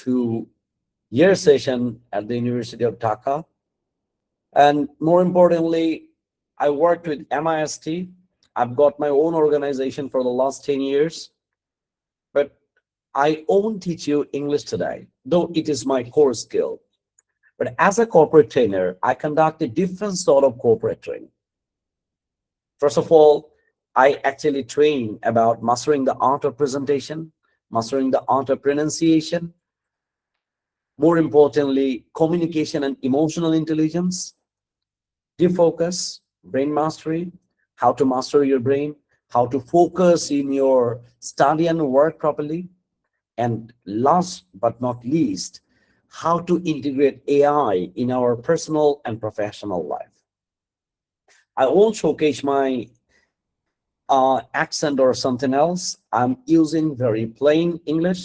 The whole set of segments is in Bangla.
2-year session at the University of Dhaka. And more importantly, I worked with MIST. I've got my own organization for the last 10 years. But I won't teach you English today, though it is my core skill. But as a corporate trainer, I conduct a different sort of corporate training. First of all, I actually train about mastering the art of presentation, mastering the art of pronunciation, more importantly, communication and emotional intelligence, deep focus, brain mastery, how to master your brain, how to focus in your study and work properly, and last but not least, how to integrate AI in our personal and professional life. I won't showcase my accent or something else. I'm using very plain English,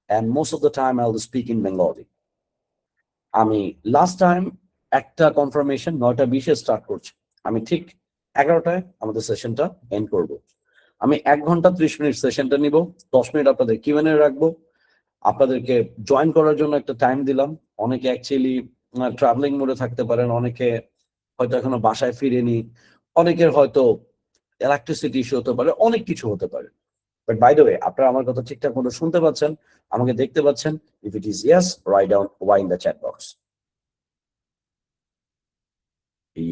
and most of the time I'll speak in Bengali. আমি লাস্ট টাইম একটা কনফার্মেশন 9:20 স্টার্ট করছি, আমি ঠিক 11টায় আমাদের সেশনটা এন্ড করব। আমি 1 ঘন্টা 30 মিনিট সেশনটা নিব, 10 মিনিট আপনাদের কিউএনএ রাখবো, আপনাদেরকে জয়েন করার জন্য একটা টাইম দিলাম। অনেকে অ্যাকচুয়ালি ট্রাভেলিং মোডে থাকতে পারেন, অনেকে হয়তো এখনো বাসায় ফিরেনি, অনেকের হয়তো ইলেকট্রিসিটি ইস্যু হতে পারে, অনেক কিছু হতে পারে। বাট বাই দ্য ওয়ে, আপনারা আমার কথা ঠিকঠাক মতো শুনতে পাচ্ছেন, আমাকে দেখতে পাচ্ছেন? If it is yes, write down Y in the chat box.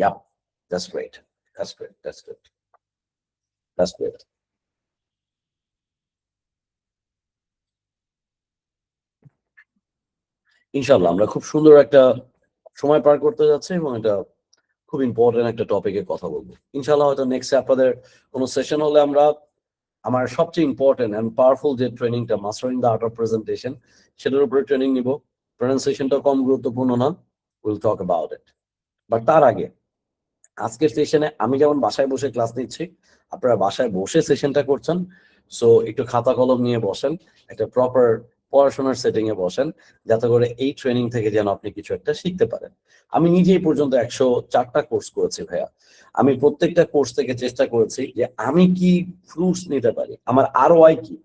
Yep, that's great. That's great. That's good. That's great. ইনশাআল্লাহ আমরা খুব সুন্দর একটা সময় পার করতে যাচ্ছি এবং এটা খুব ইম্পর্টেন্ট একটা টপিকে কথা বলবো। ইনশাআল্লাহ হয়তো নেক্সট আপনাদের কোনো সেশন হলে আমরা আমার সবচেয়ে ইম্পর্টেন্ট এন্ড পাওয়ারফুল যে ট্রেনিংটা mastering the art of presentation, সেটার উপরে ট্রেনিং নিব। প্রনাউন্সিয়েশনটা কম গুরুত্বপূর্ণ না, will talk about it. But তার আগে আজকের সেশনে আমি যেমন বাসায় বসে ক্লাস নিচ্ছি, আপনারা বাসায় বসে সেশনটা করছেন। সো একটু খাতা কলম নিয়ে বসেন, একটা প্রপার পড়াশোনার সেটিং এ বসেন, যাতে করে এই ট্রেনিং থেকে যেন আপনি কিছু একটা শিখতে পারেন। আমি নিজেই পর্যন্ত 104টা কোর্স করেছি ভাইয়া। আমি প্রত্যেকটা কোর্স থেকে চেষ্টা করেছি যে আমি কি ফ্রুটস নিতে পারি, আমার ROI কি,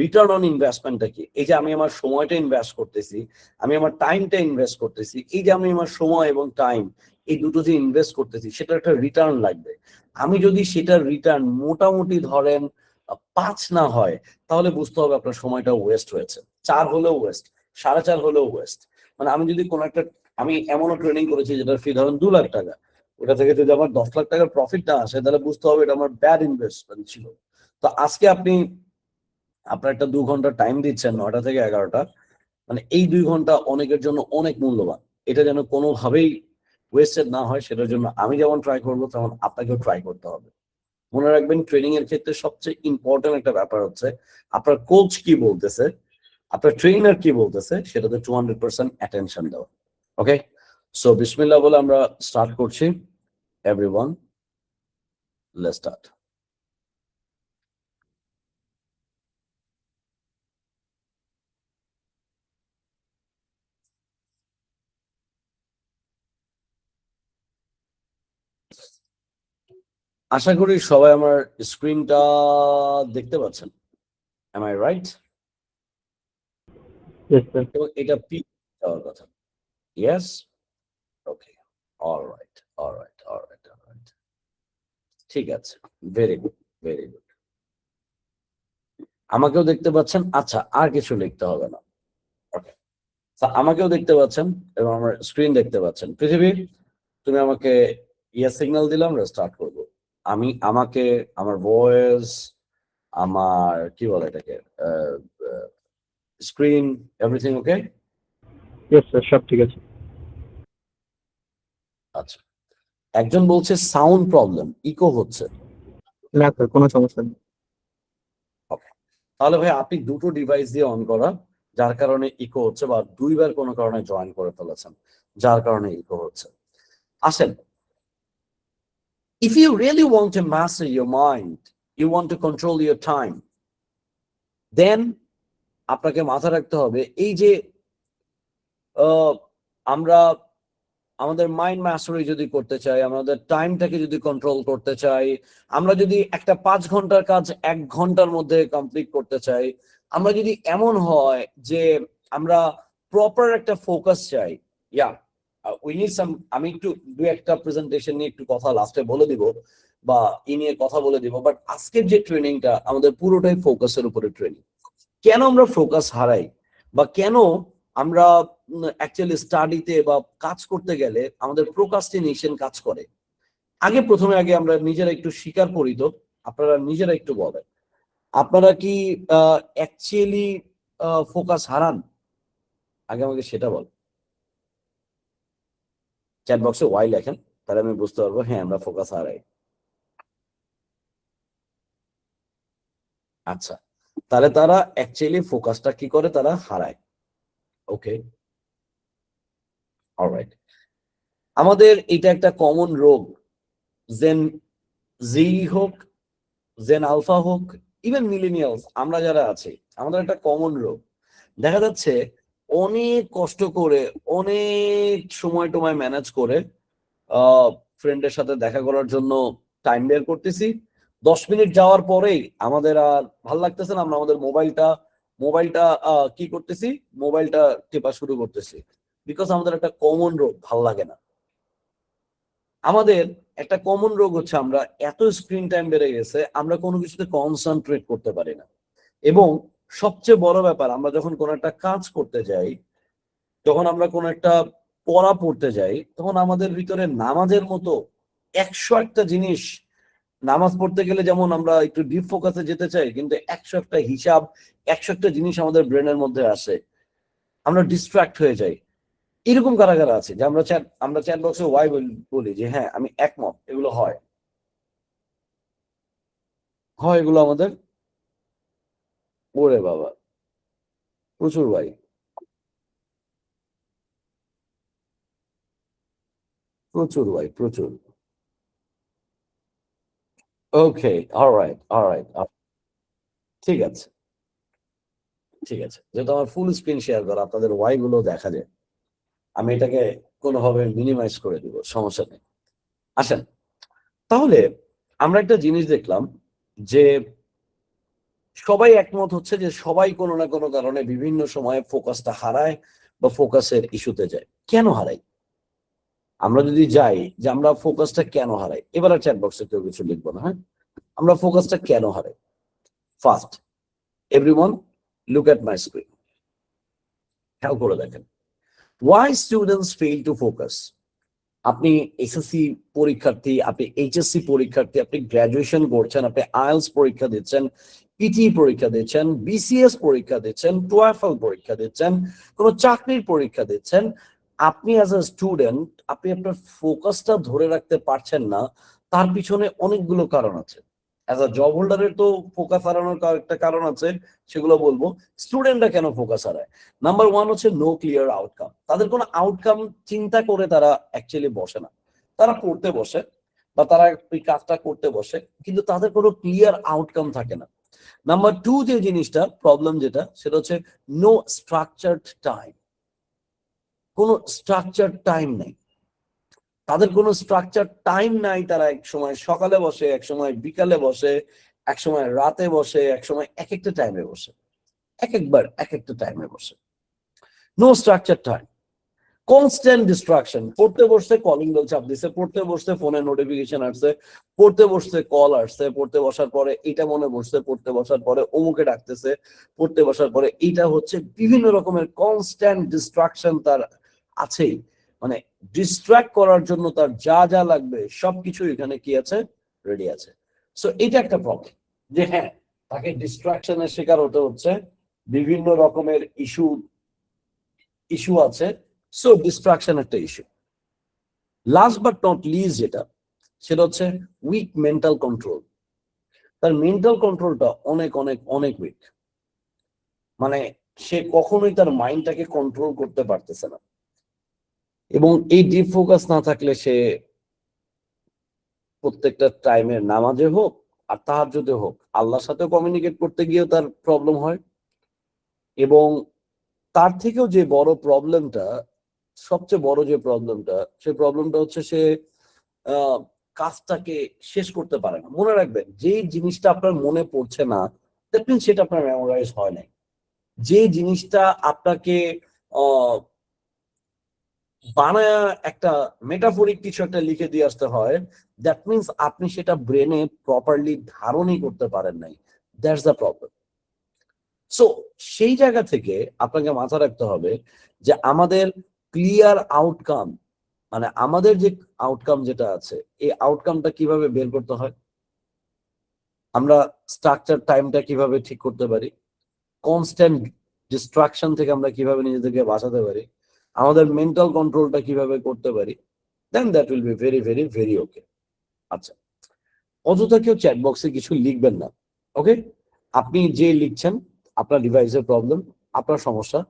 রিটার্ন অন ইনভেস্টমেন্টটা কি। এই যে আমি আমার সময়টা ইনভেস্ট করতেছি, আমি আমার টাইমটা ইনভেস্ট করতেছি, এই যে আমি আমার সময় এবং টাইম এই দুটো যে ইনভেস্ট করতেছি, সেটার একটা রিটার্ন লাগবে। আমি যদি সেটার রিটার্ন মোটামুটি ধরেন 5 না হয়, তাহলে বুঝতে হবে আপনার সময়টা ওয়েস্ট হয়েছে। 4 হলেও ওয়েস্ট, 4.5 হলেও ওয়েস্ট। মানে আমি যদি কোনো একটা, আমি এমনও ট্রেনিং করেছি যেটার ফি ধরেন 2 লাখ টাকা, ওটা থেকে যদি আমার 10 লাখ টাকার প্রফিট না আসে, তাহলে বুঝতে হবে এটা আমার ব্যাড ইনভেস্টমেন্ট ছিল। তো আজকে আপনি আপনার একটা 2 ঘন্টা টাইম দিচ্ছেন 9টা থেকে 11টা, মানে এই 2 ঘন্টা অনেকের জন্য অনেক মূল্যবান। এটা যেন কোনোভাবেই ওয়েস্টেড না হয়, সেটার জন্য আমি যেমন ট্রাই করবো, তেমন আপনাকেও ট্রাই করতে হবে। মনে রাখবেন, ট্রেনিং এর ক্ষেত্রে সবচেয়ে ইম্পর্টেন্ট একটা ব্যাপার হচ্ছে আপনার কোচ কি বলতেছে, আপনার ট্রেনার কি বলতেছে, সেটাতে 200% অ্যাটেনশন দেওয়া। ওকে, সো বিসমিল্লাহ বলে আমরা স্টার্ট করছি। Everyone, let's start. আশা করি সবাই আমার স্ক্রিনটা দেখতে পাচ্ছেন। Am I right? Yes, sir. তো এটা পি হওয়ার কথা। Yes? Okay. All right. All right. All right. All right. ঠিক আছে। Very good. Very good. আমাকেও দেখতে পাচ্ছেন? আচ্ছা, আর কিছু লিখতে হবে না। ওকে। আমাকেও দেখতে পাচ্ছেন এবং আমার স্ক্রিন দেখতে পাচ্ছেন। পৃথিবী, তুমি আমাকে ইয়েস সিগন্যাল দিলে আমরা স্টার্ট করব। আমাকে আমার ভয়েস, আমার কি বলে এটাকে, screen, everything okay? Yes, sir. সব ঠিক আছে। আচ্ছা, একজন বলছে সাউন্ড প্রবলেম, ইকো হচ্ছে। না স্যার, কোনো সমস্যা নেই। ওকে, তাহলে ভাই আপনি দুটো ডিভাইস দিয়ে অন করা, যার কারণে ইকো হচ্ছে, বা দুইবার কোনো কারণে জয়েন করে ফেলেছেন যার কারণে ইকো হচ্ছে। আসেন, if you really want to master your mind, you want to control your time, then আপনাকে মাথায় রাখতে হবে এই যে আমরা আমাদের মাইন্ড মাস্টারি যদি করতে চাই, আমাদের টাইমটাকে যদি কন্ট্রোল করতে চাই, আমরা যদি একটা 5 ঘন্টার কাজ 1 ঘন্টার মধ্যে কমপ্লিট করতে চাই, আমরা যদি এমন হয় যে আমরা প্রপার একটা ফোকাস চাই। ইয়া উই নিড সাম, আমি একটু দু একটা প্রেজেন্টেশন নিয়ে একটু কথা লাস্টে বলে দিব বা নিয়ে কথা বলে দিব, বাট আজকের যে ট্রেনিংটা আমাদের পুরোটাই ফোকাসের উপরে ট্রেনিং। কেন আমরা ফোকাস হারাই বা কেন আমরা অ্যাকচুয়ালি স্টাডিতে বা কাজ করতে গেলে আমাদের প্রোক্রাস্টিনেশন কাজ করে, প্রথমে আমরা নিজেরা একটু স্বীকার করি তো। আপনারা নিজেরা একটু বলেন, আপনারা কি অ্যাকচুয়ালি ফোকাস হারান? আমাকে সেটা বল। চ্যাট বক্সে ওয়াই লেখেন, তাহলে আমি বুঝতে পারবো হ্যাঁ আমরা ফোকাস হারাই। আচ্ছা, তাহলে তারা অ্যাকচুয়ালি ফোকাসটা কি করে, তারা হারায়। ওকে, অলরাইট। আমাদের এটা একটা কমন রোগ। জেন জি হোক, জেন আলফা হোক, ইভেন মিলেনিয়ালস, আমরা যারা আছি, আমাদের একটা কমন রোগ। দেখা যাচ্ছে অনেক কষ্ট করে, অনেক সময় টময় ম্যানেজ করে ফ্রেন্ডের সাথে দেখা করার জন্য টাইম বের করতেছি। 10 মিনিট যাওয়ার পরেই আমাদের আর ভাল লাগতেছে না, আমরা আমাদের মোবাইলটা মোবাইলটা কি করতেছি, মোবাইলটা টেপা শুরু করতেছি। বিকজ আমাদের একটা কমন রোগ, ভাল লাগে না। আমাদের একটা কমন রোগ হচ্ছে আমরা এত স্ক্রিন টাইম বেড়ে গেছে, আমরা কোনো কিছুতে কনসেন্ট্রেট করতে পারি না। এবং সবচেয়ে বড় ব্যাপার, আমরা যখন কোনো একটা কাজ করতে যাই, যখন আমরা কোনো একটা পড়া পড়তে যাই, তখন আমাদের ভিতরে নামাজের মতো 101টা জিনিস, নামাজ পড়তে গেলে যেমন আমরা একটু ডিপ ফোকাসে যেতে চাই, কিন্তু 101টা হিসাব, 101টা জিনিস আমাদের ব্রেনের মধ্যে আসে, আমরা ডিস্ট্রাক্ট হয়ে যাই। এরকম কারা কারা আছে যে আমরা চ্যাট বক্সে ওয়াই বলি যে হ্যাঁ আমি একমত, এগুলো হয়। হয় এগুলো আমাদের, ওরে বাবা, প্রচুর ভাই, প্রচুর ভাই, প্রচুর। ওকে, অলরাইট, অলরাইট, ঠিক আছে, ঠিক আছে। যেহেতু আমার ফুল স্ক্রিন শেয়ার করা, আপনাদের ওয়াই গুলো দেখা যায়, আমি এটাকে কোনোভাবে মিনিমাইজ করে দিব, সমস্যা নেই। আসেন, তাহলে আমরা একটা জিনিস দেখলাম যে সবাই একমত হচ্ছে যে সবাই কোনো না কোনো কারণে বিভিন্ন সময়ে ফোকাসটা হারায় বা ফোকাসের ইস্যুতে যায়। কেন হারাই? আমরা যদি যাই যে আমরা ফোকাসটা কেন হারাই, এবার আর চ্যাট বক্সে কেউ কিছু লিখবো না, হ্যাঁ? আমরা ফোকাসটা কেন হারাই? First, everyone look at my screen, খেয়াল করে দেখেন। Why students fail to focus? আপনি এসএসসি পরীক্ষার্থী, আপনি এইচএসসি পরীক্ষার্থী, আপনি গ্রাজুয়েশন করছেন, আপনি আইএলটিএস পরীক্ষা দিচ্ছেন, পিটি পরীক্ষা দিচ্ছেন, বিসিএস পরীক্ষা দিচ্ছেন, টোয়েফল পরীক্ষা দিচ্ছেন, কোনো চাকরির পরীক্ষা দিচ্ছেন। আপনি অ্যাজ এ স্টুডেন্ট আপনি আপনার ফোকাসটা ধরে রাখতে পারছেন না, তার পিছনে অনেকগুলো কারণ আছে। অ্যাজ আ জব হোল্ডারের তো ফোকাস হারানোর একটা কারণ আছে, সেগুলো বলবো। স্টুডেন্টরা কেন ফোকাস হারায়? নাম্বার ওয়ান হচ্ছে নো ক্লিয়ার আউটকাম। তাদের কোনো আউটকাম চিন্তা করে তারা অ্যাকচুয়ালি বসে না, তারা পড়তে বসে বা তারা ওই কাজটা করতে বসে, কিন্তু তাদের কোনো ক্লিয়ার আউটকাম থাকে না। নাম্বার টু যে জিনিসটা প্রবলেম, যেটা সেটা হচ্ছে নো স্ট্রাকচারড টাইম। কোনো স্ট্রাকচার টাইম নেই, তাদের কোনো স্ট্রাকচার টাইম নাই। তারা এক সময় সকালে বসে, এক সময় বিকালে বসে, এক সময় রাতে বসে, এক সময় এক একটা টাইমে বসে, একবার এক একটা টাইমে বসে। No structure time, constant distraction. পড়তে বসতে কলিং বেল চাপ দিছে, পড়তে বসতে ফোনে নোটিফিকেশন আসছে, পড়তে বসতে কল আসছে, পড়তে বসার পরে এটা মনে বসছে, পড়তে বসার পরে অমুকে ডাকতেছে, পড়তে বসার পরে এটা হচ্ছে, বিভিন্ন রকমের কনস্ট্যান্ট ডিস্ট্রাকশন তার আছেই। মানে ডিস্ট্রাক্ট করার জন্য তার যা যা লাগবে সবকিছু এখানে কি আছে, রেডি আছে। সো এটা একটা প্রবলেম যে হ্যাঁ, তাকে ডিস্ট্রাকশনের শিকার হতে হচ্ছে, বিভিন্ন রকমের ইস্যু ইস্যু আছে। সো ডিস্ট্রাকশন একটা issue. Last but not list যেটা, সেটা হচ্ছে উইক মেন্টাল কন্ট্রোল। তার মেন্টাল কন্ট্রোলটা অনেক অনেক অনেক উইক। মানে সে কখনোই তার মাইন্ডটাকে কন্ট্রোল করতে পারতেছে না। এবং এই ডিপ ফোকাস না থাকলে সে প্রত্যেকটা টাইমের নামাজে হোক আর তাহাজ্জুদে হোক, আল্লাহর সাথে কমিউনিকেট করতে গিয়েও তার প্রবলেম হয়। এবং তার থেকেও যে বড় প্রবলেমটা, সবচেয়ে বড় যে প্রবলেমটা, সেই প্রবলেমটা হচ্ছে সে আহ, কাজটাকে শেষ করতে পারে না। মনে রাখবেন, যে জিনিসটা আপনার মনে পড়ছে না, দ্যাট মিনস সেটা আপনার মেমোরাইজ হয় নাই। যে জিনিসটা আপনাকে বানায় একটা মেটাফরিক কিছু একটা লিখে দিয়ে আসতে হয়, দ্যাট মিনস আপনি সেটা ব্রেনে প্রপারলি ধারণই করতে পারেন নাই। That's the problem. সো সেই জায়গা থেকে আপনাকে মাথা রাখতে হবে যে আমাদের ক্লিয়ার আউটকাম, মানে আমাদের যে আউটকাম যেটা আছে, এই আউটকামটা কিভাবে বের করতে হয়, আমরা স্ট্রাকচার টাইমটা কিভাবে ঠিক করতে পারি, কনস্ট্যান্ট ডিস্ট্রাকশন থেকে আমরা কিভাবে নিজেদেরকে বাঁচাতে পারি, আমাদের মেন্টাল কন্ট্রোলটা কিভাবে করতে পারি, then that will be very very very okay. আচ্ছা, অযথা কেউ চ্যাট বক্সে কিছু লিখবেন না। ওকে, আপনি যে লিখছেন আপনার ডিভাইসের প্রবলেম, আপনার সমস্যা।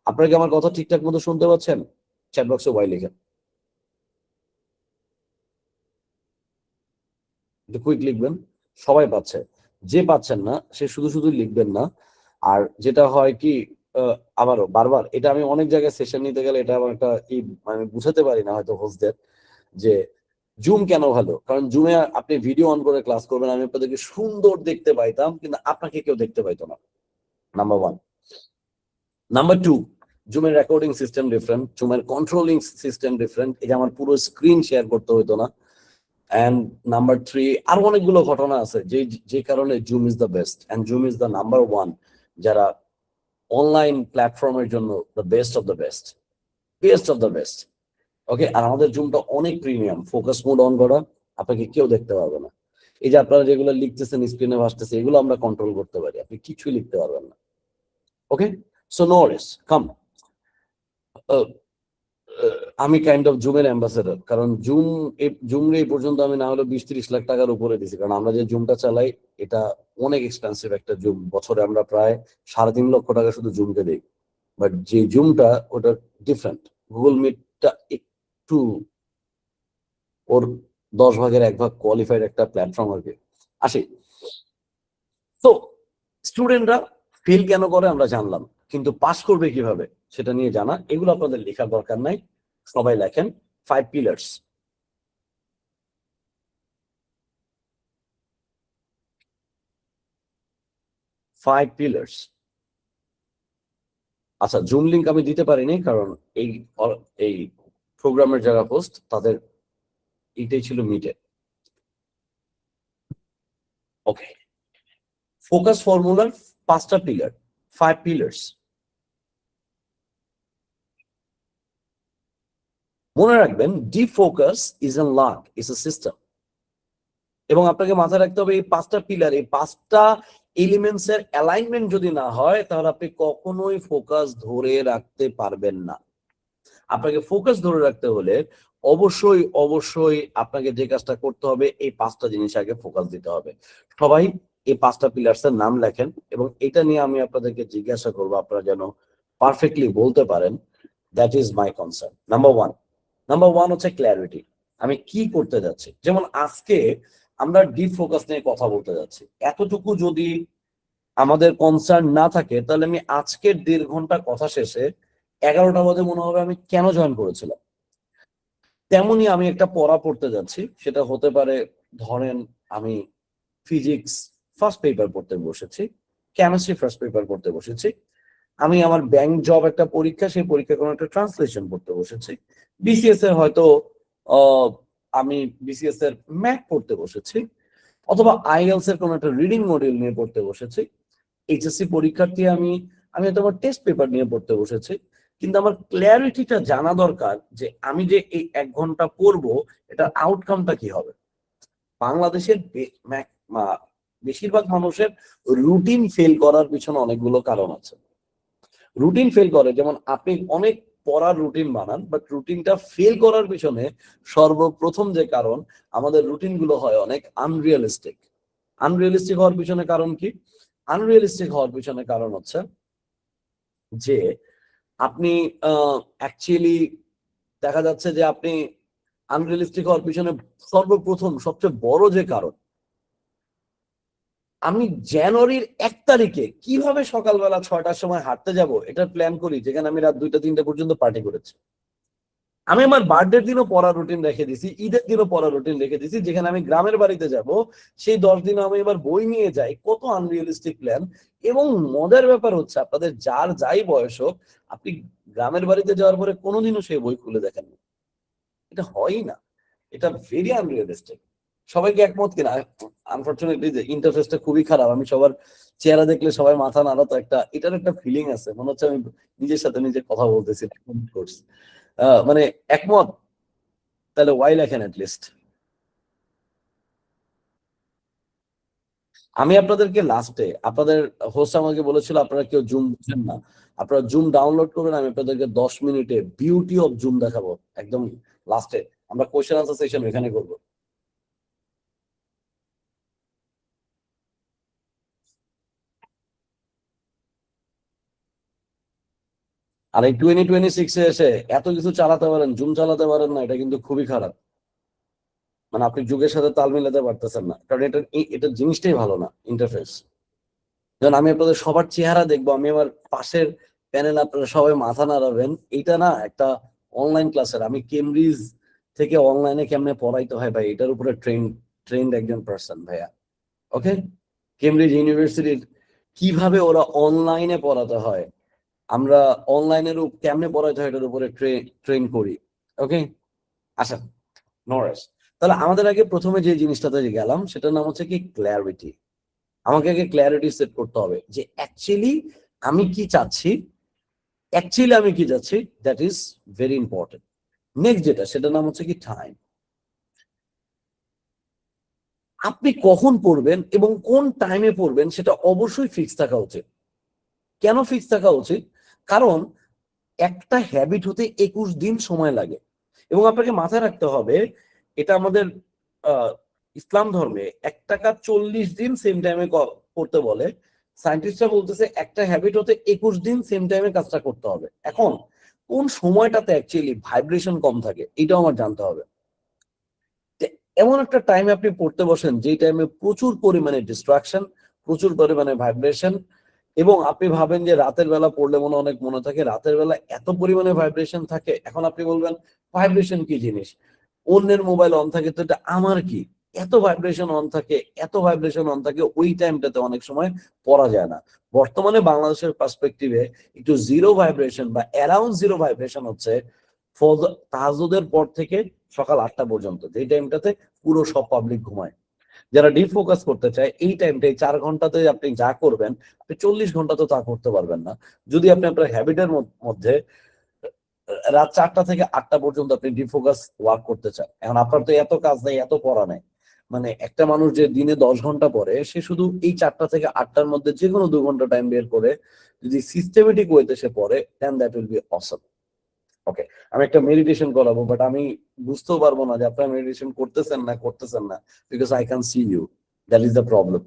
আপনারা কি আমার কথা ঠিকঠাক মতো শুনতে পাচ্ছেন? চ্যাট বক্সে ওয়াই লিখেন, একটু কুইক লিখবেন। সবাই পাচ্ছে, যে পাচ্ছেন না সে শুধু শুধু লিখবেন না। আর যেটা হয় কি, আবারও বারবার এটা আমি অনেক জায়গায় সেশন নিতে গেলে এটা আমার একটা আমি বুঝাতে পারি না হয়তো হোস্টদের, যে জুম কেন ভালো, কারণ জুমে আপনি ভিডিও অন করে ক্লাস করবেন, আমি আপনাদেরকে সুন্দর দেখতে পাইতাম কিন্তু আপনাকে কেউ দেখতে পাইতো না, নাম্বার ওয়ান। নাম্বার টু, জুমের রেকর্ডিং সিস্টেম ডিফারেন্ট, জুমের কন্ট্রোলিং সিস্টেম ডিফারেন্ট, এটা আমার পুরো স্ক্রিন শেয়ার করতে হইতো না। অ্যান্ড নাম্বার থ্রি, আরো অনেকগুলো ঘটনা আছে যে যে কারণে Zoom is the best, and Zoom is the number one যারা অনলাইন প্ল্যাটফর্মের জন্য the best of the best, best of the best. Okay, আর আমাদের জুমটা অনেক প্রিমিয়াম, ফোকাস মোড অন করা, আপনাকে কেউ দেখতে পারবে না। এই যে আপনারা যেগুলো লিখতেছেন স্ক্রিনে ভাসতেছে, এগুলো আমরা কন্ট্রোল করতে পারি, আপনি কিছুই লিখতে পারবেন না। ওকে, সো নো ওয়ারিস, কাম। আমি কাইন্ড অফ জুমের অ্যাম্বাসেডর, কারণ জুম এই পর্যন্ত আমি না হলে 20-30 লাখ টাকার উপরে দিছি, কারণ আমরা যে জুমটা চালাই এটা অনেক এক্সপেন্সিভ একটা জুম, বছরে আমরা প্রায় 3.5 লক্ষ টাকা শুধু জুমকে দিই। বাট যে জুমটা ওটা ডিফারেন্ট, গুগল মিটটা একটু ওর 10 ভাগের 1 ভাগ কোয়ালিফাইড একটা প্ল্যাটফর্ম আর কি। আসি, তো স্টুডেন্টরা ফেল কেন করে আমরা জানলাম, কিন্তু পাস করবে কিভাবে সেটা নিয়ে জানা, এগুলো আপনাদের লেখার দরকার নাই। সবাই লেখেন 5 পিলার্স। 5 পিলার্স। আচ্ছা, জুম লিংক আমি দিতে পারিনি কারণ এই এই প্রোগ্রামের যারা হোস্ট তাদের এইটাই ছিল মিটে। ওকে, ফোকাস ফর্মুলার 5টা পিলার, 5 পিলার্স। মনে রাখবেন, defocus is a lakh, is a system. এবং আপনাকে মাথায় রাখতে হবে এই 5টা পিলার, এই 5টা এলিমেন্টস এর অ্যালাইনমেন্ট যদি না হয় তাহলে আপনি কখনোই ফোকাস ধরে রাখতে পারবেন না। আপনাকে ফোকাস ধরে রাখতে হলে অবশ্যই অবশ্যই আপনাকে যে কাজটা করতে হবে, এই 5টা জিনিস আগে ফোকাস দিতে হবে। সবাই এই 5টা পিলার্স এর নাম লেখেন, এবং এটা নিয়ে আমি আপনাদেরকে জিজ্ঞাসা করবো, আপনারা যেন পারফেক্টলি বলতে পারেন। That is my concern. Number one হচ্ছে ক্ল্যারিটি। আমি কি করতে যাচ্ছি, যেমন আজকে আমরা ডিপ ফোকাস নিয়ে কথা বলতে যাচ্ছি, এতটুকু যদি আমাদের কনসার্ন না থাকে তাহলে আমি আজকের 1.5 ঘন্টা কথা শেষে 11টা বাজে মনে হবে আমি কেন জয়েন করেছিলাম। তেমনি আমি একটা পড়া পড়তে যাচ্ছি, সেটা হতে পারে, ধরেন আমি ফিজিক্স ফার্স্ট পেপার পড়তে বসেছি, কেমিস্ট্রি ফার্স্ট পেপার পড়তে বসেছি, আমি আমার ব্যাংক জব একটা পরীক্ষা, সেই পরীক্ষার কোনো একটা ট্রান্সলেশন পড়তে বসেছি, বিসিএস এর হয়তো আহ, আমি বিসিএস এর ম্যাথ পড়তে বসেছি, অথবা আইএলস এর কোনো একটা রিডিং মডিউল নিয়ে পড়তে বসেছি, এইচএসসি পরীক্ষার্থী আমি আমি হয়তো আমার টেস্ট পেপার নিয়ে পড়তে বসেছি। কিন্তু আমার ক্ল্যারিটিটা জানা দরকার যে আমি যে এই 1 ঘন্টা পড়বো এটার আউটকামটা কি হবে। বাংলাদেশের বেশিরভাগ মানুষের রুটিন ফেল করার পিছনে অনেকগুলো কারণ আছে। রুটিন ফেল করে, যেমন আপনি অনেক পড়ার রুটিন বানান, বাট রুটিনটা ফেল করার পিছনে সর্বপ্রথম যে কারণ, আমাদের রুটিন গুলো হয় অনেক আনরিয়ালিস্টিক। আনরিয়ালিস্টিক হওয়ার পিছনে কারণ কি? আনরিয়ালিস্টিক হওয়ার পিছনে কারণ হচ্ছে যে আপনি অ্যাকচুয়ালি দেখা যাচ্ছে যে আপনি আনরিয়ালিস্টিক হওয়ার পিছনে সর্বপ্রথম সবচেয়ে বড় যে কারণ, আমি জানুয়ারির 1 তারিখে কিভাবে সকালবেলা 6টার সময় হাঁটতে যাব এটা প্ল্যান করি, যেখানে আমি রাত 2টা 3টা পর্যন্ত পার্টি করেছি। আমি আমার বার্থডের দিনও পড়া রুটিন রেখে দিছি, ঈদের দিনও পড়া রুটিন রেখে দিছি। যেখানে আমি গ্রামের বাড়িতে যাব সেই 10 দিন আমি এবার বই নিয়ে যাই, কত আনরিয়েলিস্টিক প্ল্যান। এবং মজার ব্যাপার হচ্ছে আপনাদের যার যাই বয়স হোক, আপনি গ্রামের বাড়িতে যাওয়ার পরে কোনোদিনও সেই বই খুলে দেখেন না, এটা হয়ই না, এটা ভেরি আনরিয়েলিস্টিক। সবাইকে একমত কিনা? আনফরচুনেটলি ইন্টারফেসটা খুবই খারাপ, আমি সবার চেহারা দেখলে সবাই মাথা নাড়াতো, একটা এটার একটা ফিলিং আছে, মনে হচ্ছে আমি নিজের সাথে নিজে কথা বলতেছি। মানে একমত? তাহলে ওয়াই লেখেন লিস্ট। আমি আপনাদেরকে লাস্টে, আপনাদের হোস্ট আমাকে বলেছিল আপনারা কেউ জুম বুঝেন না, আপনারা জুম ডাউনলোড করবেন, আমি আপনাদেরকে 10 মিনিটে বিউটি অফ জুম দেখাবো একদম লাস্টে। আমরা কোয়েশ্চেন আনসার সেশন এখানে করবো। আর এই 2026-এ এসে এত কিছু চালাতে পারেন, জুম চালাতে পারেন না, এটা কিন্তু খুবই খারাপ। মানে আপনি যুগের সাথে তাল মিলাতে পারতেছেন না, কারণ এটা জিনিসটাই ভালো না ইন্টারফেস। যেমন আমি আপনাদের সবার চেহারা দেখবো, আমি আমার পাশের প্যানেল আপনারা সবাই মাথা নাড়াবেন, এটা না একটা অনলাইন ক্লাসের। আমি কেমব্রিজ থেকে অনলাইনে কেমনে পড়াইতে হয় ভাই, এটার উপরে ট্রেন্ড একজন পার্সন ভাইয়া। ওকে, কেমব্রিজ ইউনিভার্সিটির কিভাবে ওরা অনলাইনে পড়াতে হয়, আমরা অনলাইনের কেমনে পড়াইতে হয় এটার উপরে ট্রেন করি। ওকে, আচ্ছা, নরেশ, তাহলে আমাদের আগে প্রথমে যে জিনিসটাতে গেলাম সেটার নাম হচ্ছে কি ক্ল্যারিটি। আমাকে আগে ক্ল্যারিটি সেট করতে হবে যে অ্যাকচুয়ালি আমি কি চাচ্ছি, that is very important. Next যেটা, সেটার নাম হচ্ছে কি টাইম। আপনি কখন পড়বেন এবং কোন টাইমে পড়বেন সেটা অবশ্যই ফিক্স থাকা উচিত। কেন ফিক্স থাকা উচিত? কারণ একটা হ্যাবিট হতে 21 দিন সময় লাগে। এবং আপনাকে মাথায় রাখতে হবে, এটা আমাদের ইসলাম ধর্মে 1 টাকা 40 দিন সেম টাইমে করতে বলে। সায়েন্টিস্টরা বলতেছে একটা হ্যাবিট হতে 21 দিন সেম টাইমে কাজটা করতে হবে। এখন কোন সময়টাতে অ্যাকচুয়ালি ভাইব্রেশন কম থাকে এটাও আমার জানতে হবে। এমন একটা টাইমে আপনি পড়তে বসেন যেই টাইমে প্রচুর পরিমাণে ডিস্ট্রাকশন, প্রচুর পরিমাণে ভাইব্রেশন, এবং আপনি ভাবেন যে রাতের বেলা পড়লে অনেক মনে থাকে, রাতের বেলা এত পরিমাণে ভাইব্রেশন থাকে। এখন আপনি বলবেন ভাইব্রেশন কি জিনিস, অন্যের মোবাইল অন থাকে তো এটা আমার কি? এত ভাইব্রেশন অন থাকে, ওই টাইমটাতে অনেক সময় পড়া যায় না। বর্তমানে বাংলাদেশের পার্সপেক্টিভে একটু জিরো ভাইব্রেশন বা অ্যারাউন্ড জিরো ভাইব্রেশন হচ্ছে তাহাজ্জুদের পর থেকে সকাল 8টা পর্যন্ত, যে টাইমটাতে পুরো সব পাবলিক ঘুমায়। যারা ডিপ ফোকাস করতে চায় এই টাইমটাই, 4 ঘন্টাতে আপনি যা করবেন আপনি 40 ঘন্টা তো তা করতে পারবেন না। যদি আপনি আপনার হ্যাবিটের মধ্যে রাত 4টা থেকে 8টা পর্যন্ত আপনি ডিপ ফোকাস ওয়ার্ক করতে চান। এখন আপনার তো এত কাজ নেই, এত পড়া নেই, মানে একটা মানুষ যে দিনে 10 ঘন্টা পড়ে, সে শুধু এই 4টা থেকে 8টার মধ্যে যে কোনো 2 ঘন্টা টাইম বের করে যদি সিস্টেমেটিক ওয়েতে সে পড়ে, দেন দ্যাট উইল বি অসম। ওকে, আমি একটা মেডিটেশন করাবো, বাট আমি বুঝতেও পারবো না যে আপনারা মেডিটেশন করতেছেন না, because I can see you, that is the problem.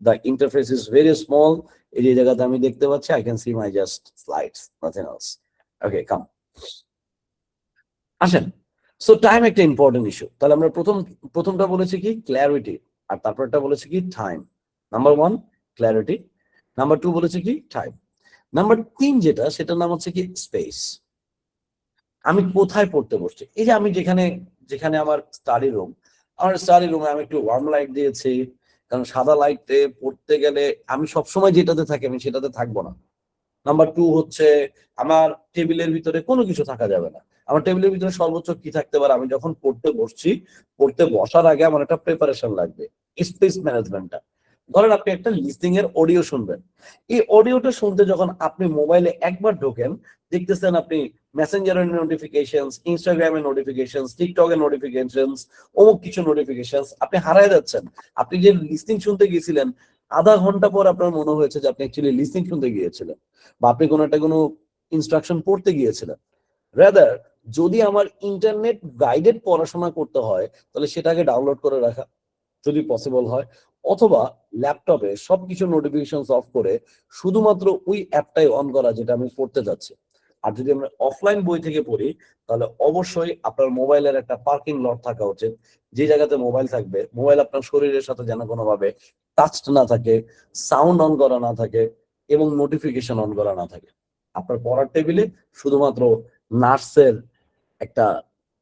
The interface is very small. এই যে জায়গাতে আমি দেখতে পাচ্ছি, I can see my just slides, nothing else. Okay, come, আসেন। সো টাইম একটা ইম্পর্টেন্ট ইস্যু। তাহলে আমরা প্রথমটা বলেছি কি ক্ল্যারিটি, আর তারপরটা বলেছি কি টাইম। নাম্বার 1 ক্ল্যারিটি, নাম্বার 2 বলেছি কি টাইম, নাম্বার 3 যেটা, সেটার নাম হচ্ছে কি স্পেস। আমি কোথায় পড়তে বসছি? এই যে আমি যেখানে যেখানে আমার স্টাডি রুমে আমি একটু ওয়ার্ম লাইট দিয়েছি, কারণ সাদা লাইটে পড়তে গেলে আমি সবসময় যেটাতে থাকি আমি সেটাতে থাকবো না। নাম্বার 2 হচ্ছে আমার টেবিলের ভিতরে কোনো কিছু থাকা যাবে না। আমার টেবিলের ভিতরে সর্বোচ্চ কি থাকতে পারে, আমি যখন পড়তে বসছি, পড়তে বসার আগে আমার একটা প্রিপারেশন লাগবে, স্পেস ম্যানেজমেন্টটা। ধরেন আপনি একটা লিসনিং এর অডিও শুনবেন, এই অডিওটা শুনতে যখন আপনি মোবাইলে একবার ঢোকেন, দেখতেছেন আপনি মেসেঞ্জারের নোটিফিকেশনস, ইনস্টাগ্রামের নোটিফিকেশনস, টিকটকের নোটিফিকেশনস, অমুক কিছু নোটিফিকেশনস, আপনি হারায় যাচ্ছেন। আপনি যে লিসনিং শুনতে গিয়েছিলেন, আধা ঘন্টা পর আপনার মনে হয়েছে যে আপনি অ্যাকচুয়ালি লিসনিং শুনতে গিয়েছিলেন, বা আপনি কোনো ইনস্ট্রাকশন পড়তে গিয়েছিলেন। রাদার, যদি আমার ইন্টারনেট গাইডেড পড়াশোনা করতে হয়, তাহলে সেটাকে ডাউনলোড করে রাখা যদি পসিবল হয়, অথবা ল্যাপটপে সবকিছু নোটিফিকেশন অফ করে শুধুমাত্র ওই অ্যাপটাই অন করা যেটা আমি পড়তে যাচ্ছি। আর যদি আমরা অফলাইন বই থেকে পড়ি, তাহলে অবশ্যই আপনার মোবাইলের একটা পার্কিং লট থাকা উচিত, যে জায়গাতে মোবাইল থাকবে, মোবাইল আপনার শরীরের সাথে যেন কোনোভাবে টাচড না থাকে, সাউন্ড অন করা না থাকে, এবং নোটিফিকেশন অন করা না থাকে। আপনার পড়ার টেবিলে শুধুমাত্র নার্সের একটা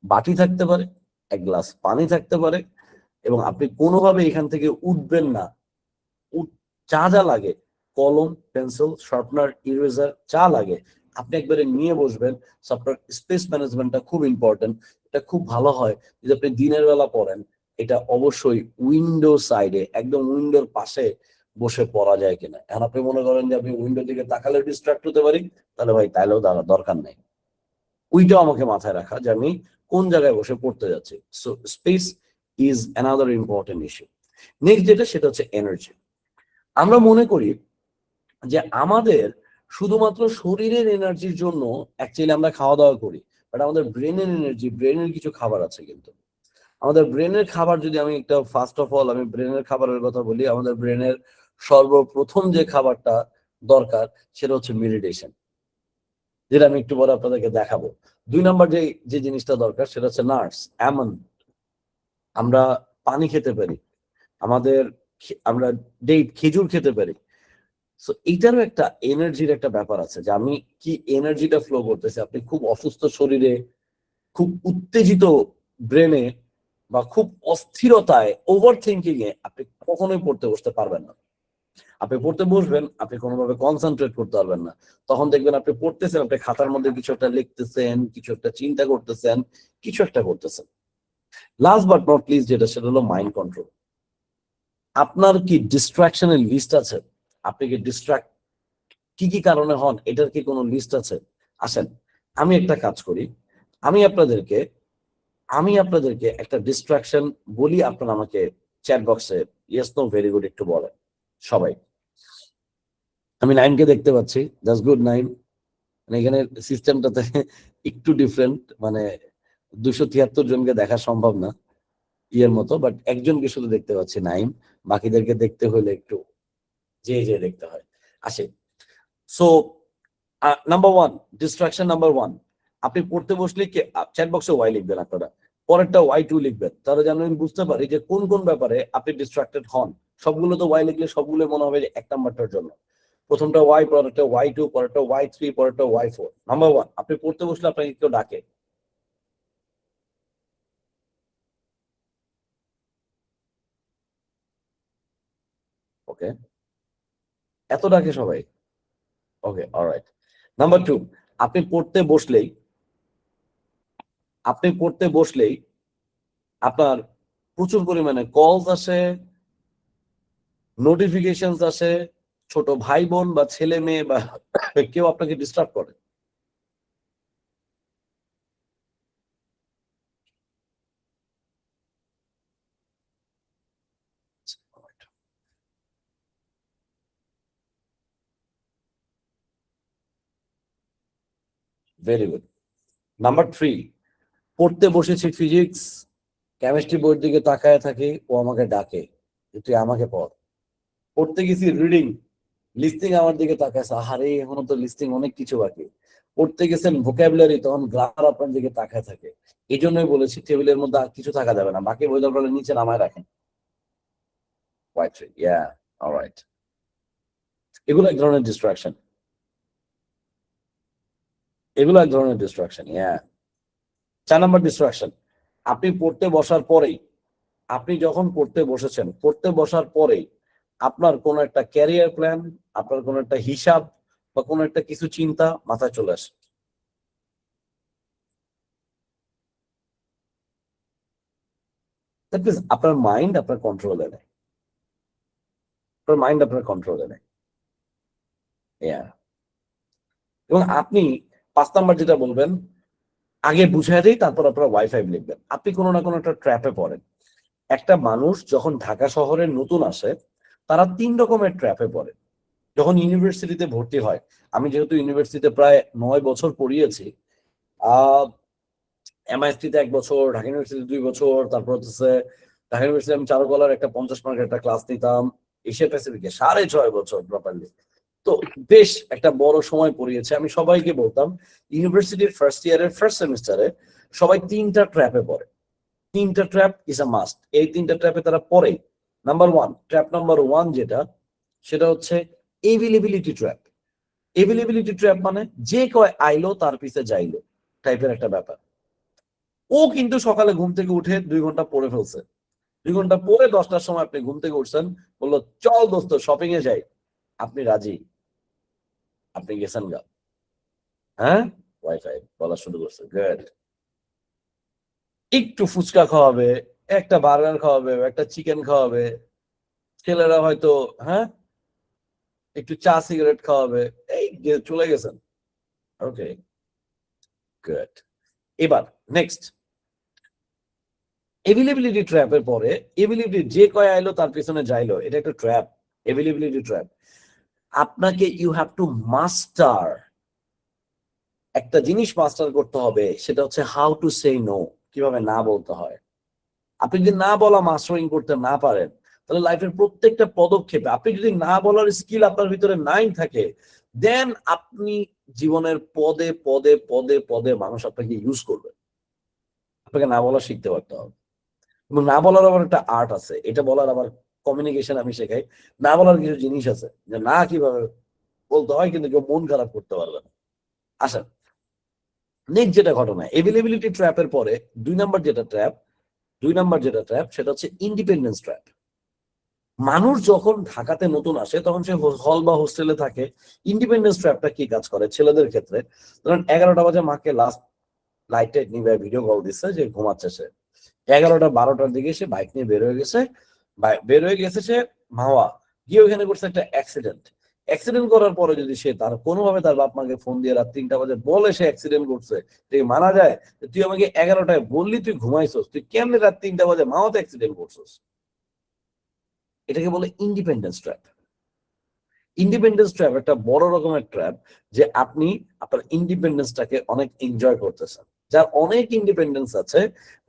বাটি থাকতে পারে, এক গ্লাস পানি থাকতে পারে, এবং আপনি কোনোভাবে এখান থেকে উঠবেন না। যা যা লাগে, কলম, পেন্সিল, শার্পনার, ইরেজার, যা লাগে আপনি একবারে নিয়ে বসবেন। সো আপনার স্পেস ম্যানেজমেন্টটা খুব ইম্পর্টেন্ট। এটা খুব ভালো হয় যদি আপনি দিনের বেলা পড়েন, এটা অবশ্যই উইন্ডো সাইডে, একদম উইন্ডোর পাশে বসে পড়া যায় কিনা। এখন আপনি মনে করেন যে আপনি উইন্ডোর দিকে তাকালে ডিস্ট্রাক্ট হতে পারি, তাহলে ভাই তাইলেও দরকার নেই। ওইটাও আমাকে মাথায় রাখা যে আমি কোন জায়গায় বসে পড়তে যাচ্ছি। So space is another important issue. Next যেটা, সেটা হচ্ছে এনার্জি। আমরা মনে করি যে আমাদের শুধুমাত্র শরীরের এনার্জির জন্য অ্যাকচুয়ালি আমরা খাওয়া দাওয়া করি, বাট আমাদের ব্রেনের এনার্জি, ব্রেনের কিছু খাবার আছে। কিন্তু আমাদের ব্রেনের খাবার, যদি আমি একটা ফার্স্ট অফ অল আমি ব্রেনের খাবারের কথা বলি, আমাদের ব্রেনের সর্বপ্রথম যে খাবারটা দরকার সেটা হচ্ছে মেডিটেশন, যেটা আমি একটু পরে আপনাদেরকে দেখাবো। 2 নম্বর যে যে জিনিসটা দরকার সেটা হচ্ছে নাটস, অ্যালমন্ড। আমরা পানি খেতে পারি, আমাদের আমরা ডেট, খেজুর খেতে পারি। সো এইটারও একটা এনার্জির একটা ব্যাপার আছে, যে আমি কি এনার্জিটা ফ্লো করতেছে। আপনি খুব অসুস্থ শরীরে, খুব উত্তেজিত ব্রেনে, বা খুব অস্থিরতায়, ওভার থিঙ্কিং এ আপনি কখনোই পড়তে বসতে পারবেন না। আপনি পড়তে বসবেন, আপনি কোনোভাবে কনসেন্ট্রেট করতে পারবেন না। তখন দেখবেন আপনি পড়তেছেন, আপনি খাতার মধ্যে কিছু একটা লিখতেছেন, কিছু একটা চিন্তা করতেছেন, কিছু একটা করতেছেন। লাস্ট বাট নট লিস্ট যেটা, সেটা হলো মাইন্ড কন্ট্রোল। আপনার কি ডিস্ট্রাকশনের লিস্ট আছে? আপনি কি ডিস্ট্রাক্ট কি কি কারণে হন, এটার কি কোনো লিস্ট আছে? আসেন আমি একটা কাজ করি, আমি আপনাদেরকে আমি আপনাদেরকে একটা ডিস্ট্রাকশন বলি, আপনারা আমাকে চ্যাট বক্সে ইয়েস নো ভেরি গুড একটু বলেন সবাই। আমি নাইমকে দেখতে পাচ্ছি, দ্যাটস গুড নাইম। মানে এখানে সিস্টেমটাতে একটু ডিফারেন্ট, মানে 273 জনকে দেখা সম্ভব না ইয়ের মতো, বাট একজনকে শুধু দেখতে পাচ্ছি, নাইম। বাকিদেরকে দেখতে হলে একটু যে যে দেখতে হয়। আসে, so number one, distraction number one, আপনি পড়তে বসলে চ্যাট বক্সে ওয়াই লিখবেন, আপনারা পরেরটা ওয়াই 2 লিখবেন, তাহলে যেন আমি বুঝতে পারি যে কোন কোন ব্যাপারে আপনি ডিস্ট্রাক্টেড হন। সবগুলো তো ওয়াই লিখলে সবগুলো মনে হবে যে 1 নাম্বারটার জন্য। প্রথমটা ওয়াই, পরেরটা ওয়াই 2, পরেরটা ওয়াই 3, পরেরটা ওয়াই 4। নাম্বার ওয়ান, আপনি পড়তে বসলে আপনাকে কেউ ডাকে, ওকে, এত ডাকে সবাই, ওকে, অলরাইট। নাম্বার 2, আপনি পড়তে বসলেই আপনি পড়তে বসলেই আপনার প্রচুর পরিমাণে কলস আসে, নোটিফিকেশনস আসে, ছোট ভাই বোন বা ছেলে মেয়ে বা কেউ আপনাকে ডিস্টার্ব করে। Very good. নাম্বার 3, পড়তে বসেছি ফিজিক্স, কেমিস্ট্রি বইয়ের দিকে তাকায় থাকি, ও আমাকে ডাকে যে তুই আমাকে পড়। পড়তে গেছি রিডিং, লিস্টিং আমার দিকে তাকাইছে, আরে এখনো তো লিস্টিং অনেক কিছু বাকি। পড়তে গেছেন ভোকাবুলারি, তখন গ্রামার আপনার দিকে তাকায় থাকে। এই জন্যই বলেছি টেবিলের মধ্যে আর কিছু থাকা যাবে না, বাকি বই দরকার হলে নিচে নামায় রাখেন। Y3, yeah, alright. এগুলো এক ধরনের ডিস্ট্রাকশন, এগুলো এক ধরনের ডিস্ট্রাকশন, ইয়া। 4 নম্বর ডিস্ট্রাকশন, আপনি পড়তে বসার পরেই, আপনি যখন পড়তে বসেছেন, পড়তে বসার পরেই আপনার কোনো একটা ক্যারিয়ার প্ল্যান, আপনার কোনো একটা হিসাব বা কোনো একটা কিছু চিন্তা মাথায় চলে আসে। দ্যাট মিনস আপনার মাইন্ড আপনার কন্ট্রোলে নেই, আপনার মাইন্ড আপনার কন্ট্রোলে নেই, ইয়া। এবং আপনি 5 নাম্বার যেটা বলবেন, আগে বুঝাই দিই, তারপর আপনার ওয়াইফাই লিখবেন। আপনি কোনো না কোনো একটা ট্র্যাপে পড়েন। একটা মানুষ যখন ঢাকা শহরে নতুন আসে, তারা 3 রকমের ট্র্যাপে পড়ে। যখন ইউনিভার্সিটিতে ভর্তি হয়, আমি যেহেতু ইউনিভার্সিটিতে প্রায় 9 বছর পড়িয়েছি, আহ এমআইএসটিতে 1 বছর, ঢাকা ইউনিভার্সিটি 2 বছর, তারপর হচ্ছে ঢাকা ইউনিভার্সিটি আমি চারুকলার একটা 50 মার্কের একটা ক্লাস নিতাম, এশিয়া প্যাসিফিকে 6.5 বছর প্রপারলি। তো বেশ একটা বড় সময় পড়িয়েছে। আমি সবাইকে বলতাম, ইউনিভার্সিটির ফার্স্ট ইয়ারের ফার্স্ট সেমিস্টারে সবাই 3টা ট্র্যাপে পড়ে। 3টা ট্র্যাপ ইজ আ মাস্ট, এই 3টা ট্র্যাপে তারা পড়ে। Number one, trap number one যেটা, সেটা হচ্ছে এভেলেবিলিটি ট্র্যাপ। এভেলেবিলিটি ট্র্যাপ মানে যে কয় আইলো তার পিছে যাইলো টাইপের একটা ব্যাপার। ও কিন্তু সকালে ঘুম থেকে উঠে 2 ঘন্টা পড়ে ফেলছে, 2 ঘন্টা পরে 10টার সময় আপনি ঘুম থেকে উঠছেন, বললো চল দোস্ত শপিং এ যাই, আপনি রাজি, আপনি গেছেন গা, হ্যাঁ, ওয়াইফাই বলা শুরু করছে, গুড। একটু ফুচকা খাওয়াবে, একটা বার্গার খাওয়াবে, একটা চিকেন খাওয়াবে, ছেলেরা হয়তো, হ্যাঁ, একটু চা সিগারেট খাওয়াবে, এই চলে গেছেন। ওকে, গুড। এবার নেক্সট, এভেলেবিলিটি ট্র্যাপের পরে, এভেলেবিলিটি যে কয় আইলো তার পিছনে যাইলো, এটা একটা ট্র্যাপ, এভেলেবিলিটি ট্র্যাপ। আপনাকে ইউ হ্যাভ টু মাস্টার, একটা জিনিস মাস্টার করতে হবে, সেটা হচ্ছে হাউ টু সে নো, কিভাবে না বলতে হয়। আপনি যদি না বলা মাস্টারিং করতে না পারেন, তাহলে লাইফের প্রত্যেকটা পদক্ষেপে, আপনি যদি না বলার স্কিল আপনার ভিতরে নাই থাকে, দেন আপনি জীবনের পদে পদে পদে পদে মানুষ আপনাকে ইউজ করবে। আপনাকে না বলা শিখতে পারতে হবে, এবং না বলার আবার একটা আর্ট আছে, এটা বলার আবার কমিউনিকেশন আমি শেখাই। না বলার কিছু জিনিস আছে যে না কিভাবে বলতে হয়, কিন্তু কেউ মন খারাপ করতে পারবে না। আসেন নেক্সট যেটা ঘটনা, এভেলেবিলিটি ট্র্যাপের পরে 2 নাম্বার যেটা ট্র্যাপ সেটা হচ্ছে ইন্ডিপেন্ডেন্স ট্র্যাপ। মানুষ যখন ঢাকাতে নতুন আসে তখন সে হল বা হোস্টেলে থাকে। ইন্ডিপেন্ডেন্স ট্র্যাপটা কি কাজ করে ছেলেদের ক্ষেত্রে, ধরেন 11টা বাজে মাকে লাস্ট লাইট টাইট নিয়ে ভিডিও কল দিচ্ছে যে ঘুমাচ্ছে সে, 11টা 12টার দিকে সে বাইক নিয়ে বের হয়ে গেছে সে মাওয়া, গিয়ে ওখানে করছে একটা অ্যাক্সিডেন্ট। অ্যাক্সিডেন্ট করার পরে যদি সে তার কোনোভাবে তার বাপ মাকে ফোন দিয়ে রাত 3টা বাজে বলে সে অ্যাক্সিডেন্ট করছে, তুই মানা যায়? তুই আমাকে 11টায় বললি তুই ঘুমাইছস, তুই কেমনে রাত 3টা বাজে মাওয়াতে অ্যাক্সিডেন্ট করছস? এটাকে বলে ইন্ডিপেন্ডেন্স ট্র্যাপ। ইন্ডিপেন্ডেন্স ট্র্যাপ একটা বড় রকমের ট্র্যাপ, যে আপনি আপনার ইন্ডিপেন্ডেন্সটাকে অনেক এনজয় করতেছেন। যার অনেক ইন্ডিপেন্ডেন্স আছে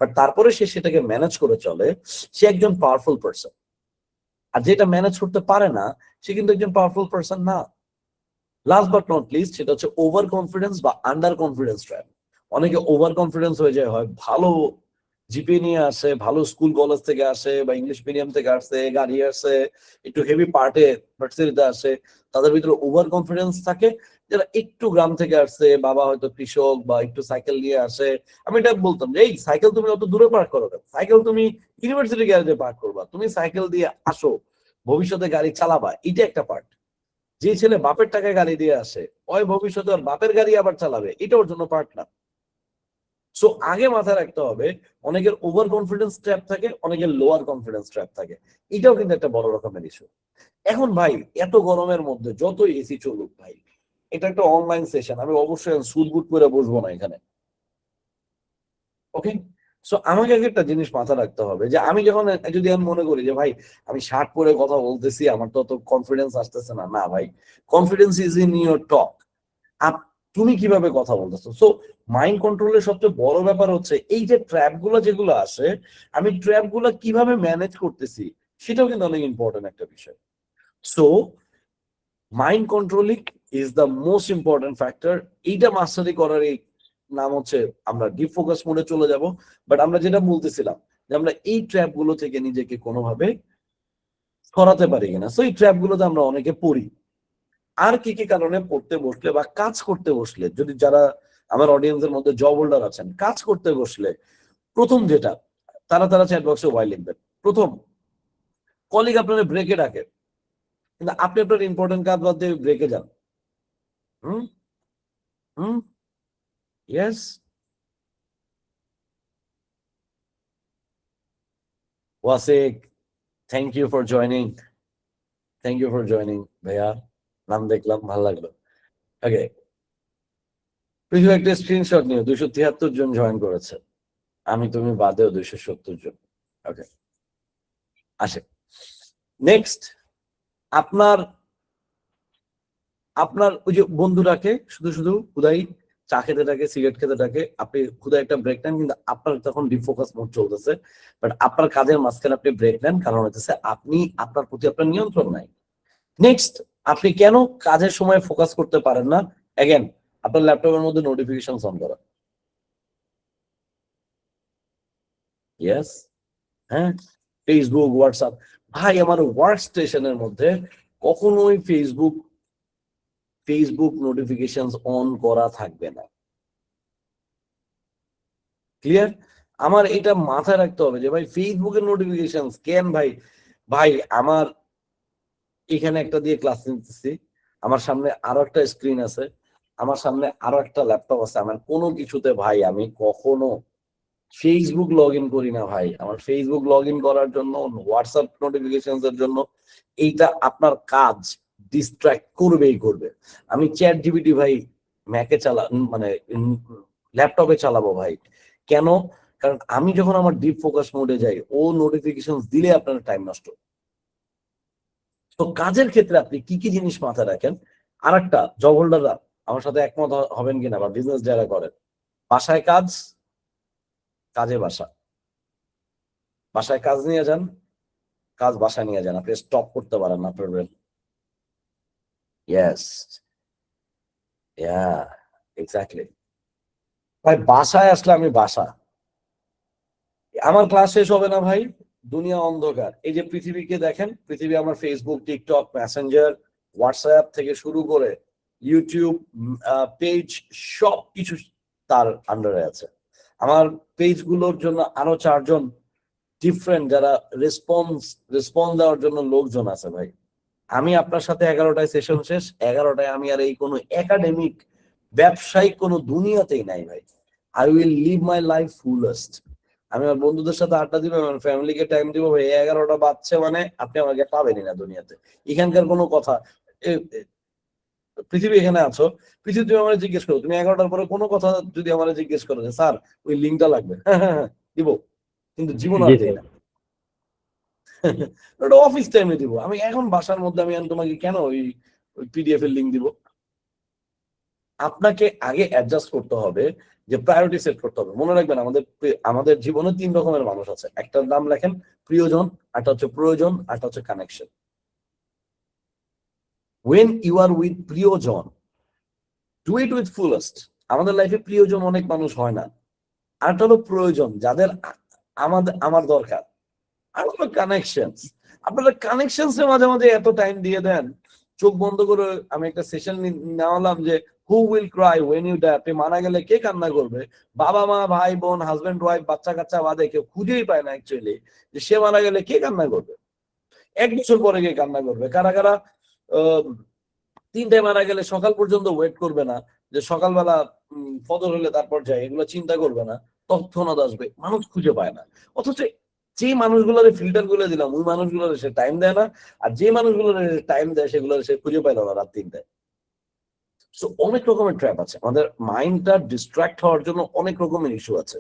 বাট তারপরে সে সেটাকে ম্যানেজ করে চলে, সে একজন পাওয়ারফুল পারসন। আর যেটা ম্যানেজ করতে পারে না, সে কিন্তু একজন পাওয়ারফুল পারসন না। লাস্ট বাট নট লিস্ট, সেটা হচ্ছে ওভার কনফিডেন্স বা আন্ডার কনফিডেন্স ট্র্যাপ। অনেকে ওভার কনফিডেন্স হয়ে যায়, হয় ভালো জিপি নিয়ে আসে, ভালো স্কুল কলেজ থেকে আসে বা ইংলিশ মিডিয়াম থেকে আসে, গাড়ি আসে, একটু হেভি পার্টে ভার্সিটিতে আসে, তাদের ভিতরে ওভার কনফিডেন্স থাকে। যারা একটু গ্রাম থেকে আসছে, বাবা হয়তো কৃষক বা একটু সাইকেল নিয়ে আসে, আমি এটা বলতাম যে এই সাইকেল তুমি অত দূরে পার্ক করো কেন, সাইকেল তুমি ইউনিভার্সিটি গ্যারেজে পার্ক করবা, তুমি সাইকেল দিয়ে আসো, ভবিষ্যতে গাড়ি চালাবা, এটা একটা পার্ট। যে ছেলে বাপের টাকায় গাড়ি দিয়ে আসে, ওই ভবিষ্যতে ওর বাপের গাড়ি আবার চালাবে, এটা ওর জন্য পার্ট না। সো আগে মাথায় রাখতে হবে, অনেকের ওভার কনফিডেন্স ট্র্যাপ থাকে, অনেকের লোয়ার কনফিডেন্স ট্র্যাপ থাকে। এটাও কিন্তু একটা বড় রকমের ইস্যু। এখন ভাই এত গরমের মধ্যে যতই এসি চলুক ভাই, এটা একটা অনলাইন সেশন, আমি অবশ্যই সুটবুট করে বসবো না এখানে। ওকে, সো আমাকে আগে একটা জিনিস মাথায় রাখতে হবে, যে আমি যখন যদি আমি মনে করি যে ভাই আমি শার্ট পরে কথা বলতেছি, আমার তো অত কনফিডেন্স আসতেছে না, না ভাই, কনফিডেন্স ইজ ইন ইউর টক। তুমি কিভাবে কথা বলতেছো। সো মাইন্ড কন্ট্রোলের সবচেয়ে বড় ব্যাপার হচ্ছে এই যে ট্র্যাপ গুলো যেগুলো আসে, আমি ট্র্যাপ গুলো কিভাবে ম্যানেজ করতেছি, সেটাও কিন্তু অনেক ইম্পর্টেন্ট একটা বিষয়। So mind controlling is the most important factor. এইটা মাস্টারি করার এই নাম হচ্ছে, আমরা ডিপ ফোকাস মোডে চলে যাব। বাট আমরা যেটা বলতেছিলাম, যে আমরা এই ট্র্যাপ গুলো থেকে নিজেকে কোনোভাবে সরাতে পারি কিনা। সো এই ট্র্যাপ গুলোতে আমরা অনেকে পড়ি। আর কি কি কারণে পড়তে বসলে বা কাজ করতে বসলে, যদি যারা আমার অডিয়েন্সের মধ্যে জব হোল্ডার আছেন, কাজ করতে বসলে প্রথম যেটা, তারা চ্যাট বক্সে ওয়াই লিখবেন। প্রথম, কলিগ আপনার ব্রেকে ডাকে, কিন্তু আপনি আপনার ইম্পর্টেন্ট কাজ বাদ দিয়ে ব্রেকে যান। Hmm hmm yes, Wasiq, thank you for joining, thank you for joining ভাইয়া, নাম দেখলাম ভালো লাগলো। ওকে, পৃথিবী একটা স্ক্রিনশট নিয়ে 273 জন জয়েন করেছে, আমি তুমি বাদেও 270 জন। ওকে, আসে নেক্সট, আপনার আপনার ওই যে বন্ধুরাকে শুধু শুধু খুদাই চা খেতে থাকে, সিগারেট খেতে থাকে, আপনি খুদাই একটা ব্রেক নেন, কিন্তু আপনার তখন ডিফোকাস মোড চলতেছে। বাট আপনার কাজের মাঝখানে আপনি ব্রেক নেন, কারণ হচ্ছে আপনি আপনার প্রতি আপনার নিয়ন্ত্রণ নাই। নেক্সট, আপনি কেন কাজের সময় ফোকাস করতে পারেন না? এগেন, আপনার ল্যাপটপের মধ্যে নোটিফিকেশন অন করা। ইয়েস, হ্যাঁ, ফেসবুক, হোয়াটসঅ্যাপ। ভাই আমার ওয়ার্ক স্টেশনের মধ্যে কখনোই ফেসবুক নোটিফিকেশন অন করা থাকবে না। ক্লিয়ার? আমার এটা মাথায় রাখতে হবে যে ভাই ফেসবুকের নোটিফিকেশন কেন ভাই, ভাই আমার এখানে একটা দিয়ে ক্লাস নিতেছি, আমার সামনে আরো একটা স্ক্রিন আছে, আমার সামনে আরো একটা ল্যাপটপ আছে, আমার কোনো কিছুতে ভাই আমি কখনো ফেসবুক লগ ইন করি না ভাই। আমার ফেসবুক লগ ইন করার জন্য, হোয়াটসঅ্যাপ নোটিফিকেশন এর জন্য এইটা আপনার কাজ ডিস্ট্রাক্ট করবেই করবে। আমি চ্যাট জিপিটি ভাই ম্যাকে মানে ল্যাপটপে চালাবো ভাই। কেন? কারণ আমি যখন আমার ডিপ ফোকাস মোডে যাই, ও নোটিফিকেশন দিলে আপনার টাইম নষ্ট। তো কাজের ক্ষেত্রে আপনি কি কি জিনিস মাথায় রাখেন? আর একটা জব হোল্ডাররা আমার সাথে একমত হবেন কিনা, বা বিজনেস যারা করেন, বাসায় কাজ, কাজে বাসা, বাসায় কাজ নিয়ে যান, কাজ বাসায় নিয়ে যান, আপনি স্টপ করতে পারেন না আপনার ব্রেন। ইয়েস, ইয়া, এক্স্যাক্টলি। ভাই বাসায় আসলে আমি বাসা, আমার ক্লাস শেষ হবে না ভাই, দুনিয়া অন্ধকার। এই যে পৃথিবীকে দেখেন, পৃথিবী আমার ফেসবুক, টিকটক, মেসেঞ্জার, হোয়াটসঅ্যাপ থেকে শুরু করে ইউটিউব পেজ, সব কিছু তার আন্ডারে আছে। আমার পেজগুলোর জন্য আরো 4জন ডিফারেন্ট যারা রেসপন্স দেওয়ার জন্য লোকজন আছে ভাই। আমি আপনার সাথে 11টায় সেশন শেষ, 11টায় আমি আর এই কোনো একাডেমিক ব্যবসায়িক কোনো দুনিয়াতেই নাই ভাই। I will live my life fullest. আমি আমার বন্ধুদের সাথে আড্ডা দিব, আমার ফ্যামিলিকে টাইম দিব ভাই। 11টা বাজছে মানে আপনি আমাকে পাবেনই না দুনিয়াতে। এখানকার কোনো কথা, পৃথিবী এখানে আছো, পৃথিবী তুমি আমার জিজ্ঞেস করো, তুমি 11টার পরে কোনো কথা যদি আমার জিজ্ঞেস করো যে স্যার ওই লিঙ্কটা লাগবে, হ্যাঁ হ্যাঁ হ্যাঁ দিব, কিন্তু জীবন জি আর দেই স্যার। না। ওটা অফিস টাইমে দিব। আমি এখন বাসার মধ্যে আমি তোমাকে কেন ওই পিডিএফ এর লিঙ্ক দিব? আপনাকে আগে অ্যাডজাস্ট করতে হবে, যে প্রায়োরিটি সেট করতে হবে। মনে রাখবেন আমাদের আমাদের জীবনে 3 রকমের মানুষ আছে। একটার নাম লেখেন প্রিয়জন, একটা হচ্ছে প্রয়োজন, একটা হচ্ছে connection. When you are with প্রিয়জন, ডু ইট উইথ ফুলেস্ট। আমাদের লাইফে প্রিয়জন অনেক মানুষ হয় না। আরেকটা হলো প্রয়োজন, যাদের আমার দরকার। আর হলো কানেকশন। আপনারা কানেকশন এর মাঝে মাঝে এত টাইম দিয়ে দেন, চোখ বন্ধ করে আমি একটা সেশন নেওয়ালাম যে who will cry when you die, আপনি মারা গেলে কে কান্না করবে? বাবা মা, ভাই বোন, হাজবেন্ড ওয়াইফ, বাচ্চা কাচ্চা বাদে কেউ খুঁজেই পায় না অ্যাকচুয়ালি যে সে মারা গেলে কে কান্না করবে, 1 বছর পরে কে কান্না করবে। কারা কারা 3টায় মারা গেলে সকাল পর্যন্ত ওয়েট করবে না, যে সকালবেলা ফজর হলে তারপর যায়, এগুলো চিন্তা করবে না, তৎক্ষণাৎ আসবে। মানুষ খুঁজে পায় না। অথচ যে মানুষগুলোর ফিল্টার গুলো দিলাম, ওই মানুষগুলোর সে টাইম দেয় না। আর যে মানুষগুলোর টাইম দেয় সেগুলো সে খুঁজে পাইল না রাত 3টায়। সো অনেক রকমের ট্র্যাপ আছে, আমাদের মাইন্ডটা ডিস্ট্রাক্ট হওয়ার জন্য অনেক রকমের ইস্যু আছে।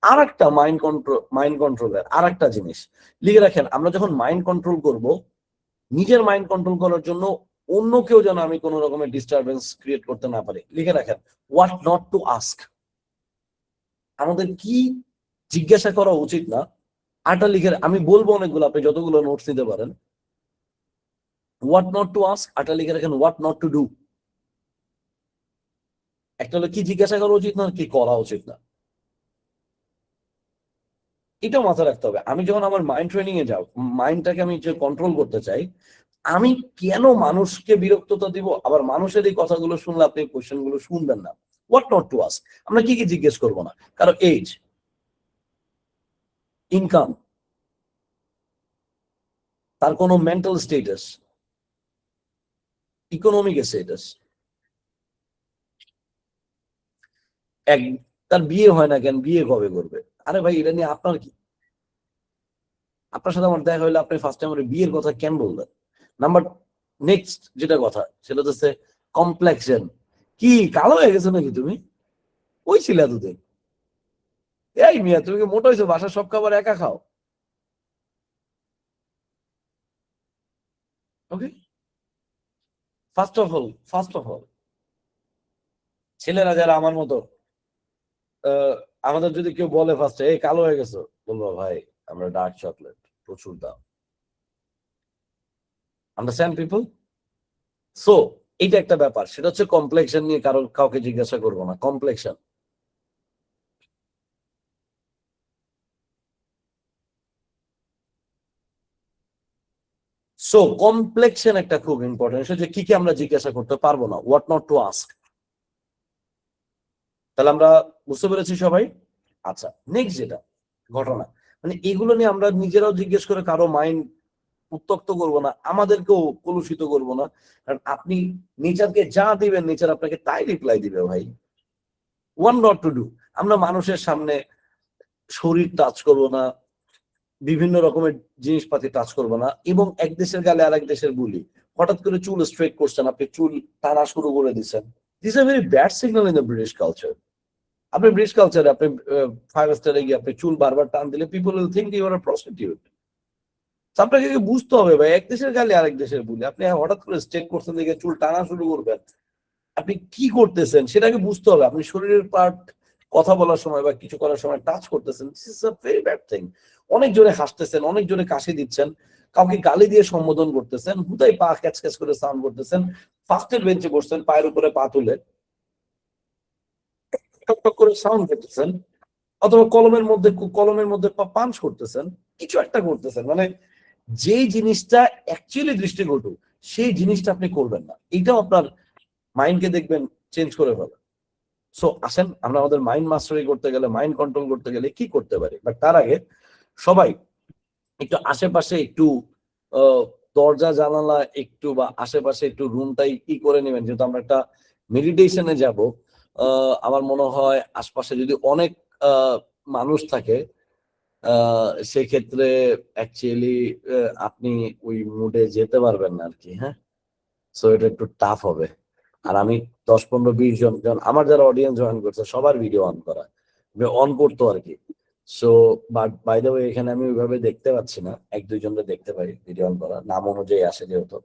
আর একটা মাইন্ড কন্ট্রোলের আর একটা জিনিস লিখে রাখেন, আমরা যখন মাইন্ড কন্ট্রোল করব, নিজের মাইন্ড কন্ট্রোল করার জন্য অন্য কেউ যেন আমি কোনো রকমের ডিস্টারবেন্স ক্রিয়েট করতে না পারি। লিখে রাখেন হোয়াট নট টু আস্ক। আমাদের কি জিজ্ঞাসা করা উচিত না, আরটা লিখে আমি বলবো অনেকগুলো, আপনি যতগুলো নোটস নিতে পারেন। হোয়াট নট টু আস্ক, আরটা লিখে রাখেন হোয়াট নট টু ডু। একটা হলো কি জিজ্ঞাসা করা উচিত না, কি করা উচিত না, এটাও মাথায় রাখতে হবে। আমি যখন আমার মাইন্ড ট্রেনিং এ যাও, মাইন্ডটাকে আমি যে কন্ট্রোল করতে চাই, আমি কেন মানুষকে বিরক্ততা দিব? আবার মানুষের এই কথাগুলো শুনলে আপনি কোশ্চেন গুলো শুনবেন না। হোয়াট নট টু আস্ক, আমরা কি কি জিজ্ঞেস করবো না? কারো এজ, ইনকাম, তার কোনো মেন্টাল স্টেটাস, ইকোনমিক স্টেটাস, এক তার বিয়ে হয় না কেন, বিয়ে কবে করবে? আরে ভাই এটা নিয়ে আপনার কি? আপনার সাথে আমার দেখা হইলে আপনি ফার্স্ট টাইম বিয়ের কথা কেন বললেন? নাম্বার নেক্সট যেটা কথা সেটা হচ্ছে কমপ্লেক্সন। কি কালো হয়ে গেছো নাকি তুমি? ওই ছিল এতদিন। এই মিয়া তুমি কি মোটা হয়েছো? বাসার সব খাবার একা খাও? ওকে, ফার্স্ট অফ অল ছেলেরা যারা আমার মতো, আমাদের যদি কেউ বলে ফার্স্টে এই কালো হয়ে গেছো, বলবো ভাই আমরা ডার্ক চকলেট, প্রচুর দাম। Understand people? সো এটা একটা ব্যাপার, সেটা হচ্ছে কমপ্লেক্সন নিয়ে কাউকে জিজ্ঞাসা করবো না। কমপ্লেক্সন, সো কমপ্লেক্সন একটা খুব ইম্পর্টেন্ট, যে কি কি আমরা জিজ্ঞাসা করতে পারবো না, হোয়াট নট টু আস্ক। তাহলে আমরা বুঝতে পেরেছি সবাই। আচ্ছা, নেক্সট যেটা ঘটনা, মানে এগুলো নিয়ে আমরা নিজেরাও জিজ্ঞেস করে কারো মাইন্ড উত্তক্ত করবো না, আমাদেরকেও কলুষিত করবো না, কারণ আপনি নেচারকে যা দিবেন নেচার আপনাকে তাই রিপ্লাই দিবে ভাই। ওয়ান নট টু ডু, আমরা মানুষের সামনে শরীর টাচ করবো না, বিভিন্ন রকমের জিনিসপাতি টাচ করবো না, এবং এক দেশের গালে আরেক দেশের বুলি। হঠাৎ করে চুল স্ট্রেট করছেন, আপনি চুল টানা শুরু করে দিচ্ছেন, this a very bad signal in the British culture. আপনি ব্রিটিশ কালচারে আপনি 5 স্টারে গিয়ে আপনি চুল বারবার টান দিলে people will think you are a prostitute. আপনাকে বুঝতে হবে ভাই, এক দেশের গালে আরেক দেশের বুলি, আপনি হঠাৎ করে স্ট্রেট করছেন দেখে চুল টানা শুরু করবেন, আপনি কি করতেছেন সেটাকে বুঝতে হবে। আপনি শরীরের পার্ট কথা বলার সময় বা কিছু করার সময় টাচ করতেছেন, this is a very bad thing. অনেক জোরে হাসতেছেন, অনেক জোরে কাশি দিচ্ছেন, কাউকে গালি দিয়ে সম্বোধন করতেছেন, হুদাই পা ক্যাচ ক্যাচ করে সাউন্ড করতেছেন, ফার্স্টের বেঞ্চে বসছেন পায়ের উপরে পা তুলে টক টক করে সাউন্ড করতেছেন, অথবা কলমের মধ্যে পাঞ্চ করতেছেন, কিছু একটা করতেছেন, মানে যেই জিনিসটা অ্যাকচুয়ালি দৃষ্টিকটু সেই জিনিসটা আপনি করবেন না, এইটাও আপনার মাইন্ডকে দেখবেন চেঞ্জ করে ফেলে। সো আসেন আমরা আমাদের মাইন্ড মাস্টারি করতে গেলে, মাইন্ড কন্ট্রোল করতে গেলে কি করতে পারি, বাট তার আগে সবাই একটু আশেপাশে একটু দরজা জানালা একটু বা আশেপাশে একটু রুমটাই কি করে নেবেন, যেহেতু আমরা একটা মেডিটেশনে যাব। আমার মনে হয় আশপাশে যদি অনেক মানুষ থাকে সেক্ষেত্রে অ্যাকচুয়ালি আপনি ওই মুডে যেতে পারবেন না আর কি। হ্যাঁ, সো এটা একটু টাফ হবে। আর আমি 10, 15, 20 জন আমার যারা অডিয়েন্স জয়েন করছে সবার ভিডিও অন করা, অন করতো আর কি। So but by the way এখানে আমি ওইভাবে দেখতে পাচ্ছি না, 1-2 জনকে দেখতে পাই ভিডিও অন করা, নাম অনুযায়ী আসে যেহেতু।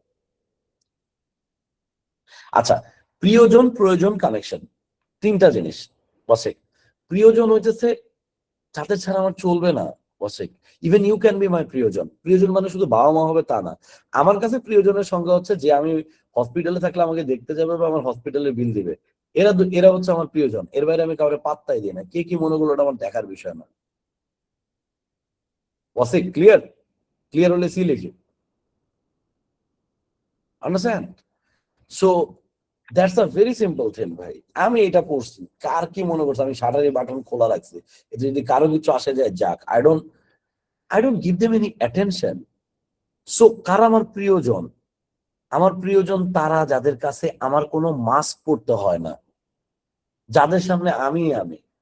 আচ্ছা, প্রিয়জন, প্রয়োজন, কানেকশন, তিনটা জিনিস বসে। প্রিয়জন হইতেছে যাদের ছাড়া আমার চলবে না বসে। Even you can be my প্রিয়জন। প্রিয়জন মানে শুধু বাবা মা হবে তা না। আমার কাছে প্রিয়জনের সংজ্ঞা হচ্ছে যে আমি হসপিটালে থাকলে আমাকে দেখতে যাবে বা আমার হসপিটালের বিল দিবে, এরা হচ্ছে আমার প্রিয়জন। এর বাইরে আমি কাউকে পাত্তাই দিই না, কে কি মনে করলো ওটা আমার দেখার বিষয় না। বসে ক্লিয়ার? ক্লিয়ার হলে সি লিখি, understand? So that's a very simple thing ভাই। আমি এটা পড়ছি, কার কি মনে করছে আমি শাটারি বাটন খোলা রাখছি, এতে যদি কারো কিছু আসে যায় যাক, I don't give them any attention. So কারা আমার প্রিয়জন? আমার প্রিয়জন তারা যাদের কাছে আমার কোনো মাস্ক পড়তে হয় না, যাদের সামনে আমি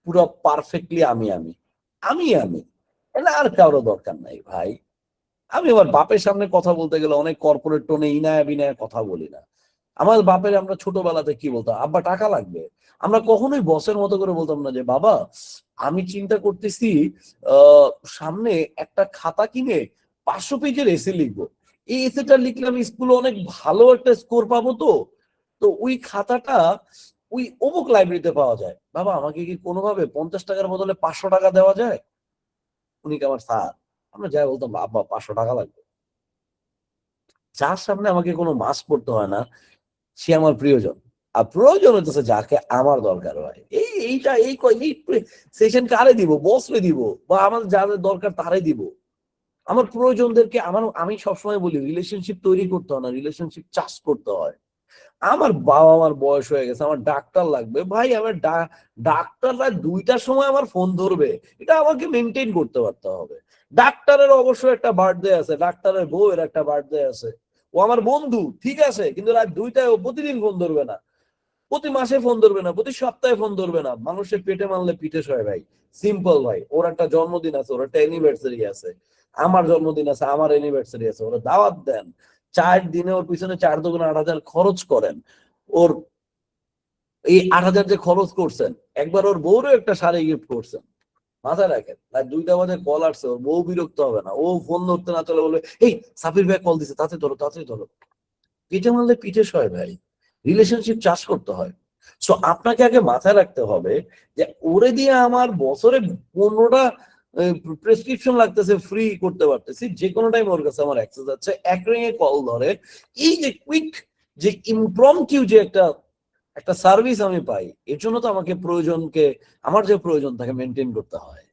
পুরো পারফেক্টলি আমি এলে আর কারো দরকার নাই ভাই। আমি আমার বাপের সামনে কথা বলতে গেলে অনেক কর্পোরেট টোনে ইনায়া বিনায়া কথা বলি না। আমার বাপের আমরা ছোটবেলাতে কি বলতাম, আব্বা টাকা লাগবে। আমরা কখনোই বসের মতো করে বলতাম না যে বাবা আমি চিন্তা করতেছি আহ সামনে একটা খাতা কিনে 500 পেজের এসে লিখবো, এই এসেটা লিখলে আমি স্কুলে অনেক ভালো একটা স্কোর পাবো। তো তো ওই খাতাটা ওই অমুক লাইব্রেরিতে পাওয়া যায়, বাবা আমাকে কি কোনোভাবে 50 টাকার বদলে 500 টাকা দেওয়া যায়? উনি কি আমার স্যার? আমরা যাই বলতাম আব্বা 500 টাকা লাগবে। যার সামনে আমাকে কোনো মাস্ক পড়তে হয় না সে আমার প্রিয়জন। আর প্রয়োজন হইতেছে যাকে আমার দরকার হয়। এই সেশন কারে দিব? বসরে দিব, বা আমাদের যাদের দরকার তারে দিব। আমার প্রয়োজনদেরকে আমি সবসময় বলি রিলেশনশিপ তৈরি করতে হয় না, রিলেশনশিপ চাষ করতে হয়। আমার বাবা আমার বয়স হয়ে গেছে, আমার ডাক্তার লাগবে ভাই, আমার ডাক্তাররা 2টার সময় আমার ফোন ধরবে, এটা আমাকে মেনটেন করতে পারতে হবে। ডাক্তারের অবশ্যই একটা বার্থডে আছে, ডাক্তারের বউয়ের একটা বার্থডে আছে, ও আমার বন্ধু ঠিক আছে, কিন্তু রাত 2টায় ও প্রতিদিন ফোন ধরবে না, প্রতি মাসে ফোন ধরবে না, প্রতি সপ্তাহে ফোন ধরবে না। মানুষের পেটে মারলে পিঠে সয় ভাই, সিম্পল ভাই। ওর একটা জন্মদিন আছে, ওর একটা অ্যানিভার্সারি আছে, আমার জন্মদিন আছে, আমার অ্যানিভার্সারি আছে, ওরা দাওয়াত দেন, 4 দিনে ওর পিছনে 4 × 2 = 8,000 খরচ করেন। ওর এই 8,000 যে খরচ করছেন, একবার ওর বউরও একটা শাড়ি গিফট করছেন, মাথায় রাখেন। আর 2টা বাজে কল আসছে, ওর বউ বিরক্ত হবে না, ও ফোন ধরতে না চলে বলবে এই সাফির ভাই কল দিছে, তাড়াতাড়ি ধরো। পিঠে মারলে পিঠে সয় ভাই, রিলেশনশিপ চাষ করতে হয়। সো আপনাকে আগে মাথায় রাখতে হবে যে ওরে দিয়ে আমার বছরে 15টা প্রেসক্রিপশন লাগতেছে, ফ্রি করতে পারতেছি, যে কোনো টাইম ওর কাছে আমার অ্যাক্সেস আছে, এক রিংয়ে কল ধরে। এই যে কুইক যে ইমপ্রম্পটিউ যে একটা একটা সার্ভিস আমি পাই, এর জন্য তো আমাকে আমার যে প্রয়োজন তাকে মেনটেন করতে হয়।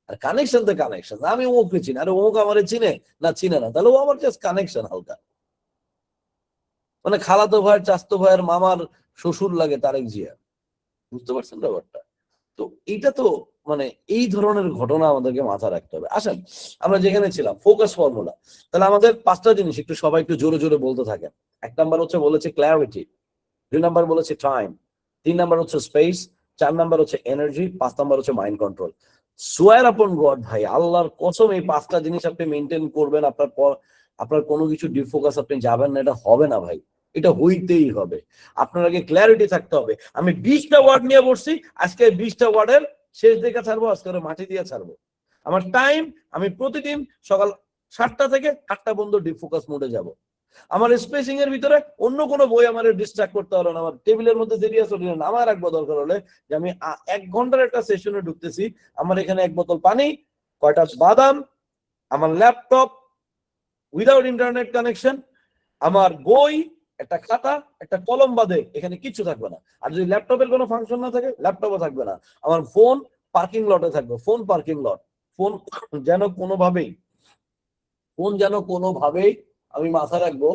আর কানেকশন তো কানেকশন, আমি ওকে চিনি, আরে ওকে আমারে চিনে না চিনে না, তাহলে ও আমার জাস্ট কানেকশন হালকা, মানে খালাতো ভাইয়ের চাস্তো ভাইয়ের মামার শ্বশুর লাগে তারেক জিয়া। বুঝতে পারছেন ব্যাপারটা? তো এটা তো মানে এই ধরনের ঘটনা আমাদেরকে মাথায় রাখতে হবে। আসেন আমরা যেখানে ছিলাম ফোকাস ফর্মুলা, তাহলে আমাদের 5টা জিনিস একটু সবাই একটু জোরে জোরে বলতে থাকেন। 1 নাম্বার হচ্ছে বলেছে ক্ল্যারিটি, 2 নাম্বার বলেছে টাইম, 3 নাম্বার হচ্ছে স্পেস, 4 নাম্বার হচ্ছে এনার্জি, 5 নাম্বার হচ্ছে মাইন্ড কন্ট্রোল। সোয়ার আপন গড ভাই, আল্লাহর কসম এই 5টা জিনিস আপনি মেনটেন করবেন, আপনার কোনো কিছু ডিফোকাস আপনি যাবেন না, এটা হবে না ভাই, এটা হইতেই হবে। আপনার আগে ক্ল্যারিটি থাকতে হবে। আমি 20টা ওয়ার্ড নিয়ে বসছি, আজকে 20টা ওয়ার্ডের শেষ দিকে ছাড়বো, আজকে মাটি দিয়ে ছাড়বো। আমার টাইম, আমি প্রতিদিন সকাল 7টা থেকে 8টা পর্যন্ত ডিফোকাস মোডে যাব। আমার স্পেসিং এর ভিতরে অন্য কোনো বই আমার ডিস্ট্রাক্ট করতে পারো না। আমার টেবিলের মধ্যে যেটি আছে নামায় রাখবো দরকার হলে, যে আমি 1 ঘন্টার একটা সেশনে ঢুকতেছি, আমার এখানে 1 বোতল পানি, কয়টা বাদাম, আমার ল্যাপটপ উইদাউট ইন্টারনেট কানেকশন, আমার বই, একটা খাতা, একটা কলম বাদে এখানে কিছু থাকবে না। আর যদি ল্যাপটপের কোনো ফাংশন না থাকে, ল্যাপটপও থাকবে না। আমার ফোন পার্কিং লটে থাকবে, ফোন পার্কিং লট। ফোন যেন কোনোভাবেই ফোন যেন কোনোভাবেই আমি মাথা রাখবো,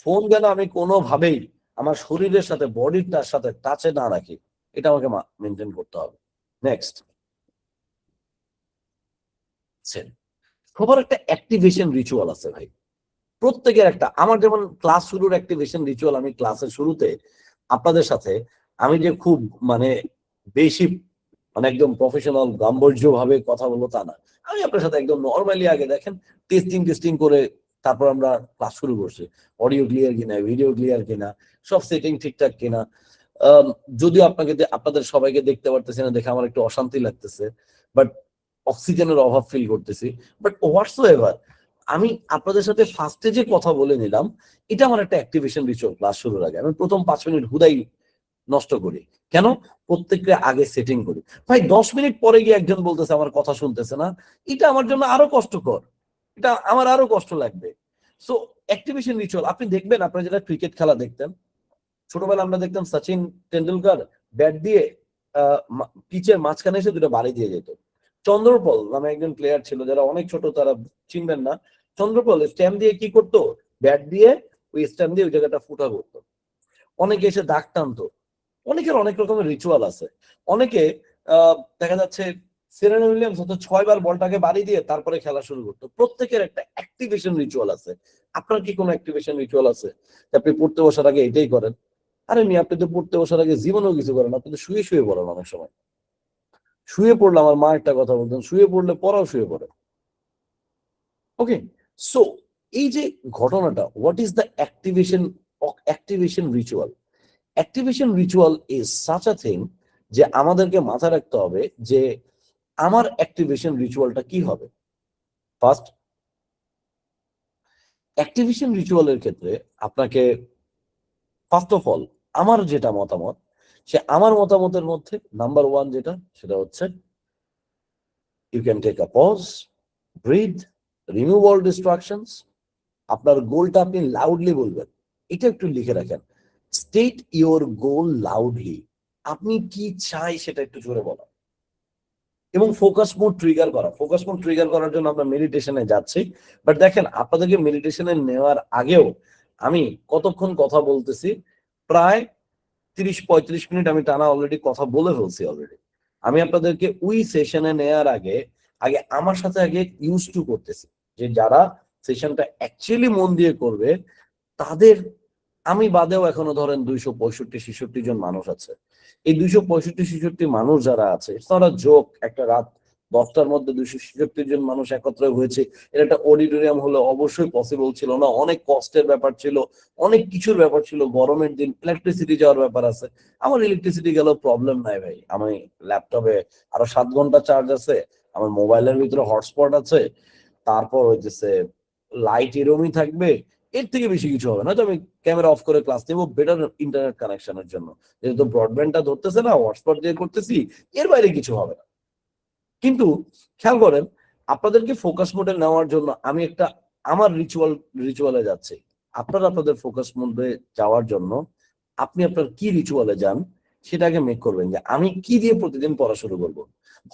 ফোন যেন আমি কোনোভাবেই আমার শরীরের সাথে, বডিটার সাথে টাচে না রাখি। এটা আমাকে মেনটেন করতে হবে। নেক্সট, সবার একটা অ্যাক্টিভেশন রিচুয়াল আছে ভাই, প্রত্যেকের একটা। আমার যেমন ক্লাস শুরুর অ্যাক্টিভেশন রিচুয়াল, আমি ক্লাসের শুরুতে আপনাদের সাথে আমি যে খুব মানে বেশি মানে একদম প্রফেশনাল গাম্ভীর্য ভাবে কথা বলবো তা না। আমি আপনার সাথে একদম নর্মালি আগে দেখেন টেস্টিং করে তারপর আমরা ক্লাস শুরু করছি। অডিও ক্লিয়ার কিনা, ভিডিও ক্লিয়ার কিনা, সব সেটিং ঠিকঠাক কিনা। যদিও আপনাদের সবাইকে দেখতে পারতেছি না দেখে আমার একটু অশান্তি লাগতেছে, বাট অক্সিজেনের অভাব ফিল করতেছি। বাট হোয়াটস এভার, আমি আপনাদের সাথে ফার্স্টে যে কথা বলে নিলাম, এটা আমার একটা অ্যাক্টিভেশন রিচুয়াল। ক্লাস শুরুর আগে আমি প্রথম 5 মিনিট হুদাই নষ্ট করি। কেন? প্রত্যেককে আগে সেটিং করি। ভাই 10 মিনিট পরে গিয়ে একজন বলতেছে আমার কথা শুনতেছে না, এটা আমার জন্য আরো কষ্টকর, এটা আমার আরো কষ্ট লাগবে। সো অ্যাক্টিভেশন রিচুয়াল আপনি দেখবেন, আপনারা যেটা ক্রিকেট খেলা দেখতেন ছোটবেলা, আমরা দেখতাম সচিন টেন্ডুলকার ব্যাট দিয়ে পিচের মাঝখানে এসে দুটো বাড়ি দিয়ে যেত। চন্দ্রপল নামে একজন প্লেয়ার ছিল, যারা অনেক ছোট তারা চিনবেন না। চন্দ্রপল স্ট্যাম্প দিয়ে কি করতো, ব্যাট দিয়ে ওই স্ট্যাম্প দিয়ে ওই জায়গাটা ফুটা করতো। অনেকে এসে দাগ টানতো। অনেকের অনেক রকমের রিচুয়াল আছে। অনেকে দেখা যাচ্ছে সেরেনা উইলিয়ামস হয়তো 6 বার বলটাকে বাড়ি দিয়ে তারপরে খেলা শুরু করতো। প্রত্যেকের একটা অ্যাক্টিভেশন রিচুয়াল আছে। আপনার কি কোনো অ্যাক্টিভেশন রিচুয়াল আছে যে আপনি পড়তে বসার আগে এটাই করেন? আরে মি, আপনি তো পড়তে বসার আগে জীবনেও কিছু করেন, আপনি তো শুয়ে শুয়ে পড়েন। অনেক সময় শুয়ে পড়লে, আমার মা একটা কথা বলতেন, শুয়ে পড়লে পড়াও শুয়ে পড়ে। ওকে, সো এই যে ঘটনাটা, what is the activation ritual? Activation ritual is such a thing যে আমাদেরকে মাথায় রাখতে হবে যে আমার অ্যাক্টিভেশন রিচুয়ালটা কি হবে। ফার্স্ট, অ্যাক্টিভেশন রিচুয়ালের ক্ষেত্রে আপনাকে ফার্স্ট অফ অল আমার যেটা মতামত, সে আমার মতামতের মধ্যে নাম্বার 1 যেটা, সেটা হচ্ছে you can take a pause, breathe, remove all distractions. আপনার গোলটা আপনি লাউডলি বলবেন, এটা একটু লিখে রাখেন। স্টেট ইওর গোল লাউডলি, আপনি কি চাই সেটা একটু জোরে বলা। এবং ফোকাস মোড ট্রিগার করা। ফোকাস মোড ট্রিগার করার জন্য আমরা মেডিটেশনে যাচ্ছি, বাট দেখেন আপনাদেরকে মেডিটেশনে নেওয়ার আগেও আমি কতক্ষণ কথা বলতেছি, প্রায় 30-35 মিনিট আমি টানা অলরেডি কথা বলে ফেলছি অলরেডি। আমি আপনাদেরকে ওই সেশনে নেওয়ার আগে আগে আমার সাথে আগে ইউজ টু করতেছি, যে যারা সেশনটা অ্যাকচুয়ালি মন দিয়ে করবে তাদের, আমি বাদেও এখনো ধরেন 265-66 জন মানুষ আছে। এই 265-66 মানুষ যারা আছে, ইটস নট আ জোক। একটা রাত 10টার মধ্যে 266 জন মানুষ একত্র হয়েছে, এটা একটা অডিটোরিয়াম হলে অবশ্যই পসিবল ছিল না। অনেক কষ্টের ব্যাপার ছিল, অনেক কিছুর ব্যাপার ছিল। গরমের দিন, ইলেকট্রিসিটি যাওয়ার ব্যাপার আছে। আমার ইলেকট্রিসিটি গেলেও প্রবলেম নাই ভাই, আমি ল্যাপটপে আরো 7 ঘন্টা চার্জ আছে, আমার মোবাইলের ভিতরে হটস্পট আছে, তারপর হইতেছে লাইট এরমই থাকবে। এর থেকে বেশি কিছু হবে না। তো আমি ক্যামেরা অফ করে ক্লাস নেবো বেটার ইন্টারনেট কানেকশনের জন্য, যেহেতু ব্রডব্যান্ডটা ধরতেছে না, হটস্পট দিয়ে করতেছি, এর বাইরে কিছু হবে না। কিন্তু খেয়াল করেন, আপনাদেরকে ফোকাস মোডে নেওয়ার জন্য আমি একটা আমার রিচুয়ালে যাচ্ছি। আপনারা আপনাদের ফোকাস মোডে যাওয়ার জন্য আপনি আপনার কি রিচুয়ালে যান সেটাকে মেক করবেন, যে আমি কি দিয়ে প্রতিদিন পড়া শুরু করবো।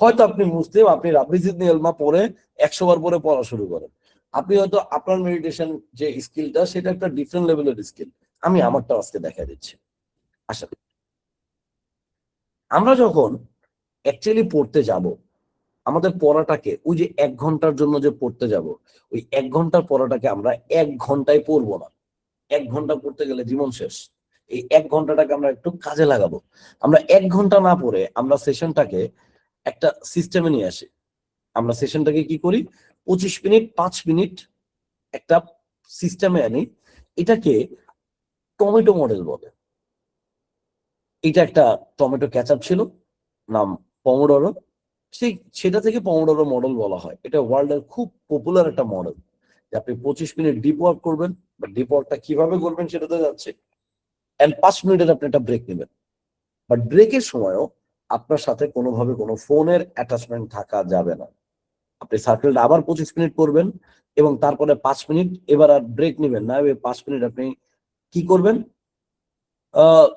হয়তো আপনি মুসলিম, আপনি রাব্বি জিদনি ইলমা পড়ে 100 বার পরে পড়া শুরু করেন। আপনি হয়তো আপনার মেডিটেশন যে স্কিলটা, সেটা একটা ডিফারেন্ট লেভেলের স্কিল। আমি আমারটা আজকে দেখা দিচ্ছি। আসলে আমরা যখন অ্যাকচুয়ালি পড়তে যাব, আমাদের পড়াটাকে ওই যে 1 ঘন্টার জন্য যে পড়তে যাব, ওই 1 ঘন্টার পড়াটাকে আমরা 1 ঘন্টায় পড়বো না। 1 ঘন্টা পড়তে গেলে জীবন শেষ। এই 1 ঘন্টাটাকে আমরা একটু কাজে লাগাবো। আমরা 1 ঘন্টা না পড়ে আমরা সেশনটাকে একটা সিস্টেমে নিয়ে আসি। আমরা সেশনটাকে কি করি, 25 মিনিট 5 মিনিট একটা সিস্টেমে আনি। এটাকে টমেটো মডেল বলে। এটা একটা টমেটো ক্যাচআপ ছিল, নাম পমোডোরো। সেটা থেকে পমোডোরো মডেল বলা হয়। এটা ওয়ার্ল্ডের খুব পপুলার একটা মডেল, যে আপনি 25 মিনিট ডিপ ওয়ার্ক করবেন, বা ডিপ ওয়ার্কটা কিভাবে করবেন সেটাতে যাচ্ছে, এন্ড 5 মিনিটের আপনি একটা ব্রেক নেবেন। বাট ব্রেকের সময়ও আপনার সাথে কোনোভাবে কোনো ফোনের অ্যাটাচমেন্ট থাকা যাবে না। আপনি সার্কেলটা আবার 25 মিনিট করবেন, এবং তারপরে 5 মিনিট, এবার আর ব্রেক নেবেন না। 5 মিনিট আপনি কি করবেন, আহ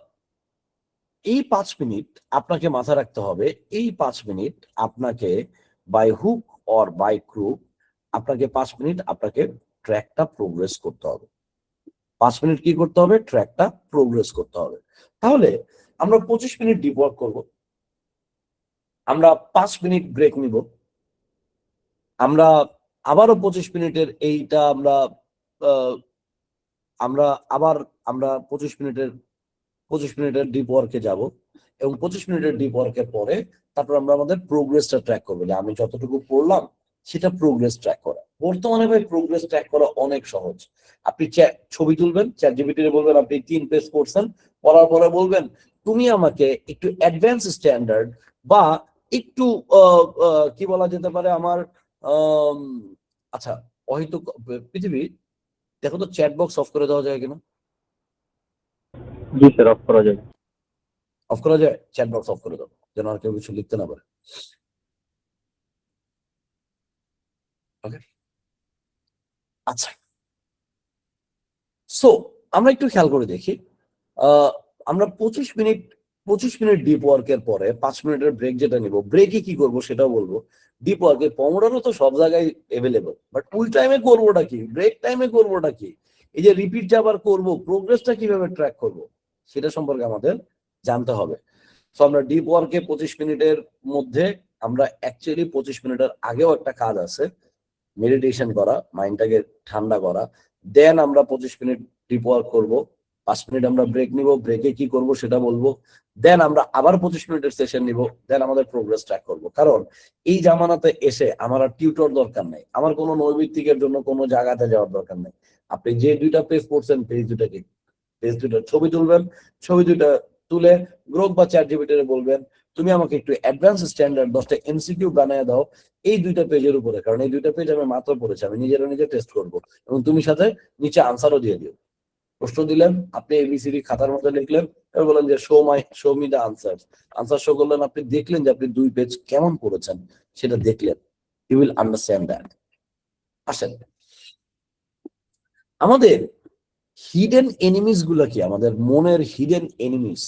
এই 5 মিনিট আপনাকে মাথায় রাখতে হবে, এই 5 মিনিট আপনাকে by hook or by crook, আপনাকে 5 মিনিট আপনাকে ট্র্যাকটা প্রোগ্রেস করতে হবে। 5 মিনিট কি করতে হবে, ট্র্যাকটা প্রোগ্রেস করতে হবে। তাহলে আমরা 25 মিনিট ডিপ ওয়ার্ক করব, আমরা 5 মিনিট ব্রেক নিব, আমরা আবারও 25 মিনিটের এইটা আমরা আহ, আমরা আবার আমরা 25 মিনিটের ডিপ ওয়ার্কে যাব, এবং 25 মিনিটের ডিপ ওয়ার্কের পরে তারপর আমরা আমাদের প্রোগ্রেসটা ট্র্যাক করবো, যে আমি যতটুকু পড়লাম সেটা প্রোগ্রেস ট্র্যাক করা। বর্তমানে ভাই প্রোগ্রেস ট্র্যাক করা অনেক সহজ। আপনি ছবি তুলবেন, চ্যাট জিপিটি বলবেন আপনি 3 পেজ পড়ছেন, পড়ার পরে বলবেন তুমি আমাকে একটু অ্যাডভান্স স্ট্যান্ডার্ড বা একটু কি বলা যেতে পারে আমার আম, আচ্ছা, হয়তো পৃথিবী, দেখো তো চ্যাট বক্স অফ করে দেওয়া যায় কিনা। জি স্যার, অফ করা যাবে। অফ করা যায়, চ্যাট বক্স অফ করে দাও, যেন আর কেউ কিছু লিখতে না পারে। ওকে, আচ্ছা। সো আমরা একটু খেয়াল করে দেখি, আহ, আমরা 25 মিনিট ডিপ ওয়ার্কের পরে 5 মিনিটের ব্রেক যেটা নিব, ব্রেকে কি করব সেটাও বলবো। ডিপ ওয়ার্কে পমোডোরো তো সব জায়গায় এভেলেবল, বাট ওই টাইমে করবোটা কি, ব্রেক টাইমে করবোটা কি, এই যে রিপিট যে আবার করবো, প্রোগ্রেসটা কিভাবে ট্র্যাক করব, সেটা সম্পর্কে আমাদের জানতে হবে। সো আমরা ডিপ ওয়ার্কে 25 মিনিটের মধ্যে, আমরা অ্যাকচুয়ালি 25 মিনিটের আগেও একটা কাজ আছে, মেডিটেশন করা, মাইন্ডটাকে ঠান্ডা করা। দেন আমরা 25 মিনিট ডিপ ওয়ার্ক করবো, 5 মিনিট আমরা ব্রেক নিব, ব্রেকে কি করব সেটা বলবো। দেন আমরা আবার 25 মিনিটের সেশন নিব, দেন আমাদের প্রোগ্রেস ট্র্যাক করবো। কারণ এই জামানাতে এসে আমার আর টিউটর দরকার নেই, আমার কোনো নৈমিত্তিকের জন্য কোনো জায়গাতে যাওয়ার দরকার নেই। আপনি যে 2টা পেজ পড়ছেন, পেজ দুইটার ছবি তুলবেন, ছবি দুইটা তুলে গ্রোক বা চ্যাট জিপিটি বলবেন তুমি আমাকে একটু অ্যাডভান্স স্ট্যান্ডার্ড 10টা এমসিকিউ বানিয়ে দাও এই 2টা পেজের উপরে, কারণ এই 2টা পেজ আমি মাত্র পড়েছি, আমি নিজে টেস্ট করব, এবং তুমি সাথে নিচে আনসারও দিয়ে দিও। প্রশ্ন দিলেন, আপনি এবিসিডি খাতার মধ্যে লিখলেন, এবার বলেন যে show me the answer. Answer show করলেন, আপনি দেখলেন যে আপনি 2 পেজ কেমন করেছেন, সেটা দেখলেন, ইউ উইল আন্ডারস্ট্যান্ড দ্যাট। আসেন, আমাদের হিডেন এনিমিস গুলা কি, আমাদের মনের হিডেন এনিমিস।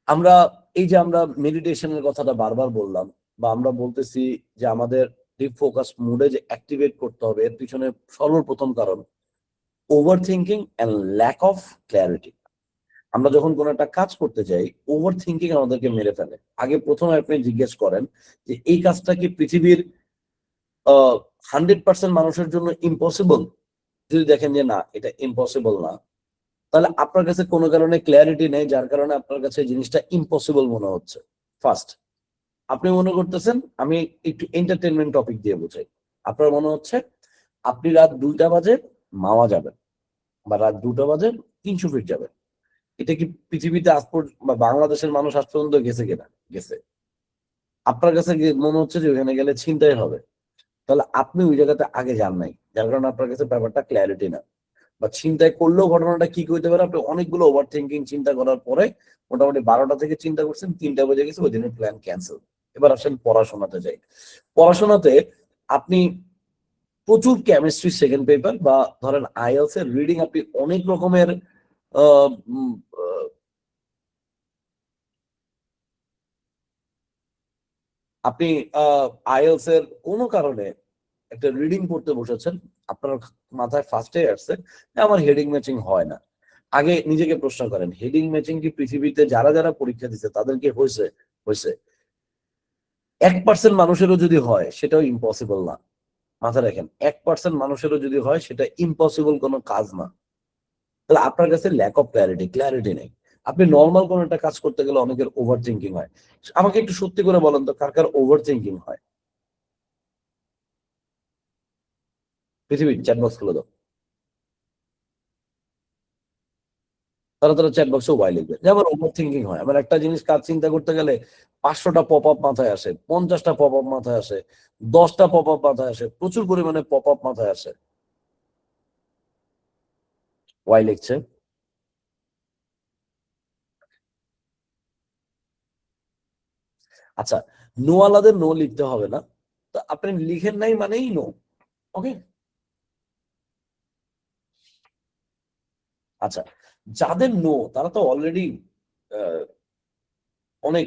আমরা এই যে আমরা মেডিটেশনের কথাটা বারবার বললাম, বা আমরা বলতেছি যে আমাদের ডিপ ফোকাস মুডে যে অ্যাক্টিভেট করতে হবে, এর পিছনে সর্বপ্রথম কারণ overthinking and lack of clarity. আমরা যখন কোনো একটা কাজ করতে যাই, ওভার থিঙ্কিং আমাদেরকে মেরে ফেলে। আগে প্রথমে আপনি জিজ্ঞেস করেন যে এই কাজটা কি পৃথিবীর 100% মানুষের জন্য ইম্পসিবল। যদি দেখেন যে না, এটা ইম্পসিবল না, তাহলে আপনার কাছে কোনো কারণে ক্ল্যারিটি নেই, যার কারণে আপনার কাছে জিনিসটা ইম্পসিবল মনে হচ্ছে। ফার্স্ট, আপনি মনে করতেছেন, আমি একটু এন্টারটেনমেন্ট টপিক দিয়ে বুঝাই। আপনার মনে হচ্ছে আপনি রাত 2টা বাজে মাওয়া যাবেন, বা রাত 2টা বাজে 300 ফিট যাবেন। এটা কি পৃথিবীতে আজ পর্যন্ত বা বাংলাদেশের মানুষ আজ পর্যন্ত গেছে কিনা? গেছে। আপনার কাছে মনে হচ্ছে যে ওখানে গেলে ছিনতাই হবে, তাহলে আপনি ওই জায়গাতে আগে যান নাই, যার কারণে আপনার কাছে ব্যাপারটা ক্ল্যারিটি না। বা চিন্তায় করলেও ঘটনাটা কি হইতে পারে, আপনি অনেকগুলো ওভার থিঙ্কিং চিন্তা করার পরে মোটামুটি 12টা থেকে চিন্তা করছেন, 3টা বেজে গেছে, ওই দিনের প্ল্যান ক্যান্সেল। এবার আসেন পড়াশোনাতে যাই। পড়াশোনাতে আপনি প্রচুর কেমিস্ট্রি সেকেন্ড পেপার, বা ধরেন আইএলস এর রিডিং, আপনি অনেক রকমের আহ, উম, আহ, আপনি আইএলস এর কোনো কারণে একটা রিডিং পড়তে বসেছেন, আপনার মাথায় ফার্স্টে আসছে যে আমার হেডিং ম্যাচিং হয় না। আগে নিজেকে প্রশ্ন করেন, হেডিং ম্যাচিং কি পৃথিবীতে যারা যারা পরীক্ষা দিচ্ছে তাদের কি হয়েছে? হয়েছে। 1% মানুষেরও যদি হয় সেটাও ইম্পসিবল না। মাথায় রাখেন, 1% মানুষেরও যদি হয় সেটা ইম্পসিবল কোনো কাজ না। তাহলে আপনার কাছে ল্যাক অফ ক্ল্যারিটি নেই। আপনি নর্মাল কোনো একটা কাজ করতে গেলে অনেকের ওভার থিঙ্কিং হয়। আমাকে একটু সত্যি করে বলেন তো, কার কার ওভার থিঙ্কিং হয়? পৃথিবীর চ্যাট বক্স খুলে দাও, তারা তারা চ্যাট বক্সে ওয়াই লিখবে। যেমন ওভার থিঙ্কিং হয়, আমার একটা জিনিস কাজ চিন্তা করতে গেলে 500টা পপ আপ মাথায় আসে, 50টা পপ আপ মাথায় আসে, 10টা পপ আপ মাথায় আসে, প্রচুর পরিমাণে পপ আপ মাথায় আসে। ওয়াই লিখছে। আচ্ছা, নো আলাদের নো লিখতে হবে না, তো আপনি লিখেন নাই মানেই নো। ওকে। আচ্ছা, যাদের নো তারা তো অলরেডি অনেক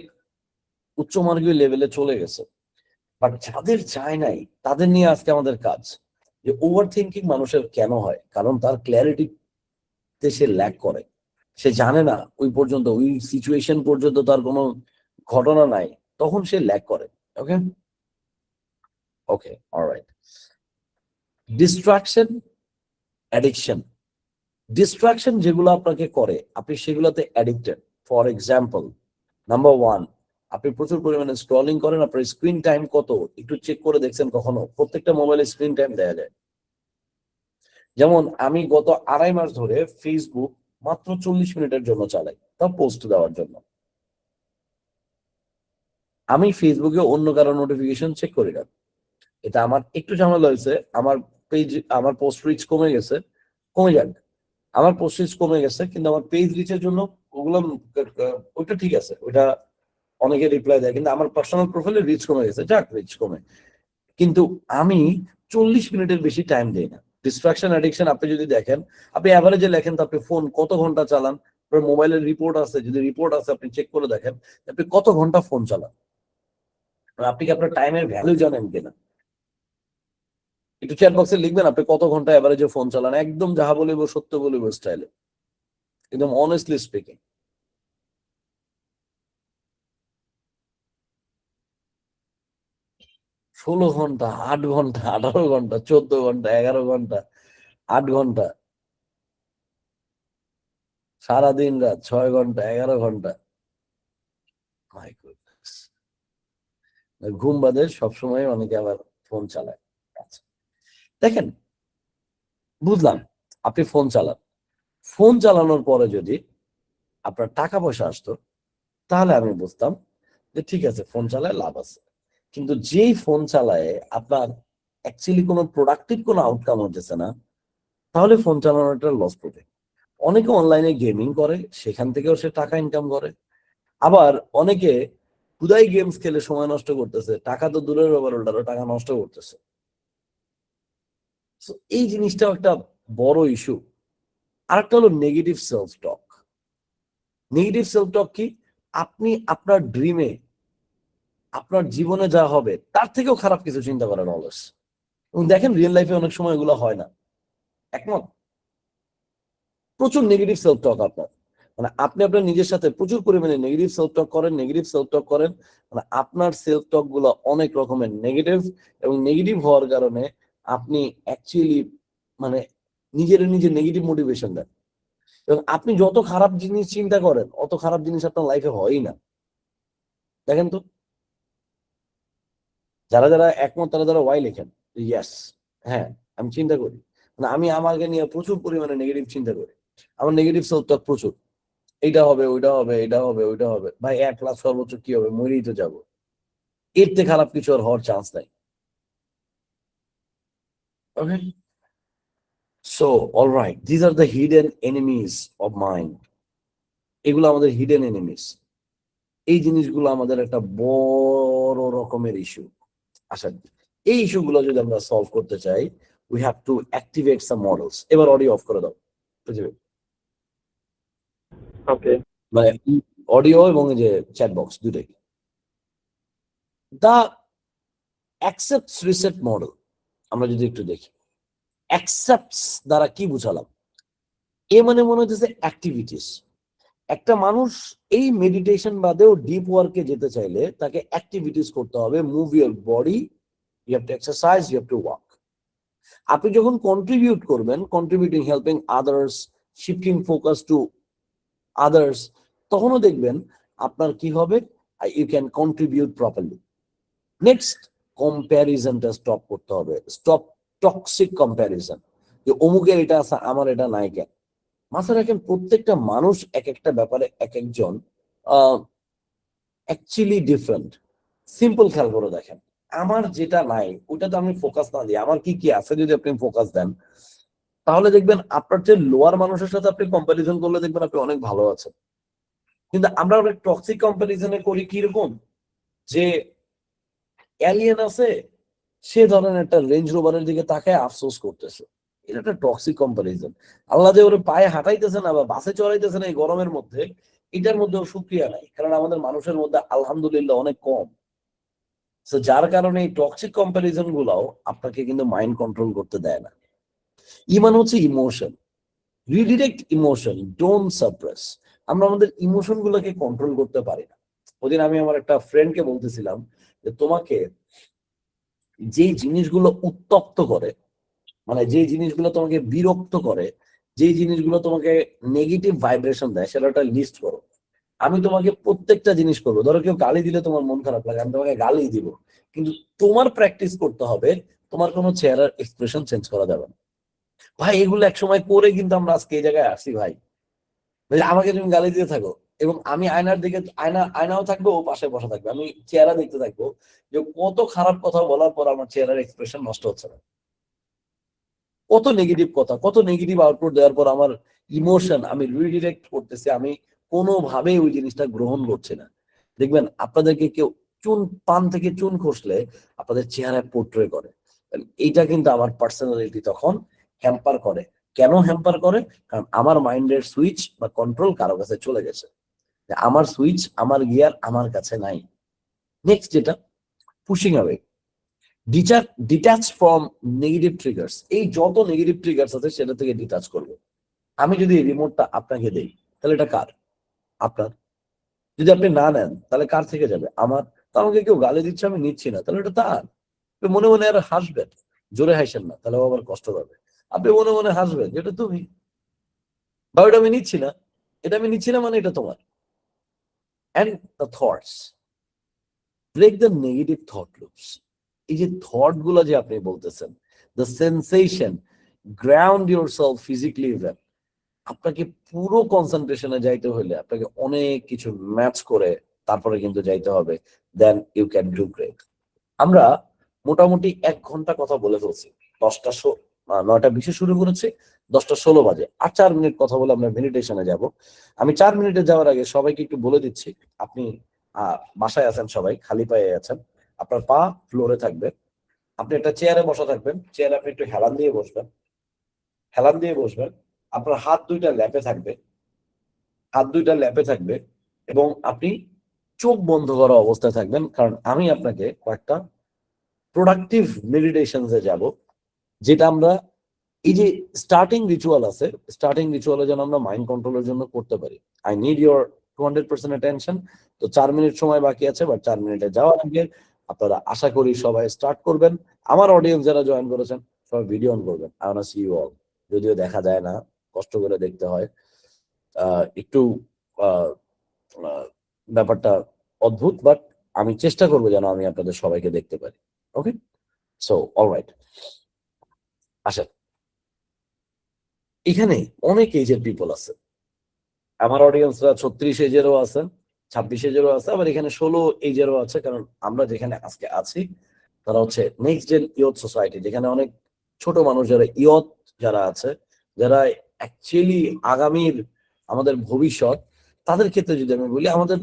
উচ্চমার্গীয় লেভেলে চলে গেছে। বাট যাদের চায় নাই তাদের নিয়ে আজকে আমাদের কাজ। যে ওভার থিঙ্কিং মানুষের কেন হয়? কারণ তার ক্ল্যারিটিতে সে ল্যাক করে। সে জানে না ওই পর্যন্ত, ওই সিচুয়েশন পর্যন্ত তার কোনো ঘটনা নাই, তখন সে ল্যাক করে। Okay, okay, alright. Distraction, addiction. Distraction যেগুলো আপনাকে করে আপনি সেগুলোতে addicted. For example, number one, আপনি প্রচুর পরিমাণে স্ক্রলিং করেন, আপনার স্ক্রিন টাইম কত একটু চেক করে দেখছেন কখনো? প্রত্যেকটা মোবাইলে স্ক্রিন টাইম দেওয়া যায়। যেমন আমি গত 2.5 মাস ধরে ফেসবুক মাত্র 40 মিনিটের জন্য চালাই, তা পোস্ট দেওয়ার জন্য। আমি ফেসবুকে অন্য কারো নোটিফিকেশন চেক করি না। এটা আমার একটু ঝামেলা হয়েছে, আমার পেজ, আমার পোস্ট রিচ কমে গেছে, কমে যাক। আমার পোস্ট রিচ কমে গেছে, কিন্তু আমার পেজ রিচের জন্য ওগুলো ওইটা ঠিক আছে, ওইটা অনেকে রিপ্লাই দেয়, কিন্তু আমার পার্সোনাল প্রোফাইলে রিচ কমে গেছে, যাক রিচ কমে। কিন্তু আমি 40 মিনিটের বেশি টাইম দিই না। ডিস্ট্রাকশন অ্যাডিকশন আপনি যদি দেখেন, আপনি অ্যাভারেজে লেখেন তো আপনি ফোন কত ঘন্টা চালান, আপনার মোবাইলের রিপোর্ট আছে, যদি রিপোর্ট আছে আপনি চেক করে দেখেন আপনি কত ঘন্টা ফোন চালান। আপনি কি আপনার টাইমের ভ্যালু জানেন কিনা? একটু চ্যাট বক্সে লিখবেন আপনি কত ঘন্টা অ্যাভারেজে ফোন চালান, একদম যাহা বলিব সত্য বলিব স্টাইলে, একদম অনেস্টলি স্পিকিং। 16 ঘন্টা, 8 ঘন্টা, 18 ঘন্টা, 14 ঘন্টা, 11 ঘন্টা, 8 ঘন্টা, সারাদিন রাত 6 ঘন্টা, 11 ঘন্টা। My goodness. ঘুম বাদে সবসময় অনেকে আবার ফোন চালায়। আচ্ছা, দেখেন, বুঝলাম আপনি ফোন চালান, ফোন চালানোর পরে যদি আপনার টাকা পয়সা আসতো তাহলে আমি বুঝতাম যে ঠিক আছে, ফোন চালায় লাভ আছে। কিন্তু যেই ফোন চালায় আপনার অ্যাকচুয়ালি কোনো প্রোডাক্টিভ কোনো আউটকাম হতেছে না, তাহলে ফোন চালানোটা লস প্রজেক্ট। অনেকে অনলাইনে গেমিং করে, সেখান থেকেও সে টাকা ইনকাম করে। আবার অনেকে খুদাই গেমস খেলে সময় নষ্ট করতেছে, টাকা তো দূরের ব্যাপার, ওটারও টাকা নষ্ট করতেছে। So, এই জিনিসটাও একটা বড় ইস্যু। আরেকটা হলো নেগেটিভ সেলফ টক। নেগেটিভ সেলফ টক কি? আপনি আপনার ড্রিমে, আপনার জীবনে যা হবে তার থেকেও খারাপ কিছু চিন্তা করেন অলওয়েজ। এবং দেখেন রিয়েল লাইফে অনেক সময় এগুলো হয় না। একমত? প্রচুর নেগেটিভ সেলফ টক আপনার, মানে আপনি আপনার নিজের সাথে প্রচুর পরিমাণে নেগেটিভ সেলফ টক করেন, নেগেটিভ সেলফ টক করেন, মানে আপনার সেলফ টক গুলো অনেক রকমের নেগেটিভ। এবং নেগেটিভ হওয়ার কারণে আপনি অ্যাকচুয়ালি মানে নিজে নেগেটিভ মোটিভেশন দেন। এবং আপনি যত খারাপ জিনিস চিন্তা করেন অত খারাপ জিনিস আপনার লাইফে হয়ই না। দেখেন তো, যারা যারা একমত তারা যারা ওয়াই লেখেন। ইয়াস, হ্যাঁ, আমি চিন্তা করি, মানে আমি আমাকে নিয়ে প্রচুর পরিমাণে নেগেটিভ চিন্তা করি। আমার নেগেটিভ সেলফ টক প্রচুর। এইটা হবে, ওইটা হবে, এটা হবে, ওইটা হবে, ভাই 1 লাখ সর্বোচ্চ কি হবে, মরেই তো যাবো, এর থেকে খারাপ কিছু আর হওয়ার চান্স নাই। Okay, so alright, these are the hidden enemies of mind. এগুলো আমাদের হিডেন এনিমিজ। এই জিনিসগুলো আমাদের একটা বড় রকমের ইস্যু। আচ্ছা, এই ইস্যুগুলো যদি আমরা সলভ করতে চাই, we have to activate some models. এবার অডিও অফ করে দাও পৃথিবী, ওকে। মানে অডিও এবং এই যে চ্যাট বক্স দুটোই। দা অ্যাকসেপ্টস রিসেট মডেল আমরা যদি একটু দেখি, অ্যাকসেপ্টস দ্বারা কি বুঝালাম? এ মানে মনে হচ্ছে অ্যাক্টিভিটিস। একটা মানুষ এই মেডিটেশন বাদেও ডিপ ওয়ার্কে যেতে চাইলে তাকে অ্যাক্টিভিটিস করতে হবে, move your body, you have to exercise, you have to walk. আপনি যখন কন্ট্রিবিউট করবেন, contributing, helping others, shifting focus to others, তখনও দেখবেন আপনার কি হবে, you can contribute properly. Next, কম্প্যারিজনটা স্টপ করতে হবে। স্টপ টক্সিক কম্প্যারিজন, যে অমুকের এটা আছে আমার এটা নাই কেন। মাথায় রাখেন, প্রত্যেকটা মানুষ এক একটা ব্যাপারে এক একজন অ্যাকচুয়ালি ডিফারেন্ট। সিম্পল খেয়াল করে দেখেন, আমার যেটা নাই ওটাতে আমি ফোকাস না দিই, আমার কি কি আছে যদি আপনি ফোকাস দেন, তাহলে দেখবেন আপনার যে লোয়ার মানুষের সাথে আপনি কম্পারিজন করলে দেখবেন আপনি অনেক ভালো আছেন। কিন্তু আমরা অনেক টক্সিক কম্পারিজনে করি কিরকম, যে অ্যালিয়েন আছে, সে ধরেন একটা রেঞ্জ রোভারের দিকে তাকায় আফসোস করতেছে, এটা একটা টক্সিক কম্পারিজন। আল্লাহ যে ওর পায়ে হাঁটাইতেছে না বা বাসে চড়াইতেছে না এই গরমের মধ্যে, এটার মধ্যেও সুক্রিয়া নাই, কারণ আমাদের মানুষের মধ্যে আলহামদুলিল্লাহ অনেক কম। তো যার কারণে এই টক্সিক কম্পারিজন গুলাও আপনাকে কিন্তু মাইন্ড কন্ট্রোল করতে দেয় না। ইমান হচ্ছে emotion, redirect emotion, don't suppress. আমরা আমাদের ইমোশন গুলোকে কন্ট্রোল করতে পারি না। ওদিন আমি আমার একটা ফ্রেন্ডকে বলতেছিলাম যে তোমাকে যে জিনিসগুলো উত্তপ্ত করে, মানে যে জিনিসগুলো তোমাকে বিরক্ত করে, যে জিনিসগুলো তোমাকে নেগেটিভ ভাইব্রেশন দেয়, সেটা একটা লিস্ট করো। আমি তোমাকে প্রত্যেকটা জিনিস করবো, ধরো কেউ গালি দিলে তোমার মন খারাপ লাগে, আমি তোমাকে গালি দিব, কিন্তু তোমার প্র্যাকটিস করতে হবে, তোমার কোনো চেহারার এক্সপ্রেশন চেঞ্জ করা যাবে না। ভাই এগুলো এক সময় করে কিন্তু আমরা আজকে এই জায়গায় আসছি ভাই। আমাকে তুমি গালি দিয়ে থাকো এবং আমি আয়নার দিকে, আয়নাও থাকবো, ও পাশে বসা থাকবে, আমি চেহারা দেখতে থাকবো যে কত খারাপ কথা বলার পর আমার চেহারার এক্সপ্রেশন নষ্ট হচ্ছে না, কত নেগেটিভ কথা, কত নেগেটিভ আউটপুট দেওয়ার পর আমার ইমোশন আমি রিডিরেক্ট করতেছি, আমি কোনোভাবেই ওই জিনিসটা গ্রহণ করছি না। দেখবেন আপনাদেরকে কেউ চুন, পান থেকে চুন খসলে আপনাদের চেহারায় পোর্ট্রে করে, এইটা কিন্তু আমার পার্সোনালিটি তখন হ্যাম্পার করে। কেন হ্যাম্পার করে? কারণ আমার মাইন্ডের সুইচ বা কন্ট্রোল কারো কাছে চলে গেছে, আমার সুইচ, আমার গিয়ার আমার কাছে নাই। নেক্সট যেটা, pushing away, detach from negative triggers. এই যত নেগেটিভ ট্রিগার্স আছে সেটা থেকে ডিটাচ করবে। আমি যদি রিমোটটা আপনাকে দেই, তাহলে এটা কার? আপনার। যদি আপনি না নেন তাহলে কার থেকে যাবে? আমার। তো আমাকে কেউ গালি দিচ্ছে, আমি নিচ্ছি না, তাহলে এটা তার। আপনি মনে মনে আর হাসবেন, জোরে হাসেন না, তাহলে আবার কষ্ট পাবে। আপনি মনে মনে হাসবেন, যেটা তুমি, বা ওটা আমি নিচ্ছি না, এটা আমি নিচ্ছি না মানে এটা তোমার। And the thoughts, break the negative thought loops. এই যে থট গুলো যে আপনি বলতেছেন, the sensation, ground yourself physically well. আপনাকে পুরো কনসেন্ট্রেশনে যাইতে হলে আপনাকে অনেক কিছু ম্যাচ করে তারপরে কিন্তু যাইতে হবে, then you can do great. আমরা মোটামুটি 1 ঘন্টা কথা বলে ফেলছি। 9টা 20 শুরু করেছি, 10টা 16 বাজে, আর 4 মিনিট কথা বলে আমরা মেডিটেশনে যাব। আমি 4 মিনিটে যাওয়ার আগে সবাইকে একটু বলে দিচ্ছি, আপনি বাসায় আছেন, সবাই খালি পায়ে আছেন, আপনার পা ফ্লোরে থাকবে, আপনি একটা চেয়ারে বসা থাকবেন, চেয়ারে আপনি একটু হেলান দিয়ে বসবেন, হেলান দিয়ে বসবেন, আপনার হাত দুইটা ল্যাপে থাকবে, হাত দুইটা ল্যাপে থাকবে, এবং আপনি চোখ বন্ধ করা অবস্থায় থাকবেন, কারণ আমি আপনাকে কয়েকটা প্রোডাক্টিভ মেডিটেশনসে যাব, যেটা আমরা, এই যে স্টার্টিং রিচুয়াল আছে, স্টার্টিং রিচুয়ালে যেন আমরা মাইন্ড কন্ট্রোলের জন্য করতে পারি। I need your 200% attention. তো 4 মিনিট সময় বাকি আছে, বাট 4 মিনিটে যাওয়ার আগে আপনারা আশা করি সবাই স্টার্ট করবেন। আমার অডিয়েন্স যারা জয়েন করেছেন সবাই ভিডিও অন করবেন। I want to see you all. যদিও দেখা যায় না, কষ্ট করে দেখতে হয়, একটু আহ, আহ, ব্যাপারটা অদ্ভুত, বাট আমি চেষ্টা করবো যেন আমি আপনাদের সবাইকে দেখতে পারি। ওকে, সো অলরাইট, আসেন। এখানে অনেক এজের পিপল আছে, আমার অডিয়েন্সরা 36 এজেরও আছে, 26 এজেরও আছে, আবার এখানে 16 এজেরও আছে, কারণ আমরা যেখানে আজকে আছি তারা হচ্ছে নেক্সট জেন ইয়থ সোসাইটি, যেখানে অনেক ছোট মানুষ, যারা ইয়থ যারা আছে, যারা অ্যাকচুয়ালি আগামীর আমাদের ভবিষ্যৎ, তাদের ক্ষেত্রে যদি আমি বলি, আমাদের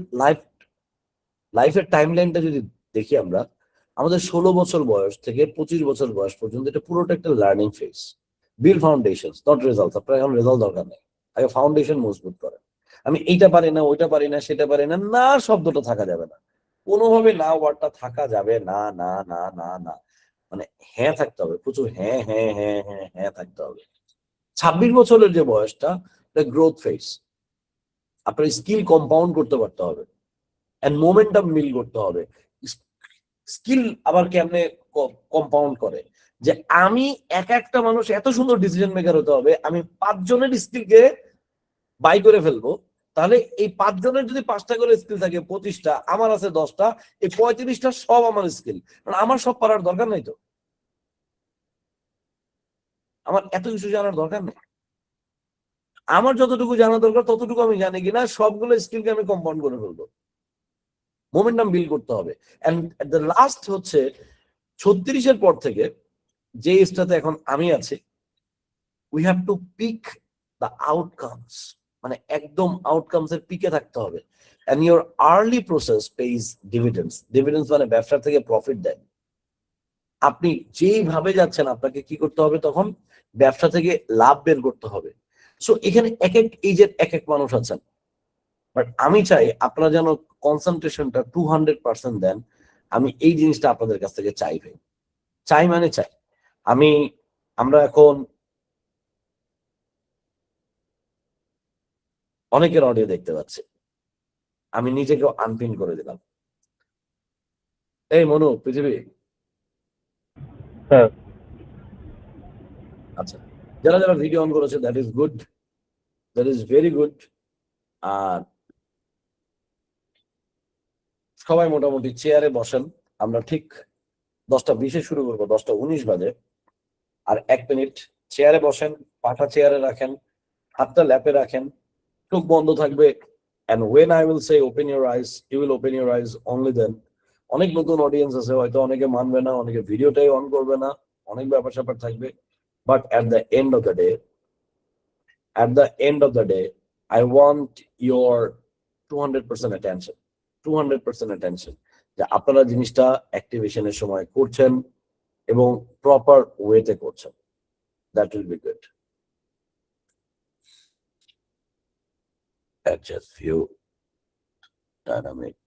লাইফের টাইম লাইনটা যদি দেখি আমরা, আমাদের 16 বছর বয়স থেকে 25 বছর বয়স পর্যন্ত এটা পুরোটা একটা learning phase. Bill foundation, not result. আপনার এখন রেজাল্ট দরকার নেই, আগে ফাউন্ডেশন মজবুত করেন। আমি এইটা পারি না, ওইটা পারি না, সেটা পারি না, না শব্দটা থাকা যাবে না, কোনোভাবে না ওয়ার্ডটা থাকা যাবে না, না না না না, মানে হ্যাঁ থাকতে হবে, প্রচুর হ্যাঁ হ্যাঁ হ্যাঁ হ্যাঁ হ্যাঁ থাকতে হবে। 26 বছরের যে বয়সটা, এটা গ্রোথ ফেজ। আপনার স্কিল কম্পাউন্ড করতে পারতে হবে, এন্ড মোমেন্টাম মিল করতে হবে। স্কিল আবার কেমনে কম্পাউন্ড করে, যে আমি একটা মানুষ এত সুন্দর ডিসিশন মেকার হতে হবে, আমি 5 জনের স্কিলকে বাই করে ফেলবো, তাহলে এই 5 জনের যদি 5টা করে স্কিল থাকে 25টা, আমার আছে 10টা, এই 35টা সব আমার স্কিল। কারণ আমার সব পারার দরকার নাই তো, আমার এত কিছু জানার দরকার নেই। আমার যতটুকু জানা দরকার ততটুকু আমি জানি কিনা সবগুলো স্কিলকে আমি কম্পাউন্ড করে ফেলবো। মোমেন্টাম বিল্ড করতে হবে। এন্ড দ্য লাস্ট হচ্ছে 36-এর পর থেকে যে স্টেজে এখন আমি আছি, we have to peak the outcomes, মানে একদম আউটকামস এর পিকে থাকতে হবে। And your early process pays dividends. Dividends মানে ব্যবসা থেকে প্রফিট দেয়। আপনি যেইভাবে যাচ্ছেন আপনাকে কি করতে হবে, তখন ব্যবসা থেকে লাভ বের করতে হবে। সো এখানে এক এক এজের এক এক মানুষ আছেন, বাট আমি চাই আপনারা যেন কনসেন্ট্রেশনটা 200% দেন। আমি এই জিনিসটা আপনাদের কাছ থেকে চাই ভাই, চাই মানে চাই। আমি আমরা এখন অনেকের অডিও দেখতে পাচ্ছি, আমি নিজেকেও আনপিন করে দিলাম। এই মনু পৃথিবী, স্যার আচ্ছা, যারা যারা ভিডিও অন করেছে that is good, that is very good. আর সবাই মোটামুটি চেয়ারে বসেন, আমরা ঠিক 10টা 20-এ শুরু করবো, 10টা 19 বাজে। আর 1 মিনিট চেয়ারে বসেন, পাটা চেয়ারে রাখেন, হাতটা ল্যাপে রাখেন, চোখ বন্ধ থাকবে। And when I will say open your eyes, you will open your eyes only then. অনেক নতুন অডিয়েন্স আছে, হয়তো অনেকে মানবে না, অনেকে ভিডিওটাই অন করবে না, অনেক ব্যাপার স্যাপার থাকবে। But at the end of the day, I want your 200% attention. 200% attention. যে আপনারা জিনিসটা অ্যাক্টিভেশনের সময় করছেন এবং প্রপার ওয়েতে করছেন। That will be good. Just few dynamic.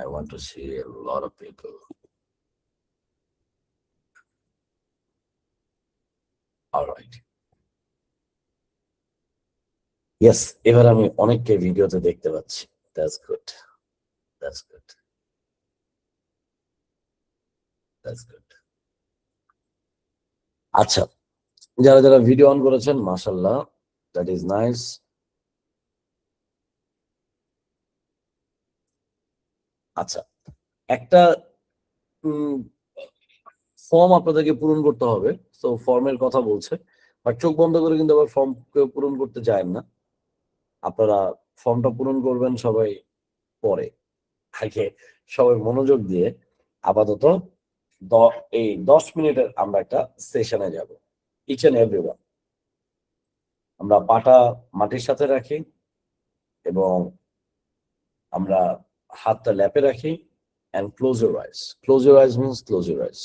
I want to see a lot of people. All right. Yes, এবার আমি অনেককে ভিডিওতে দেখতে পাচ্ছি। That's good. That's good. That's good. আচ্ছা, যারা যারা ভিডিও অন করেছেন মাশাআল্লাহ, that is nice. আচ্ছা, একটা ফর্ম আপনাদেরকে পূরণ করতে হবে। তো ফর্মের কথা বলছে, বাট চোখ বন্ধ করে কিন্তু আবার ফর্ম পূরণ করতে যায় না। আপনারা ফর্মটা পূরণ করবেন সবাই পরে, আগে সবাই মনোযোগ দিয়ে আপাতত এই 10 মিনিটের আমরা একটা সেশনে যাব। ইচ এন্ড এভরিওয়ান, আমরা পাটা মাটির সাথে রাখি এবং আমরা হাতটা ল্যাপে রাখি। and close your eyes. Close your eyes means close your eyes.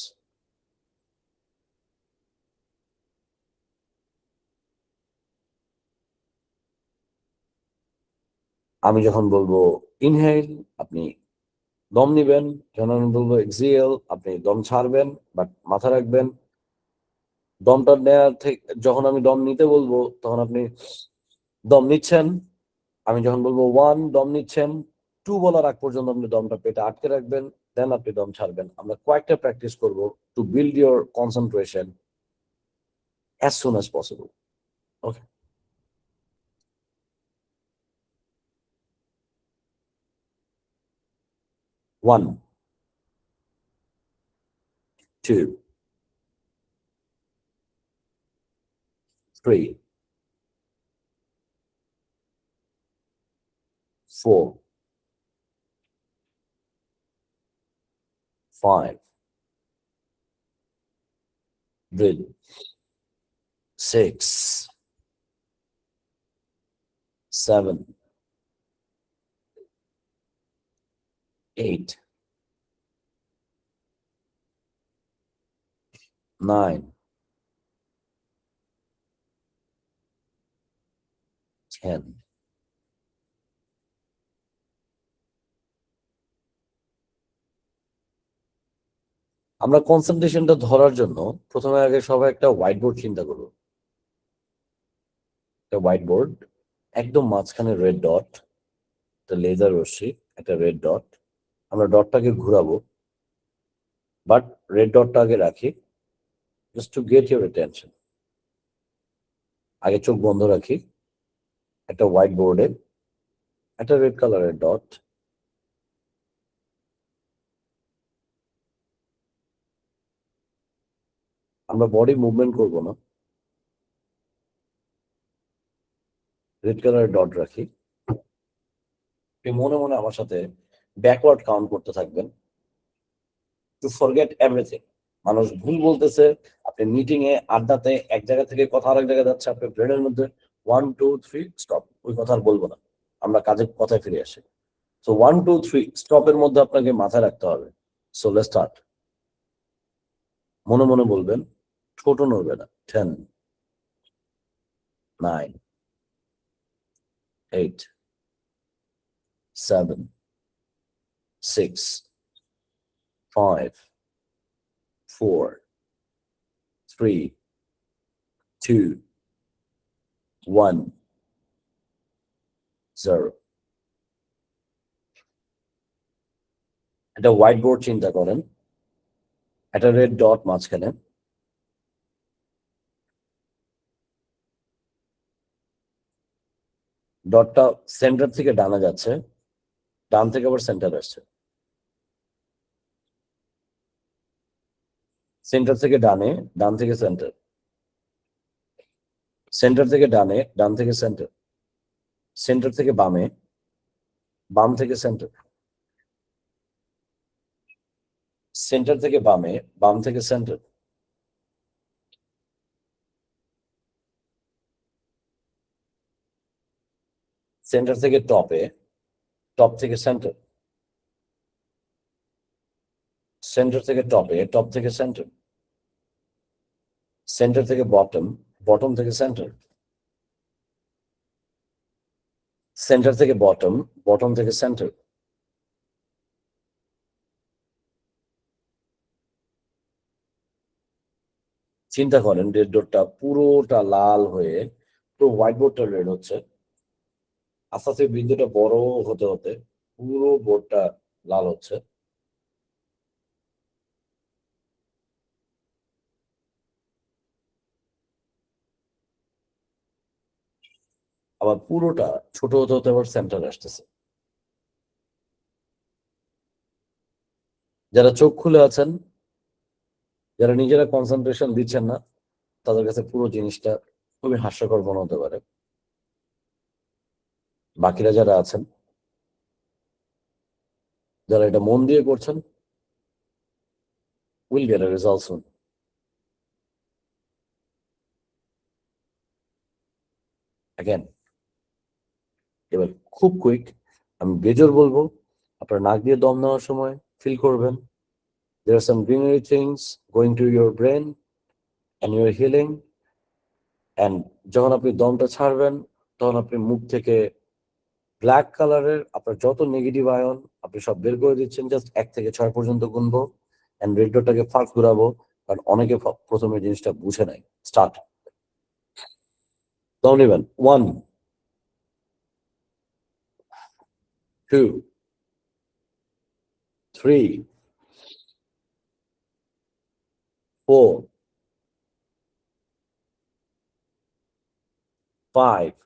আমি যখন বলবো ইনহেল, আপনি দম নিবেন। যখন আমি বলবো এক্সহেল, আপনি দম ছাড়বেন, বাট মাথা রাখবেন দমটা নেওয়ার থেকে। যখন আমি দম নিতে বলবো তখন আপনি দম নিচ্ছেন। আমি যখন বলবো 1, দম নিচ্ছেন। 2 বলার আগ পর্যন্ত আপনি দমটা পেটে আটকে রাখবেন, দেন আপনি দম ছাড়বেন। আমরা কয়েকটা প্র্যাকটিস করব to build your concentration as soon as possible. Okay. 1, 2, 3, 4, 5, breathe, 6, 7, 8, 9, 10. আমরা কনসেন্ট্রেশনটা ধরার জন্য প্রথমে আগে সবাই একটা হোয়াইট বোর্ড চিন্তা করব। একটা হোয়াইট বোর্ড, একদম মাঝখানে রেড ডট, একটা লেজার রশ্মি, একটা রেড ডট। আমরা ডটটাকে ঘুরাবো, বাট রেড ডটটা আগে রাখি, just to get your attention. আগে চোখ বন্ধ রাখি, একটা হোয়াইট বোর্ডে একটা রেড কালারের ডট, আমরা বডি মুভমেন্ট করব না, রেড কালারের ডট রাখি। আপনি মনে মনে আমার সাথে ব্যাকওয়ার্ড কাউন্ট করতে থাকবেন, টু ফরগেট এভরিথিং। মানুষ ভুল বলতেছে, আপনি মিটিং এ আড্ডাতে এক জায়গা থেকে কথা আরেক জায়গায় যাচ্ছে, আপনার ব্রেনের মধ্যে 1 2 3 স্টপ, ওই কথা আর বলবো না, আমরা কাজের কথায় ফিরে আসি। সো 1 2 3 স্টপের মধ্যে আপনাকে মাথায় রাখতে হবে। So let's start. মনে মনে বলবেন, ছোট নড়বে না। 10 9 8 7 6 5 4 3 2 1 0। একটা হোয়াইট বোর্ড চিন্তা করেন, একটা রেড ডট মাঝখানে, ডটটা সেন্টার থেকে ডানা যাচ্ছে, ডান থেকে আবার সেন্টার আসছে, সেন্টার থেকে ডানে, ডান থেকে সেন্টার, সেন্টার থেকে ডানে, ডান থেকে সেন্টার, সেন্টার থেকে বামে, বাম থেকে সেন্টার, সেন্টার থেকে বামে, বাম থেকে সেন্টার, সেন্টার থেকে টপে, টপ থেকে সেন্টার, সেন্টার থেকে টপে, টপ থেকে সেন্টার, সেন্টার থেকে বটম, বটম থেকে সেন্টার, সেন্টার থেকে বটম, বটম থেকে সেন্টার। চিন্তা করেন রেড ডটটা পুরোটা লাল হয়ে পুরো হোয়াইট বোর্ডটা রেড হচ্ছে, আস্তে আস্তে বিন্দুটা বড় হতে হতে পুরো বোর্ডটা লাল হচ্ছে। আবার পুরোটা ছোট হতে হতে আবার সেন্টার আসতেছে। যারা চোখ খুলে আছেন, যারা নিজেরা কনসেন্ট্রেশন দিচ্ছেন না, তাদের কাছে পুরো জিনিসটা খুবই হাস্যকর মনে হতে পারে। বাকিরা যারা আছেন, যারা এটা মন দিয়ে করছেন, will get a result soon. Again, এবার খুব কুইক আমি বেজোর বলবো, আপনার নাক দিয়ে দম নেওয়ার সময় ফিল করবেন there are some greenery things going to your brain and you're healing, and যখন আপনি দমটা ছাড়বেন তখন আপনি মুখ থেকে ব্ল্যাক কালারের আপনার যত নেগেটিভ আয়ন আপনি সব বের করে দিচ্ছেন। জাস্ট 1 থেকে 6 পর্যন্ত গুনবো এন্ড রেড ডটটাকে ফার্স্ট ঘুরাবো, কারণ অনেকে প্রথমে জিনিসটা বুঝে নাই। স্টার্ট। দম নেবেন। 1 2 3 4 5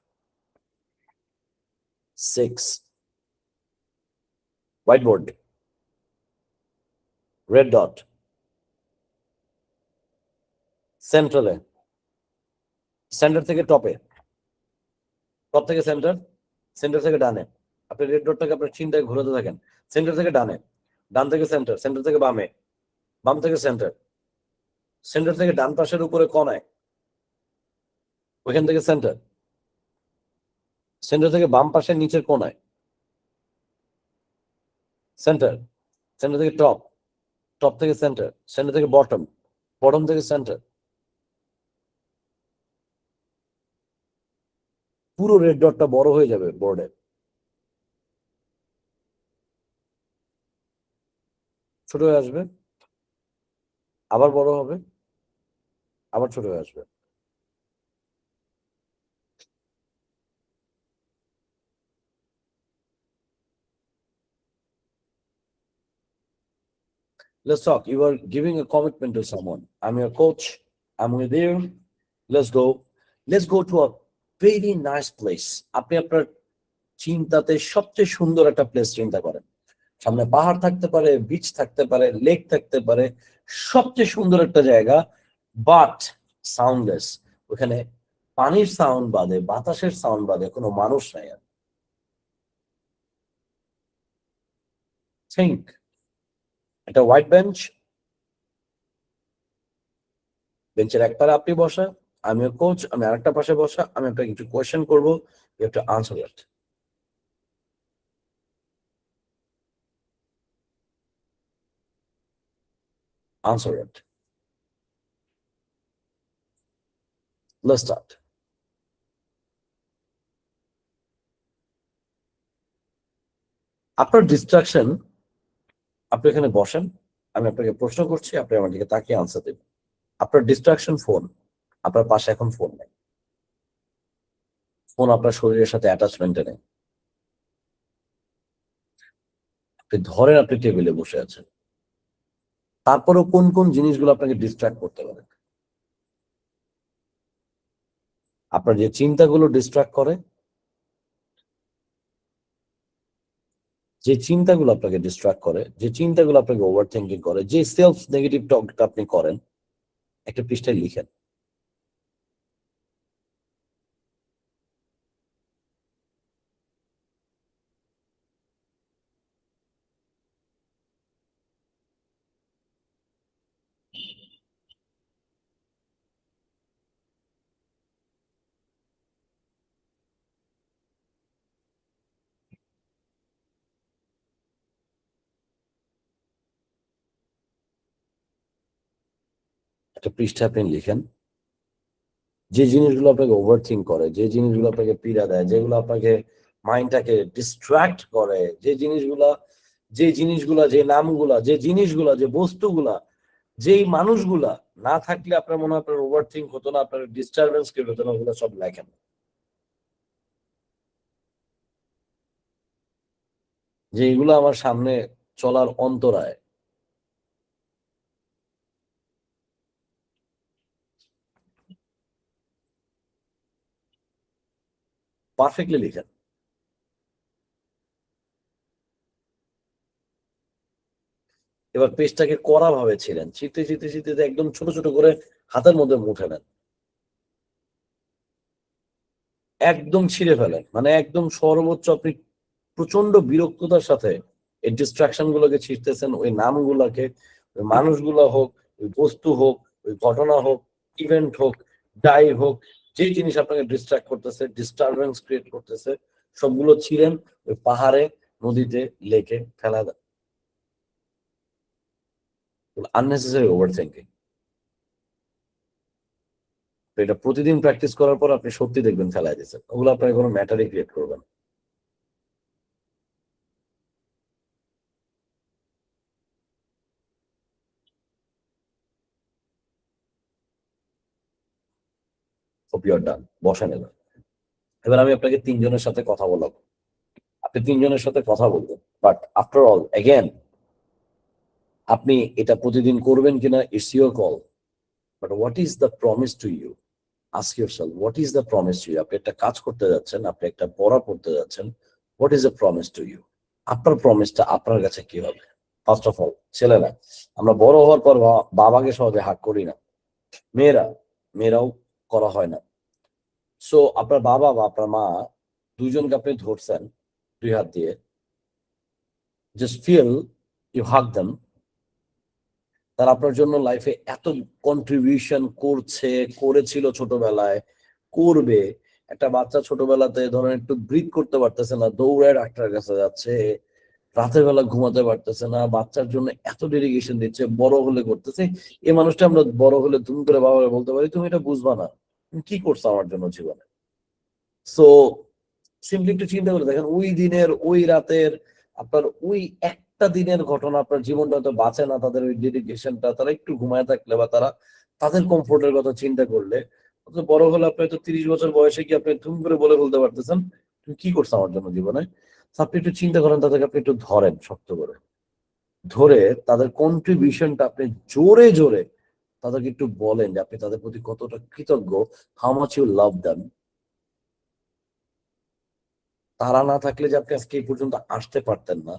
6। হোয়াইট বোর্ড, রেড ডট, সেন্ট্রালে, সেন্টার থেকে টপে, টপ থেকে সেন্টার, সেন্টার থেকে ডানে। আপনি রেড ডটটাকে আপনার চিন্তায় ঘোরাতে থাকেন, সেন্টার থেকে ডানে, ডান থেকে সেন্টার, সেন্টার থেকে বামে, বাম থেকে সেন্টার, সেন্টার থেকে ডান পাশের উপরে কোনায়, ওইখান থেকে সেন্টার, সেন্টার থেকে বাম পাশের নিচের কোনায়, সেন্টার, সেন্টার থেকে টপ, টপ থেকে সেন্টার, সেন্টার থেকে বটম, বটম থেকে সেন্টার। পুরো রেড ডটটা বড় হয়ে যাবে বোর্ডে, ছোট হয়ে আসবে, আবার বড় হবে, আবার ছোট হয়ে আসবে। Let's talk. You are giving a commitment to someone. I'm your coach. I'm with you. Let's go. Let's go to a very nice place. আপনি আপনার চিন্তাতে সবচেয়ে সুন্দর একটা প্লেস চিন্তা করেন। সামনে পাহাড় থাকতে পারে, বিচ থাকতে পারে, লেক থাকতে পারে, সবচেয়ে সুন্দর একটা জায়গা, বাট সাউন্ডলেস। ওখানে পানির সাউন্ড বাদে, বাতাসের সাউন্ড বাদে কোনো মানুষ নাই। থিঙ্ক, একটা হোয়াইট বেঞ্চ, বেঞ্চের এক পারে আপনি বসা, আমিও কোচ, আমি আরেকটা পাশে বসা, আমি আপনাকে কিছু কোয়েশ্চেন করবো, you have to answer it. Answer it. Let's start. আপনার ডিস্ট্রাকশন, আপনি এখানে বসেন, আমি আপনাকে প্রশ্ন করছি, আপনি আমার দিকে তাকিয়ে আনসার দেবেন। আপনার ডিস্ট্রাকশন ফোন, আপনার পাশে এখন ফোন নেই, ফোন আপনার শরীরের সাথে অ্যাটাচমেন্টে নেই। আপনি ধরেন আপনি টেবিলে বসে আছেন, তারপরেও কোন কোন জিনিসগুলো আপনাকে ডিস্ট্রাক্ট করতে পারে? আপনার যে চিন্তাগুলো ডিস্ট্রাক্ট করে, যে চিন্তাগুলো আপনাকে ডিস্ট্রাক্ট করে, যে চিন্তাগুলো আপনাকে ওভার থিঙ্কিং করে, যে সেলফ নেগেটিভ টকটা আপনি করেন, একটা পৃষ্ঠায় লিখেন। একটা পৃষ্ঠায় আপনি লিখেন যে জিনিসগুলো আপনাকে ওভার থিঙ্ক করে, যে জিনিসগুলো আপনাকে পীড়া দেয়, যেগুলো আপনাকে মাইন্ডটাকে ডিস্ট্রাক্ট করে, যে জিনিসগুলা, যে নামগুলা, যে জিনিসগুলা, যে বস্তুগুলা, যেই মানুষগুলা না থাকলে আপনার মনে হয় আপনার ওভার থিঙ্ক হতো না, আপনার ডিস্টারবেন্স কি হতো না, ওগুলো সব লেখেন। যে এগুলো আমার সামনে চলার অন্তরায়। পারফেক্টলি লিখেন। এবার পেজটাকে কড়া ভাবে ছিলেন, চিতে চিতে চিতে একদম ছোট ছোট করে হাতের মধ্যে মুঠে নেন, একদম ছিঁড়ে ফেলেন, মানে একদম সর্বোচ্চ আপনি প্রচন্ড বিরক্ততার সাথে এই ডিস্ট্রাকশন গুলোকে ছিঁড়তেছেন, ওই নামগুলোকে, ওই মানুষগুলো হোক, ওই বস্তু হোক, ওই ঘটনা হোক, ইভেন্ট হোক, যাই হোক, যে জিনিস আপনাকে ডিস্ট্রাক্ট করতেছে, ডিস্টারবেন্স ক্রিয়েট করতেছে, সবগুলো ছিঁড়েন, ওই পাহাড়ে, নদীতে, লেকে ফেলা দেন। Unnecessary over thinking. এটা প্রতিদিন প্র্যাকটিস করার পর আপনি সত্যি দেখবেন ফেলাই দিচ্ছেন, ওগুলো আপনাকে কোনো ম্যাটারই ক্রিয়েট করবেন। বসেন। এবার আমি আপনাকে তিনজনের সাথে কথা বলাবো, আপনি তিনজনের সাথে কথা বলবেন, বাট আফটার অল এগেন আপনি এটা প্রতিদিন করবেন কিনা it's your call, but what is the promise to you? Ask yourself, what is the promise to you? আপনি একটা কাজ করতে যাচ্ছেন, আপনি একটা পড়া পড়তে যাচ্ছেন, what is the promise to you? আপনার প্রমিসটা আপনার কাছে কি হবে? ফার্স্ট অফ অল, ছেলেরা আমরা বড় হওয়ার পর বাবাকে সহজে হাক করি না, মেয়েরাও করা হয় না। সো আপনার বাবা বা আপনার মা দুইজনকে আপনি ধরছেন দুই হাত দিয়ে, just feel you hug them. তারা আপনার জন্য লাইফে এত কন্ট্রিবিউশন করেছিল ছোটবেলায়, করবে। একটা বাচ্চা ছোটবেলাতে ধরেন একটু ব্রিথ করতে পারতেছে না, দৌড়ায় ডাক্তারের কাছে যাচ্ছে, রাতের বেলা ঘুমাতে পারতেছে না, বাচ্চার জন্য এত ডেডিকেশন দিচ্ছে, বড় হলে করতেছে। এই মানুষটা আমরা বড় হলে তুমি করে বাবাকে বলতে পারি, তুমি এটা বুঝবা না, তুমি কি করছো আমার জন্য জীবনে। সো সিম্পলি একটু চিন্তা করে দেখেন, ওই দিনের, ওই রাতের, আপনার ওই একটা দিনের ঘটনা আপনার জীবনটা তো বাঁচে না, তাদের ওই ডেডিকেশনটা, তারা একটু ঘুমায় থাকলে বা তারা তাদের কমফোর্টের কথা চিন্তা করলে, বড় হলে আপনি তো 30 বছর বয়সে কি আপনি ধুম করে বলে বলতে পারতেছেন তুমি কি করছো আমার জন্য জীবনে। আপনি একটু চিন্তা করেন, তাদেরকে আপনি একটু ধরেন শক্ত করে, ধরে তাদের কন্ট্রিবিউশনটা আপনি জোরে জোরে তাদেরকে একটু বলেন যে আপনি তাদের প্রতি কতটা কৃতজ্ঞ, how much you love them. তারা না থাকলে যে আপনি আজকে এই পর্যন্ত আসতে পারতেন না,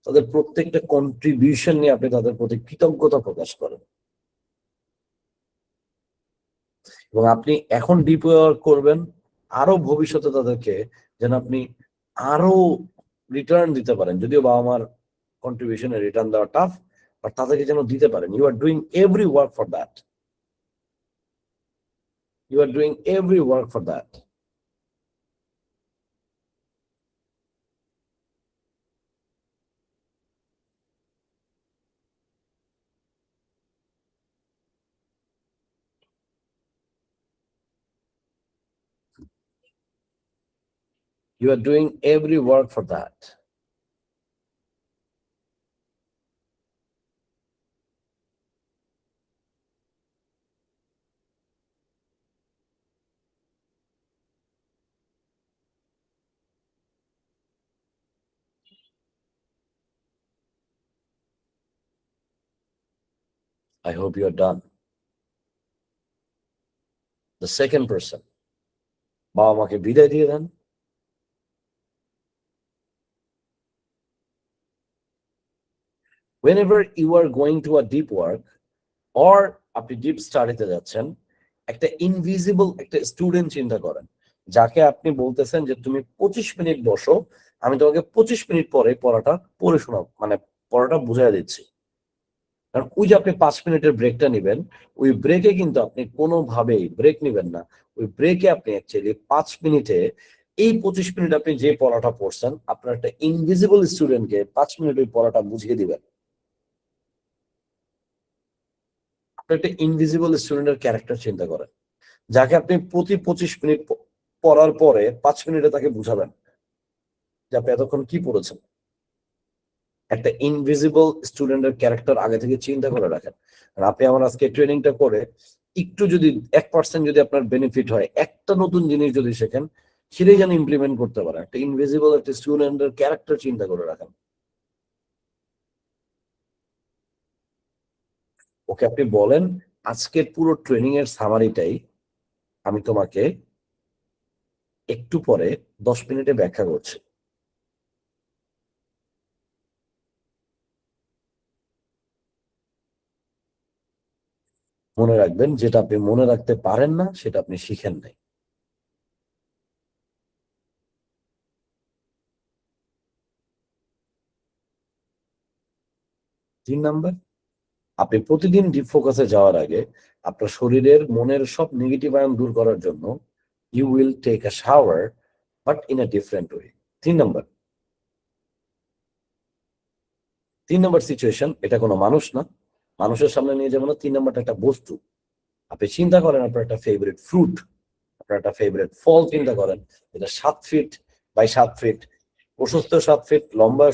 তাদের প্রত্যেকটা কন্ট্রিবিউশন নিয়ে আপনি তাদের প্রতি কৃতজ্ঞতা প্রকাশ করেন। এবং আপনি এখন ডিপ ওয়ার্ক করবেন আরো ভবিষ্যতে তাদেরকে, যেন আপনি আরো রিটার্ন দিতে পারেন। যদিও বাবা মার কন্ট্রিবিউশনে রিটার্ন দেওয়া টাফ, বাট তাদেরকে যেন দিতে পারেন। You are doing every work for that. You are doing every work for that. You are doing every work for that. I hope you are done. The second person, বাবা মাকে বিদায় দিয়ে দেন। Whenever you are going to a deep work or আপনি ডিপ স্টাডিতে যাচ্ছেন, একটা ইনভিজিবল একটা স্টুডেন্ট চিন্তা করেন, যাকে আপনি বলতেছেন যে তুমি 25 মিনিট বসো, আমি তোমাকে 25 মিনিট পরে পড়াটা পড়ে শোনাবো, মানে পড়াটা বুঝাই দিচ্ছি। কারণ ওই যে আপনি 5 মিনিটের ব্রেকটা নিবেন, ওই ব্রেকে কিন্তু আপনি কোনোভাবেই ব্রেক নিবেন না। ওই ব্রেকে আপনি অ্যাকচুয়ালি 5 মিনিটে এই 25 মিনিট আপনি যে পড়াটা পড়ছেন, আপনার একটা ইনভিজিবল স্টুডেন্টকে 5 মিনিট ওই পড়াটা বুঝিয়ে দিবেন। আপনি একটা ইনভিজিবল স্টুডেন্টের ক্যারেক্টার চিন্তা করেন, যাকে আপনি প্রতি 25 মিনিট পড়ার পরে 5 মিনিটে তাকে বুঝাবেন যে আপনি এতক্ষণ কি পড়েছেন। একটা ইনভিজিবল স্টুডেন্টের ক্যারেক্টার আগে থেকে চিন্তা করে রাখেন। আর আপনি আমার আজকে ট্রেনিংটা করে একটু যদি 1% যদি আপনার বেনিফিট হয়, একটা নতুন জিনিস যদি শেখেন, সেটাই যেন ইমপ্লিমেন্ট করতে পারেন। একটা ইনভিজিবল একটা স্টুডেন্টের ক্যারেক্টার চিন্তা করে রাখেন। ওকে আপনি বলেন, আজকের পুরো ট্রেনিং এর সামারিটাই আমি তোমাকে একটু পরে 10 মিনিটে ব্যাখ্যা করছি। মনে রাখবেন, যেটা আপনি মনে রাখতে পারেন না সেটা আপনি শিখেন নাই। 3 নাম্বার, আপনি প্রতিদিন ডিপ ফোকাসে যাওয়ার আগে আপনার শরীরের মনের সব নেগেটিভ আয়ন দূর করার জন্য you will take a shower, but in a different way. 3 number, 3 number situation, এটা কোনো মানুষ না, মানুষের সামনে নিয়ে যাবো না। 3 নাম্বারটা একটা বস্তু। আপনি চিন্তা করেন আপনার একটা ফেভারিট ফ্রুট, আপনার একটা ফেভারিট ফল চিন্তা করেন, এটা 7 ফিট বাই 7 ফিট, প্রশস্ত 7 ফিট, লম্বা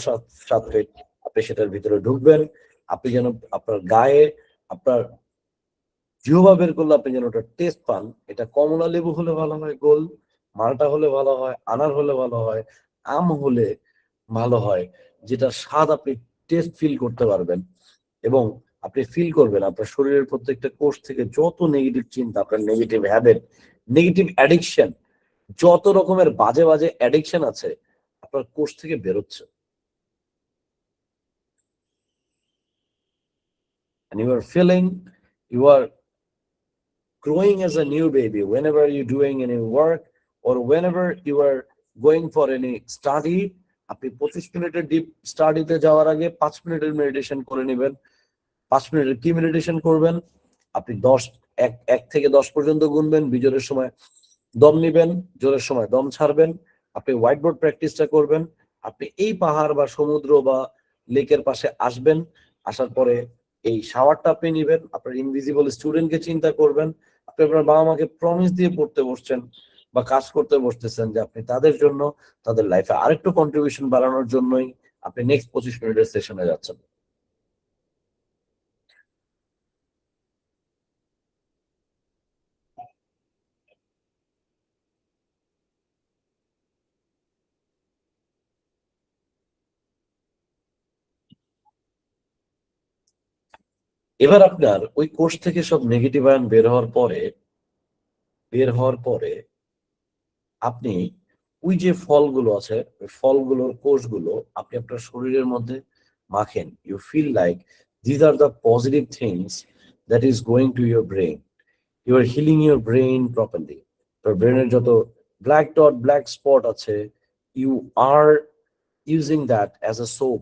7 ফিট। আপনি সেটার ভিতরে ঢুকবেন, আপনি যেন আপনার গায়ে আপনার জিহ্বা বের করলে আপনি যেন ওটা টেস্ট পান। এটা কমলা লেবু হলে ভালো হয় গোল, মালটা হলে ভালো হয়, আনার হলে ভালো হয়, আম হলে ভালো হয়, যেটা স্বাদ আপনি টেস্ট ফিল করতে পারবেন। এবং আপনি ফিল করবেন আপনার শরীরের প্রত্যেকটা কোষ থেকে যত নেগেটিভ চিন্তা, আপনার নেগেটিভ হ্যাবিট, নেগেটিভ অ্যাডিকশন, যত রকমের বাজে বাজে অ্যাডিকশন আছে, আপনার কোষ থেকে বেরোচ্ছে। And you are feeling you are growing as a new baby whenever you're doing any work or whenever you are going for any study. আপনি 25 মিনিটের ডিপ স্টাডিতে যাওয়ার আগে 5 মিনিটের মেডিটেশন করে নেবেন। 5 মিনিটের কি মেডিটেশন করবেন? আপনি 1 থেকে 10 পর্যন্ত গুনবেন, বিজোরের সময় দম নিবেন, জোরের সময় দম ছাড়বেন। আপনি হোয়াইট বোর্ড প্র্যাকটিসটা করবেন। আপনি এই পাহাড় বা সমুদ্র বা লেকের পাশে আসবেন, আসার পরে এই শাওয়ারটা আপনি নিবেন, আপনার ইনভিজিবল স্টুডেন্টকে চিন্তা করবেন। আপনি আপনার বাবা মাকে প্রমিস দিয়ে পড়তে বসছেন বা কাজ করতে বসতেছেন যে আপনি তাদের জন্য, তাদের লাইফে আরেকটু কন্ট্রিবিউশন বাড়ানোর জন্যই আপনি নেক্সট 25 মিনিটের সেশনে যাচ্ছেন। এবার আপনার ওই কোষ থেকে সব নেগেটিভ আয়ন বের হওয়ার পরে আপনি ওই যে ফলগুলো আছে ওই ফলগুলোর কোষগুলো আপনি আপনার শরীরের মধ্যে মাখেন। You feel like these are the positive things that is going to your brain. You are healing your brain properly. তোর ব্রেনের যত ব্ল্যাক ডট ব্ল্যাক স্পট আছে, you are using that as a soap.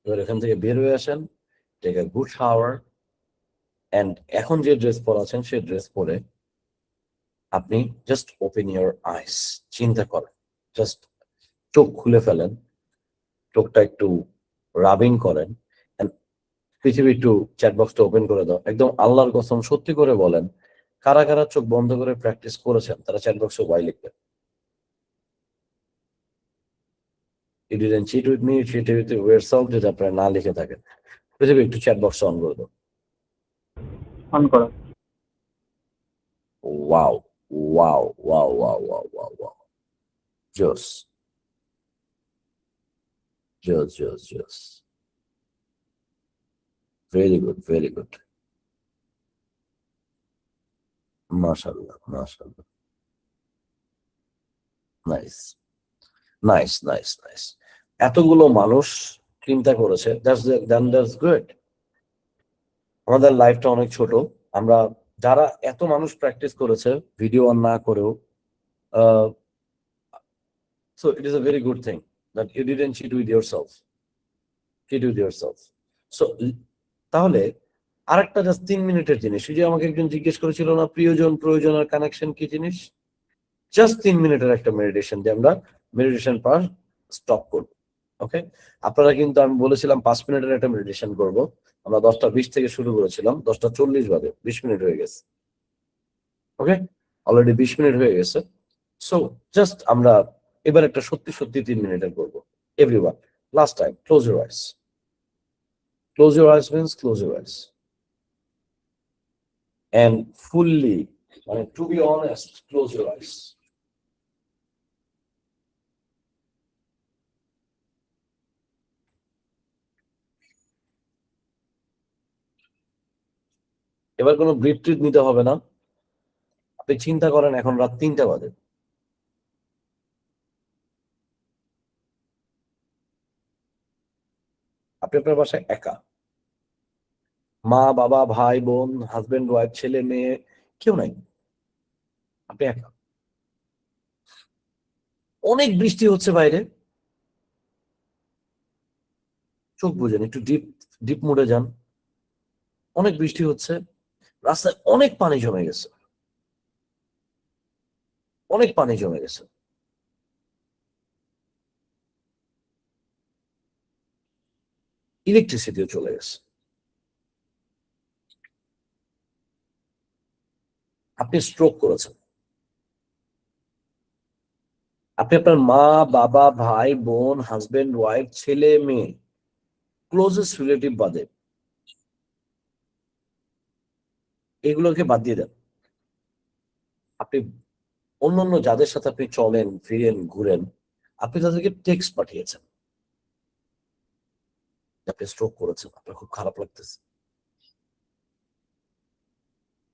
এবার এখান থেকে বের হয়ে আসেন, take a good shower, and এখন যে ড্রেস পরা আছেন সেই ড্রেস পরে আপনি জাস্ট ওপেন ইউর আইস। চিন্তা করেন, জাস্ট চোখ খুলে ফেলেন, চোখটা একটু রাবিং করেন, and পৃথিবী একটু চ্যাট বক্সটা ওপেন করে দাও। একদম আল্লাহর কসম সত্যি করে বলেন, কারা কারা চোখ বন্ধ করে প্র্যাকটিস করেছেন তারা চ্যাট বক্সে ওয়াই লিখবেন। You didn't cheat with me, cheat with yourself যদি আপনারা না লিখে থাকেন। পৃথিবী একটু চ্যাট বক্স অন করে দাও। অন করা। Wow, wow, wow, wow, wow, wow, wow, জোস, জোস, জোস, জোস, ভেরি গুড, ভেরি গুড, মাশাআল্লাহ, মাশাআল্লাহ, নাইস, নাইস, নাইস, নাইস। এতগুলো মানুষ চিন্তা করেছে, দ্যাটস গুড। আমাদের লাইফটা অনেক ছোট। আমরা যারা এত মানুষ প্র্যাকটিস করেছে ভিডিও অন না করেও, so it is a very good thing that you didn't cheat with yourself, cheat with yourself. So তাহলে আরেকটা জাস্ট 3 মিনিটের জিনিস, ওই যে আমাকে একজন জিজ্ঞেস করেছিল না, প্রিয়জন প্রয়োজন আর কানেকশন কি জিনিস। জাস্ট 3 মিনিটের একটা মেডিটেশন দিয়ে আমরা মেডিটেশন পার স্টপ করব। ওকে, আপনারা কিন্তু আমি বলেছিলাম 5 মিনিটের একটা মেডিটেশন করব। আমরা 10টা 20 থেকে শুরু করেছিলাম, 10টা 40 বাজে, 20 মিনিট হয়ে গেছে। ওকে, অলরেডি 20 মিনিট হয়ে গেছে। সো জাস্ট আমরা এবার একটা সত্যি সত্যি 3 মিনিটের করবো। Everyone, last time, close your eyes. Close your eyes means close your eyes and fully, মানে to be honest, close your eyes. এবার কোনো ব্রিথ ট্রিট নিতে হবে না। আপনি চিন্তা করেন এখন রাত 3টা বাজে, আপনি আপনার বাসায় একা, মা বাবা ভাই বোন হাজবেন্ড ওয়াইফ ছেলে মেয়ে কেউ নাই, আপনি একা। অনেক বৃষ্টি হচ্ছে বাইরে, চোখ বুঝেন, একটু ডিপ ডিপ মোডে যান। অনেক বৃষ্টি হচ্ছে, রাস্তায় অনেক পানি জমে গেছে, অনেক পানি জমে গেছে, ইলেকট্রিসিটিও চলে গেছে। আপনি স্ট্রোক করেছেন, আপনি আপনার মা বাবা ভাই বোন হাজবেন্ড ওয়াইফ ছেলে মেয়ে ক্লোজেস্ট রিলেটিভ বাদে এগুলোকে বাদ দিয়ে দেন। আপনি অন্যান্য যাদের সাথে আপনি চলেন ফিরেন ঘুরেন, আপনি তাদেরকে টেক্সট পাঠিয়েছেন যে আপনি স্ট্রোক করেছেন, আপনার খুব খারাপ লাগতেছে।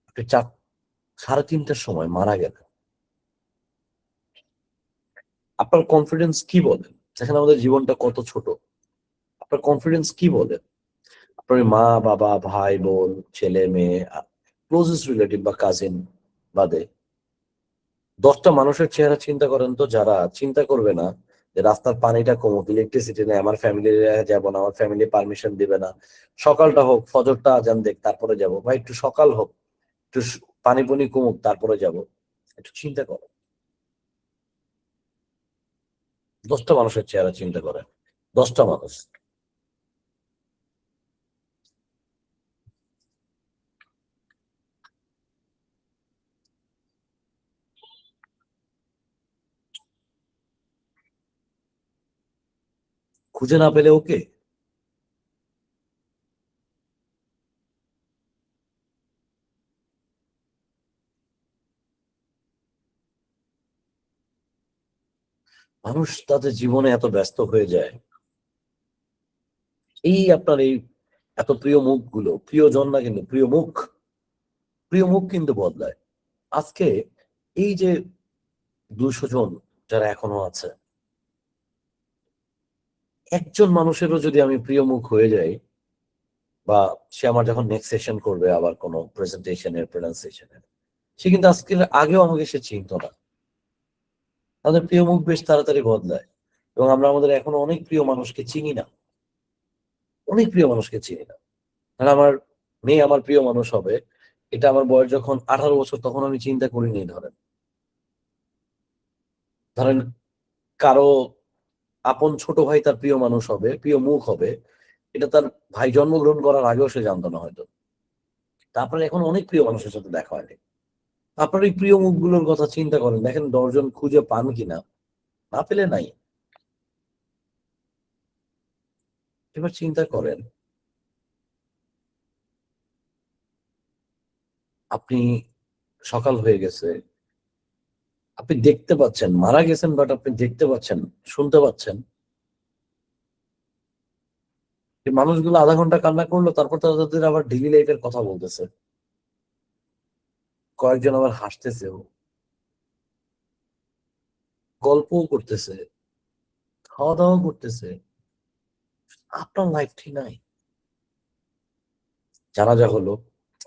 আপনি 3:30টার সময় মারা গেলেন, আপনার কনফিডেন্স কি বলে? দেখেন আমাদের জীবনটা কত ছোট। আপনার কনফিডেন্স কি বলে? আপনার মা বাবা ভাই বোন ছেলে মেয়ে ক্লোজেস্ট রিলেটিভ বা কাজিন বাদে 10টা মানুষের চেহারা চিন্তা করেন তো, যারা চিন্তা করবে না যে রাস্তার পানিটা কমুক, ইলেকট্রিসিটি নেই, আমার ফ্যামিলি যাব না, আমার ফ্যামিলি পারমিশন দিবে না, সকালটা হোক, ফজরটা আজান দেখ তারপরে যাব, বা একটু সকাল হোক, একটু পানি পুনি কমুক তারপরে যাব। একটু চিন্তা করো, 10টা মানুষের চেহারা চিন্তা করেন, 10টা মানুষ। খুঁজে না পেলে ওকে? মানুষ তাদের জীবনে এত ব্যস্ত হয়ে যায়, এই আপনার এই এত প্রিয় মুখগুলো, প্রিয়জন না কিন্তু প্রিয় মুখ কিন্তু বদলায়। আজকে এই যে 200 জন যারা এখনো আছে, একজন মানুষেরও যদি আমি প্রিয় মুখ হয়ে যাই, বা সে আমার যখন নেক্সট সেশন করবে আবার কোনো প্রেজেন্টেশনের প্রনাউন্সিয়েশনের, সে কিন্তু আজকে আগেও আমাকে সে চিনতো না। তাদের প্রিয় মুখ বেশ তাড়াতাড়ি বদলায়, এবং আমরা আমাদের এখনো অনেক প্রিয় মানুষকে চিনি না, অনেক প্রিয় মানুষকে চিনি না। কারণ আমার মেয়ে আমার প্রিয় মানুষ হবে, এটা আমার বয়স যখন 18 বছর, তখন আমি চিন্তা করিনি। ধরেন ধরেন কারো আপন ছোট ভাই তার প্রিয় মানুষ হবে, প্রিয় মুখ হবে, এটা তার ভাই জন্মগ্রহণ করার আগেও সে জানতো না হয়তো। তারপরে এখন অনেক প্রিয় মানুষের সাথে দেখা হয়নি। আপনার এই প্রিয় মুখগুলোর কথা চিন্তা করেন, দেখেন 10 জন খুঁজে পান কিনা, না পেলে নাই। এবার চিন্তা করেন, আপনি সকাল হয়ে গেছে, আপনি দেখতে পাচ্ছেন মারা গেছেন, বাট আপনি দেখতে পাচ্ছেন, শুনতে পাচ্ছেন। এই মানুষগুলো আধা ঘন্টা কান্না করলো, তারপর তাদের আবার ডেইলি লাইফের কথা বলতেছে, কয়েকজন আবার হাসতেছেও, গল্পও করতেছে, খাওয়া দাওয়া করতেছে। আপনার লাইফটি নাই। জানাজা হলো,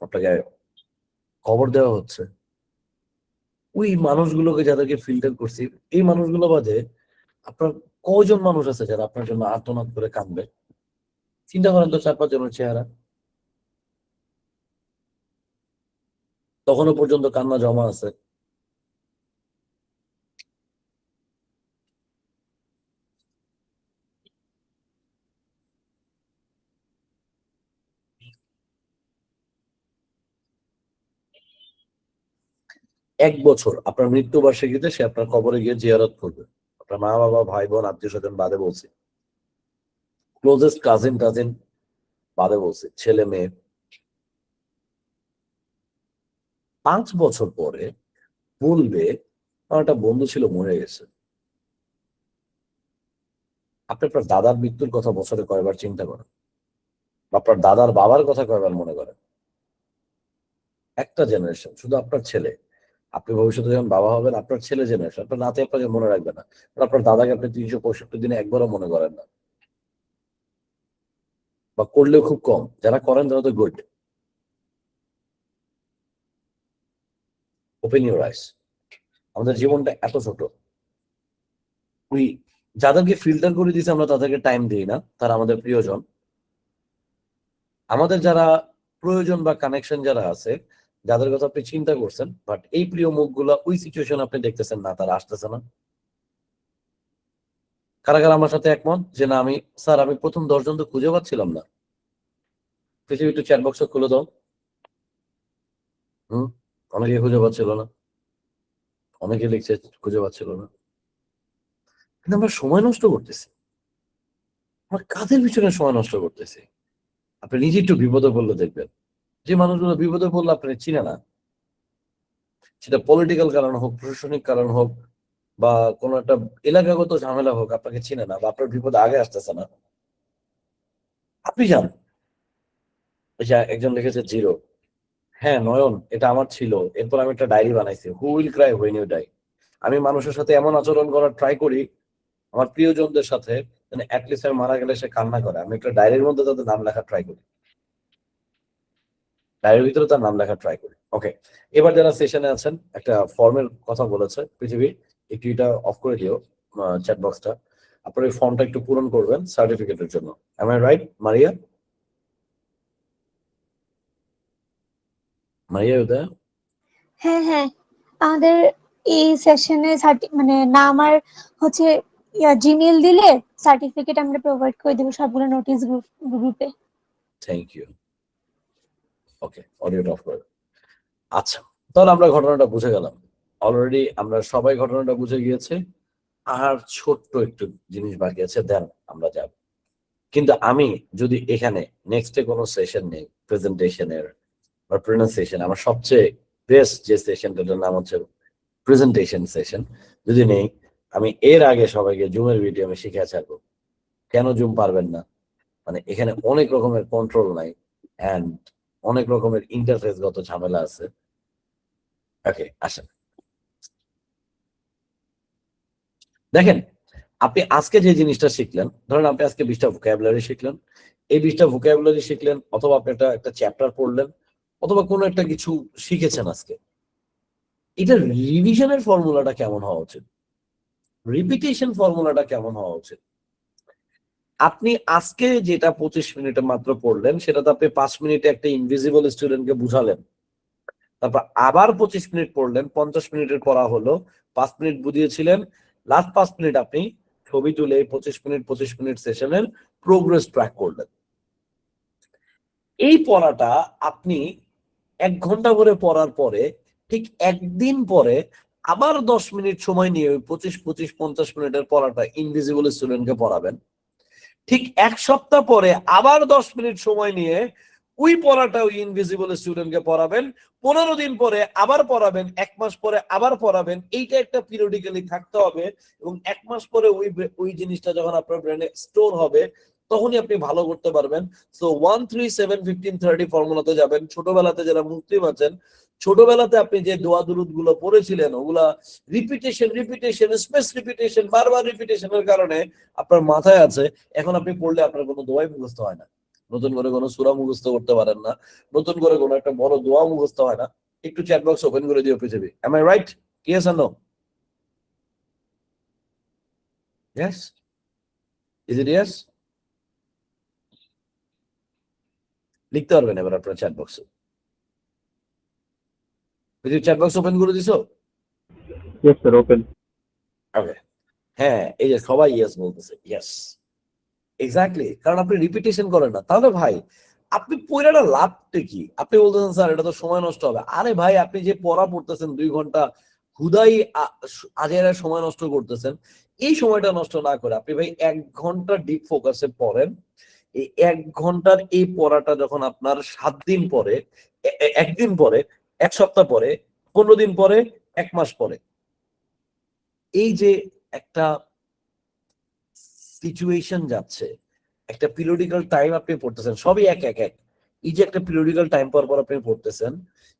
আপনাকে খবর দেওয়া হচ্ছে, ওই মানুষগুলোকে যাদেরকে ফিল্টার করছি, এই মানুষগুলো বাদে আপনার কয়জন মানুষ আছে যারা আপনার জন্য আর্তনাদ করে কাঁদবে? চিন্তা করেন তো, 4-5 জনের চেহারা, তখনও পর্যন্ত কান্না জমা আছে। এক বছর আপনার মৃত্যুবার্ষিকীতে সে আপনার কবরে গিয়ে জিয়ারত করবে, আপনার মা বাবা ভাই বোন আত্মীয় স্বজন বাদে বলছি, ক্লোজেস্ট কাজিন টাজিন বাদে বলছি, ছেলে মেয়ে। 5 বছর পরে বলবে আমার একটা বন্ধু ছিল মরে গেছে। আপনি আপনার দাদার মৃত্যুর কথা বছরে কয়বার চিন্তা করেন? বা আপনার দাদার বাবার কথা কয়বার মনে করেন? একটা জেনারেশন, শুধু আপনার ছেলে। আপনি ভবিষ্যতে যখন বাবা হবেন, আপনার ছেলে জেনারেশন, আপনার নাতি আপনাকে মনে রাখবে না। আর আপনার দাদাকে আপনি 365 দিনে একবারও মনে করেন না, বা করলেও খুব কম। যারা করেন তারা তো গুড। Open your eyes. আমাদের জীবনটা এত ছোট। ওই যাদেরকে ফিল্টার করে দিয়েছে আমরা তাদেরকে টাইম দিই না, তারা আমাদের প্রিয়জন। আমাদের যারা প্রয়োজন বা কানেকশন যারা আছে, যাদের কথা আপনি চিন্তা করছেন, বাট এই প্রিয় মুখগুলা ওই সিচুয়েশন আপনি দেখতেছেন না, তারা আসতেছে না। কারা কারা আমার সাথে একমত যে না, আমি স্যার আমি প্রথম 10 জন তো খুঁজে পাচ্ছিলাম না? পৃথিবী একটু চ্যাট বক্স খুলে দাও। হুম, অনেকে খুঁজে পাচ্ছিল না, অনেকে লিখছে খুঁজে পাচ্ছিল না। কিন্তু আমরা সময় নষ্ট করতেছি। আমরা কাদের পিছনে সময় নষ্ট করতেছি? আপনি নিজে একটু বিপদে পড়লে দেখবেন, যে মানুষগুলো বিপদে পড়লে আপনি চিনে না, সেটা পলিটিক্যাল কারণ হোক, প্রশাসনিক কারণ হোক, বা কোনো একটা এলাকাগত ঝামেলা হোক, আপনাকে চিনে না বা আপনার বিপদ আগে আসতেছে না, আপনি যান। ওই যে একজন লিখেছে জিরো, হ্যাঁ নয়ন, এটা আমার ছিল। এরপর আমি একটা ডায়েরি বানাইছি, who will cry when you die. আমি মানুষের সাথে এমন আচরণ করার ট্রাই করি, আমার প্রিয়জনদের সাথে, মানে অ্যাটলিস্ট আমি মারা গেলে সে কান্না করে। আমি একটা ডায়েরির মধ্যে তাদের নাম লেখা ট্রাই করি, ডায়েরির ভিতরে তার নাম লেখা ট্রাই করি। ওকে, এবার যারা সেশনে আছেন, একটা ফর্মের কথা বলেছে পৃথিবী, একটু এটা অফ করে দিও চ্যাট বক্সটা। আপনার এই ফর্মটা একটু পূরণ করবেন সার্টিফিকেটের জন্য। Am I right Maria? Maria Uday? হ্যাঁ হ্যাঁ, আমাদের এই সেশনে মানে নাম আর হচ্ছে জিমেইল দিলে সার্টিফিকেট আমরা প্রোভাইড করে দেবো সবগুলো নোটিশ গ্রুপে। Thank you. ওকে, অডিওটা অফ করে। আচ্ছা, তাহলে আমরা ঘটনাটা বুঝে গেলাম। অলরেডি আমরা সবাই ঘটনাটা বুঝে গিয়েছি। আর ছোট্ট একটু জিনিস বাকি আছে, দেন আমরা যাব। কিন্তু আমি যদি এখানে নেক্সটে কোনো সেশন নেই প্রেজেন্টেশনের বা প্রোনাউন্সিয়েশন, আমার সবচেয়ে বেস্ট যে সেশনটার নাম হচ্ছে প্রেজেন্টেশন সেশন যদি নেই, আমি এর আগে সবাইকে জুমের ভিডিও আমি শিখে ছাড়বো। কেন জুম পারবেন না? মানে এখানে অনেক রকমের কন্ট্রোল নাই অ্যান্ড অনেক রকমের ইন্টারফেসগত ঝামেলা আছে। ওকে, আসেন দেখেন, আপনি আজকে যে জিনিসটা শিখলেন, ধরেন আপনি আজকে 20টা ভোকাবুলারি শিখলেন, এই 20টা ভোকাবুলারি শিখলেন, অথবা আপনি একটা চ্যাপ্টার পড়লেন, অথবা কোনো একটা কিছু শিখেছেন আজকে। এটা রিভিশনের ফর্মুলাটা কেমন হওয়া উচিত? রিপিটেশন ফর্মুলাটা কেমন হওয়া উচিত? আপনি আজকে যেটা 25 মিনিটে মাত্র পড়লেন, সেটা তো আপনি 5 মিনিটে একটা ইনভিজিবল স্টুডেন্টকে বুঝালেন। তারপর আবার 25 মিনিট পড়লেন, 50 মিনিটের পড়া হলো, 5 মিনিট বুঝিয়েছিলেন, লাস্ট 5 মিনিট আপনি ছবি তুলে 25 মিনিট সেশনের প্রোগ্রেস ট্র্যাক করলেন। এই পড়াটা আপনি 1 ঘন্টা করে পড়ার পরে ঠিক একদিন পরে আবার 10 মিনিট সময় নিয়ে 25 মিনিটের পড়াটা ইনভিজিবল স্টুডেন্টকে পড়াবেন। ঠিক 1 সপ্তাহ পরে আবার 10 মিনিট সময় নিয়ে ওই পড়াটা ওই ইনভিজিবল স্টুডেন্টকে পড়াবেন। 15 দিন পরে আবার পড়াবেন, 1 মাস পরে আবার পড়াবেন। এইটা একটা পিরিয়ডিক্যালি থাকতে হবে, এবং 1 মাস পরে ওই জিনিসটা যখন আপনার ব্রেনে স্টোর হবে তখনই আপনি ভালো করতে পারবেন। সো 1 3 7 15 30 ফর্মুলাতে যাবেন। ছোটবেলাতে যারা মুক্তি পাচ্ছেন, ছোটবেলাতে আপনি যে দোয়া দুরুদ গুলো পড়েছিলেন, ওগুলা রিপিটেশন স্পেস রিপিটেশন, বারবার রিপিটেশনের কারণে আপনার মাথায় আছে। এখন আপনি পড়লে আপনার কোনো দোয়াই মুখস্থ হয় না, নতুন করে কোনো সূরা মুখস্থ করতে পারেন না, নতুন করে কোনো একটা বড় দোয়া মুখস্থ হয় না। একটু চ্যাট বক্স ওপেন করে দিও পৃথিবী। Am I right? Yes or no? Yes? Is it yes? লিখতে পারবেন এবার আপনার চ্যাট বক্সে। পৃথিবী চ্যাট বক্স ওপেন করে দিছো? Yes sir, open. ওকে, হ্যাঁ, এই যে সবাই ইয়েস বলতেছে, ইয়েস এক্স্যাক্টলি, কারণ আপনি রিপিটেশন করেন না। তাহলে ভাই আপনি পড়াটা লাভটা কি? আপনি বলতেছেন স্যার এটা তো সময় নষ্ট হবে। আরে ভাই, আপনি যে পড়া পড়তেছেন 2 ঘন্টা হুদাই আজেরা সময় নষ্ট করতেছেন। এই সময়টা নষ্ট না করে আপনি ভাই 1 ঘন্টা ডিপ ফোকাসে পড়েন। এই 1 ঘন্টার এই পড়াটা যখন আপনার 7 দিন পরে, 1 দিন পরে, 1 সপ্তাহ পরে, 15 দিন পরে, 1 মাস পরে, এই যে একটা সিচুয়েশন যাচ্ছে, একটা পিরিয়ডিক্যাল টাইম আপনি পড়তেছেন, সবই এক এক এক। এই যে একটা পিরিয়ডিক্যাল টাইম পর পর আপনি পড়তেছেন,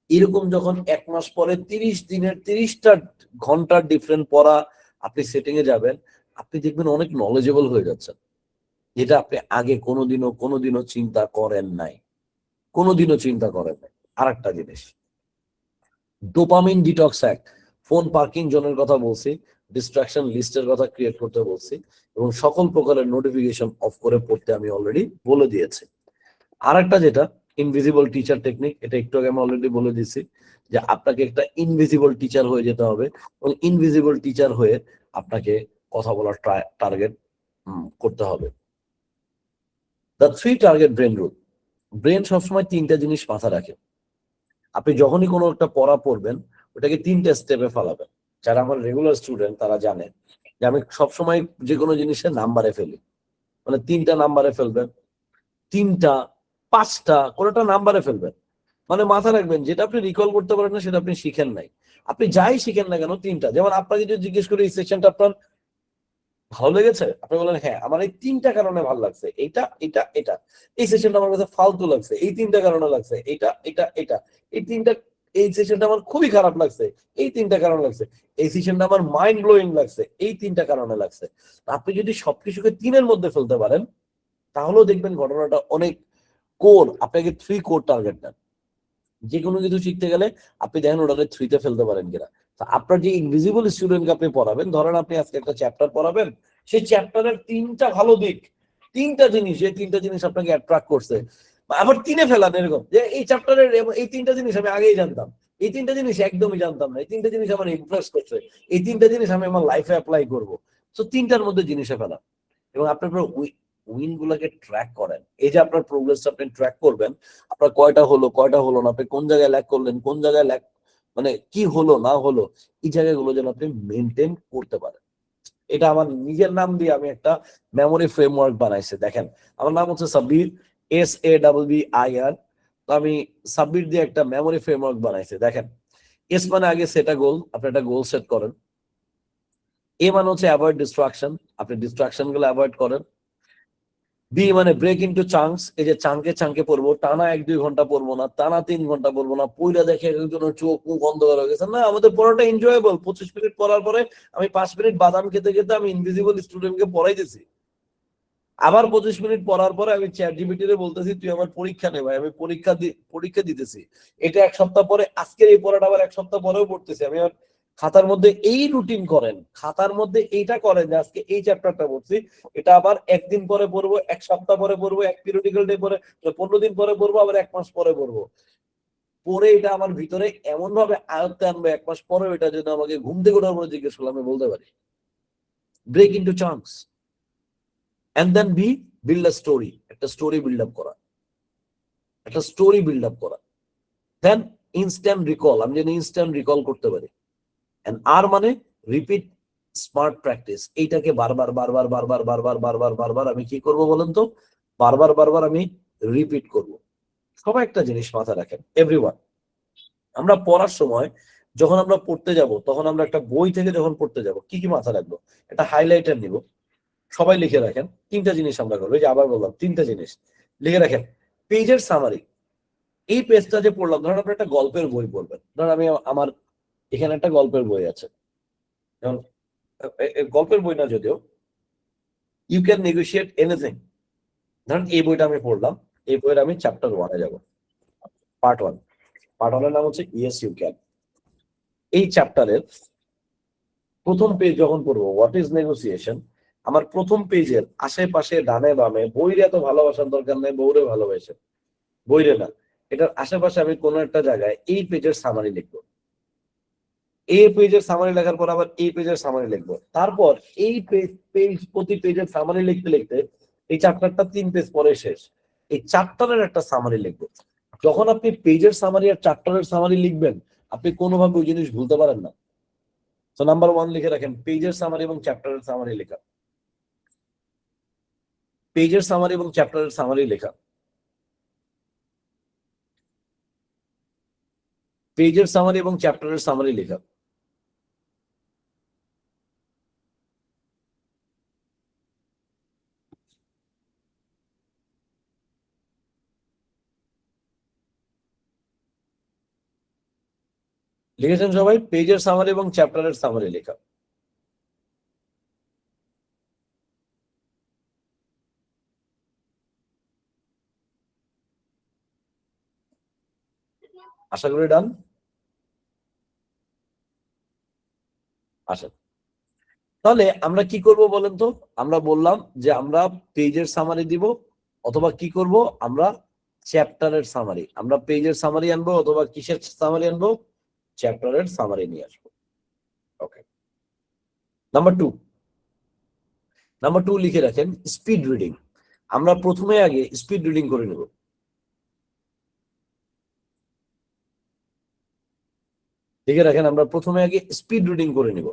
এরকম যখন 1 মাস পরে 30 দিনের 30টা ঘন্টার ডিফারেন্ট পড়া আপনি সেটিং এ যাবেন, আপনি দেখবেন অনেক নলেজেবল হয়ে যাচ্ছেন, যেটা আপনি আগে কোনোদিনও চিন্তা করেন নাই, কোনোদিনও চিন্তা করেন নাই। আর একটা জিনিস, dopamine detox act, phone parking জোনের কথা বলছি, ডিস্ট্রাকশন লিস্টের কথা ক্রিয়েট করতে বলছি, এবং সকল প্রকারের নোটিফিকেশন অফ করে পড়তে আমি অলরেডি বলে দিয়েছি। আর একটা যেটা ইনভিজিবল টিচার টেকনিক, এটা একটু আগে আমি অলরেডি বলে দিয়েছি যে আপনাকে একটা ইনভিজিবল টিচার হয়ে যেতে হবে, এবং ইনভিজিবল টিচার হয়ে আপনাকে কথা বলার টার্গেট করতে হবে। The 3 target brain rule. Brain সবসময় 3টা জিনিস মাথায় রাখে। আপনি যখনই কোনো একটা পড়া পড়বেন, ওটাকে 3টে স্টেপে ফেলাবেন। যারা আমার রেগুলার স্টুডেন্ট তারা জানে যে আমি সবসময় যে কোনো জিনিসের নাম্বারে ফেলি, মানে 3টা নাম্বারে ফেলবেন, 3টা 5টা কোনোটা নাম্বারে ফেলবেন। মানে মাথায় রাখবেন, যেটা আপনি রিকল করতে পারেন না সেটা আপনি শিখেন নাই। আপনি যাই শিখেন না কেন 3টা, যেমন আপনাকে যদি জিজ্ঞেস করি এই সেকশনটা আপনার ভালো লেগেছে, আপনি বলেন হ্যাঁ আমার এই 3টা কারণে ভালো লাগছে, এটা এটা এটা। এই সেশনটা আমার কাছে ফালতু লাগছে, এই 3টা কারণে লাগছে, এটা এটা এটা। এই 3টা, এই সেশনটা আমার খুবই খারাপ লাগছে, এই 3টা কারণে লাগছে। এই সেশনটা আমার মাইন্ড ব্লোয়িং লাগছে, এই 3টা কারণে লাগছে। আপনি যদি সবকিছুকে 3-এর মধ্যে ফেলতে পারেন, তাহলেও দেখবেন ঘটনাটা অনেক কোর। আপনাকে 3 কোর টার্গেট দেন। যে কোনো কিছু শিখতে গেলে আপনি দেখেন ওটাকে 3-তে ফেলতে পারেন কিনা। তা আপনার যে ইনভিজিবল স্টুডেন্টকে আপনি পড়াবেন, ধরেন আপনি আজকে একটা চ্যাপ্টার পড়াবেন, সেই চ্যাপ্টারের 3টা ভালো দিক, 3টা জিনিস, যে 3টা জিনিস আপনাকে অ্যাট্রাক্ট করছে, আবার 3-এ ফেলান এরকম যে এই চ্যাপ্টারের এই 3টা জিনিস আমি আগেই জানতাম, এই 3টা জিনিস একদমই জানতাম না, এই 3টা জিনিস আমার ইমপ্রেস করছে, এই 3টা জিনিস আমি আমার লাইফে অ্যাপ্লাই করবো। তো 3টার মধ্যে জিনিসে ফেলা, এবং আপনার উইন গুলাকে ট্র্যাক করেন। এই যে আপনার প্রোগ্রেসটা আপনি ট্র্যাক করবেন, আপনার কয়টা হলো না, আপনি কোন জায়গায় ল্যাক করলেন, কোন জায়গায় ল্যাক, মানে কি হলো না হলো, এই জায়গাগুলো যেন আপনি মেনটেন করতে পারেন। এটা আমার নিজের নাম দিয়ে আমি একটা মেমোরি ফ্রেমওয়ার্ক বানাইছি। দেখেন আমার নাম হচ্ছে সাব্বির, SABBIR। তো আমি সাব্বির দিয়ে একটা মেমোরি ফ্রেমওয়ার্ক বানাইছি। দেখেন এস মানে আগে সেট আ গোল, আপনি একটা গোল সেট করেন। এ মানে হচ্ছে অ্যাভয়েড ডিস্ট্রাকশন, আপনি ডিস্ট্রাকশন গুলো অ্যাভয়েড করেন। বি মানে ব্রেক ইনটু চাঙ্কস, এই যে চাঙ্কে চাঙ্কে পড়বো, টানা 1-2 ঘন্টা পড়বো না, টানা 3 ঘন্টা পড়বো না, পইরা দেখে একজনের চোখ মুখ অন্ধকার হয়ে গেছে। না, আমাদের পড়াটা এনজয়েবল। 25 মিনিট পড়ার পরে আমি 5 মিনিট বাদাম খেতে খেতে আমি ইনভিজিবল স্টুডেন্টকে পড়াই দিছি। আবার 25 মিনিট পড়ার পরে আমি চ্যাট জিপিটি রে বলতেছি তুই আমার পরীক্ষা নে ভাই, আমি পরীক্ষা দিতেছি। এটা 1 সপ্তাহ পরে, আজকের এই পড়াটা আবার 1 সপ্তাহ পরেও পড়তেছি আমি। আর খাতার মধ্যে এই রুটিন করেন, খাতার মধ্যে এইটা করেন যে আজকে এই চ্যাপ্টারটা পড়ছি, এটা আবার 1 দিন পরে পড়বো, 1 সপ্তাহ পরে পড়বো, 1 পিরিয়ডিক্যাল ডে পরে, 15 দিন পরে পড়বো, আবার 1 মাস পরে পড়বো। পরে এটা আমার ভিতরে এমন ভাবে আয়ত্তে আনবো, 1 মাস পরে এটা যদি আমাকে ঘুম থেকে ওঠার পরে জিজ্ঞেস করলে আমি বলতে পারি। Break into chunks and then B, build a story, একটা স্টোরি বিল্ড আপ করা, একটা স্টোরি বিল্ড আপ করা। দেন ইনস্ট্যান্ট রিকল, আমি যেন ইনস্ট্যান্ট রিকল করতে পারি। এন্ড আর মানে রিপিট স্মার্ট প্র্যাকটিস, এইটাকে বারবার বারবার বারবার বারবার বারবার বারবার আমি কি করব বলেন তো, বারবার বারবার আমি রিপিট করব। সবাই একটা জিনিস মাথায় রাখেন, এভরিওয়ান, আমরা পড়ার সময় যখন আমরা পড়তে যাব, তখন আমরা একটা বই থেকে যখন পড়তে যাব কি কি মাথায় রাখবো, একটা হাইলাইটার নিব, সবাই লিখে রাখেন। 3টা জিনিস আমরা করবো, এই যে আবার বললাম 3টা জিনিস লিখে রাখেন। পেজের সামারি, এই পেজটা যে পড়লাম, ধরেন আপনি একটা গল্পের বই পড়বেন, ধরেন আমি আমার এখানে একটা গল্পের বই আছে, যেমন গল্পের বই না যদিও, ইউ ক্যান নেগোশিয়েট এনিথিং। ধরেন এই বইটা আমি পড়লাম, এই বইয়ের আমি চ্যাপ্টার 1-এ যাব, পার্ট 1। পার্ট 1-এর নাম হচ্ছে ইয়েস ইউ ক্যান। এই চ্যাপ্টারের প্রথম পেজ যখন পড়বো, হোয়াট ইজ নেগোসিয়েশন, আমার প্রথম পেজের আশেপাশে ডানে বামে, বইরে এত ভালোবাসার দরকার নেই, বউরে ভালোবাসে, বইরে না, এটার আশেপাশে আমি কোনো একটা জায়গায় এই পেজের সামারি লিখবো। এই পেজের সামারি লেখার পর আবার এই পেজের সামারি লিখবো। তারপর এই পেজ প্রতি পেজের সামারি লিখতে লিখতে এই চ্যাপ্টারটা 3 পেজ পরে শেষ, এই চ্যাপ্টারের একটা সামারি লিখবো। যখন আপনি পেজের সামারি আর চ্যাপ্টারের সামারি লিখবেন, আপনি কোনোভাবে ওই জিনিস ভুলতে পারেন না। তো নাম্বার 1 লিখে রাখেন, পেজের সামারি এবং চ্যাপ্টারের সামারি লেখা। পেজের সামারি এবং চ্যাপ্টারের সামারি লেখা, পেজের সামারি এবং চ্যাপ্টারের সামারি লেখা। লিখেছেন সবাই? পেজের সামারি এবং চ্যাপ্টারের সামারি লেখা। আশা করি ডান। আশা, তাহলে আমরা কি করব বলেন তো, আমরা বললাম যে আমরা পেজের সামারি দিব, অথবা কি করব আমরা চ্যাপ্টারের সামারি, আমরা পেজের সামারি আনবো অথবা কিসের সামারি আনবো, চ্যাপ্টারের সামারি নিয়ে আসবো। ওকে, নাম্বার 2 লিখে রাখেন, স্পিড রিডিং। আমরা প্রথমে আগে স্পিড রিডিং করে নেব। লিখে রাখেন, আমরা প্রথমে আগে স্পিড রিডিং করে নিব,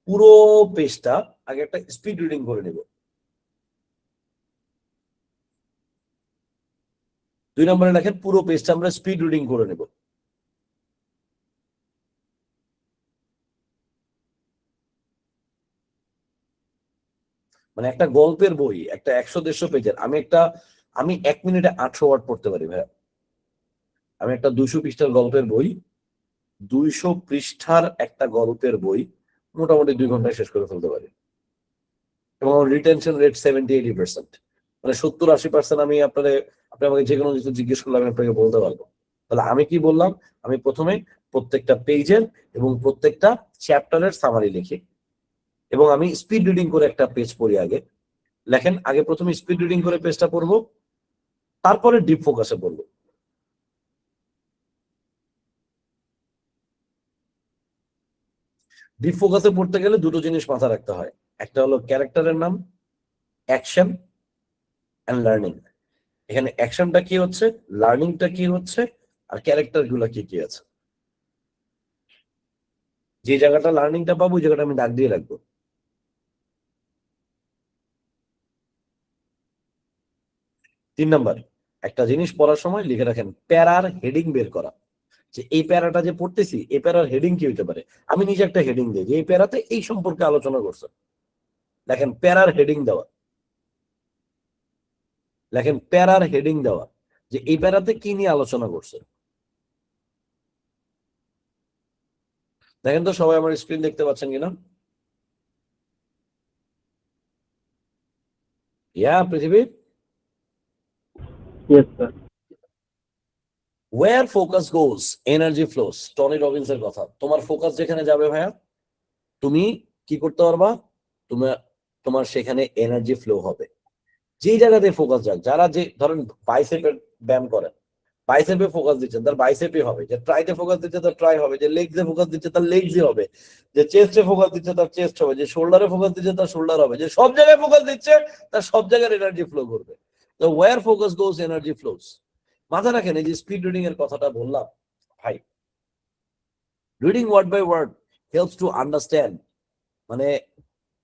পুরো পেজটা আগে একটা স্পিড রিডিং করে নেব। 2 নম্বরে লেখেন, পুরো পেজটা আমরা স্পিড রিডিং করে নেব। মানে একটা গল্পের বই, একটা 100-150 পেজের, আমি 1 মিনিটে 800 ওয়ার্ড পড়তে পারি ভাইয়া। আমি একটা 200 পৃষ্ঠার গল্পের বই, 200 পৃষ্ঠার একটা গল্পের বই মোটামুটি 2 ঘন্টায় শেষ করে ফেলতে পারি। এবং আমার রিটেনশন রেট 70-80%, মানে 70-80% আমি আপনি আমাকে যে কোনো কিছু জিজ্ঞেস করলে আমি আপনাকে বলতে পারবো। তাহলে আমি কি বললাম, আমি প্রথমে প্রত্যেকটা পেজের এবং প্রত্যেকটা চ্যাপ্টারের সামারি লিখি, এবং আমি স্পিড রিডিং করে একটা পেজ পড়ি। আগে লেখেন, আগে প্রথমে স্পিড রিডিং করে পেজটা পড়বো, তারপরে ডিপ ফোকাসে পড়বো। ডিপ ফোকাসে পড়তে গেলে দুটো জিনিস মাথায় রাখতে হয়, একটা হলো ক্যারেক্টারের নাম, অ্যাকশন এন্ড লার্নিং। এখানে অ্যাকশনটা কি হচ্ছে, লার্নিংটা কি হচ্ছে, আর ক্যারেক্টার গুলা কি কি আছে। যে জায়গাটা লার্নিংটা পাবো ওই জায়গাটা আমি দাগ দিয়ে রাখবো। 3 নাম্বার, একটা জিনিস পড়ার সময় লিখে রাখেন প্যারার হেডিং বের করা, যে এই প্যারাটা যে পড়তেছি এই প্যারার হেডিং কি হইতে পারে। আমি নিজে একটা হেডিং দিই যে এই প্যারাতে এই সম্পর্কে আলোচনা করছে, দেখেন প্যারার হেডিং দেওয়া, দেখেন প্যারার হেডিং দেওয়া যে এই প্যারাতে কি নিয়ে আলোচনা করছে। দেখেন তো সবাই আমার স্ক্রিন দেখতে পাচ্ছেন কিনা? পৃথিবী। Yes, sir. Where focus goes, energy flows. Tony রবিন্সের কথা। তোমার ফোকাস যেখানে যাবে ভাইয়া, তুমি কি করতে পারবা? তোমার সেখানে এনার্জি ফ্লো হবে। যেই জায়গাতে ফোকাস যাক, যারা যে ধরেন বাইসেপের ব্যায়াম করেন, বাইসেপে ফোকাস দিচ্ছেন তার বাইসেপই হবে, যে ট্রাইতে ফোকাস দিচ্ছে তার ট্রাই হবে, যে লেগসে ফোকাস দিচ্ছে তার লেগসই হবে, যে চেস্টে ফোকাস দিচ্ছে তার চেস্ট হবে, যে শোল্ডারে ফোকাস দিচ্ছে তার শোল্ডার হবে, যে সব জায়গায় ফোকাস দিচ্ছে তার সব জায়গার এনার্জি ফ্লো করবে। তো ওয়্যার ফোকাস গোস এনার্জি ফ্লোস। মাথায় রাখেন, এই যে স্পিড রিডিং এর কথাটা বললাম ভাই, reading word by word helps to understand, মানে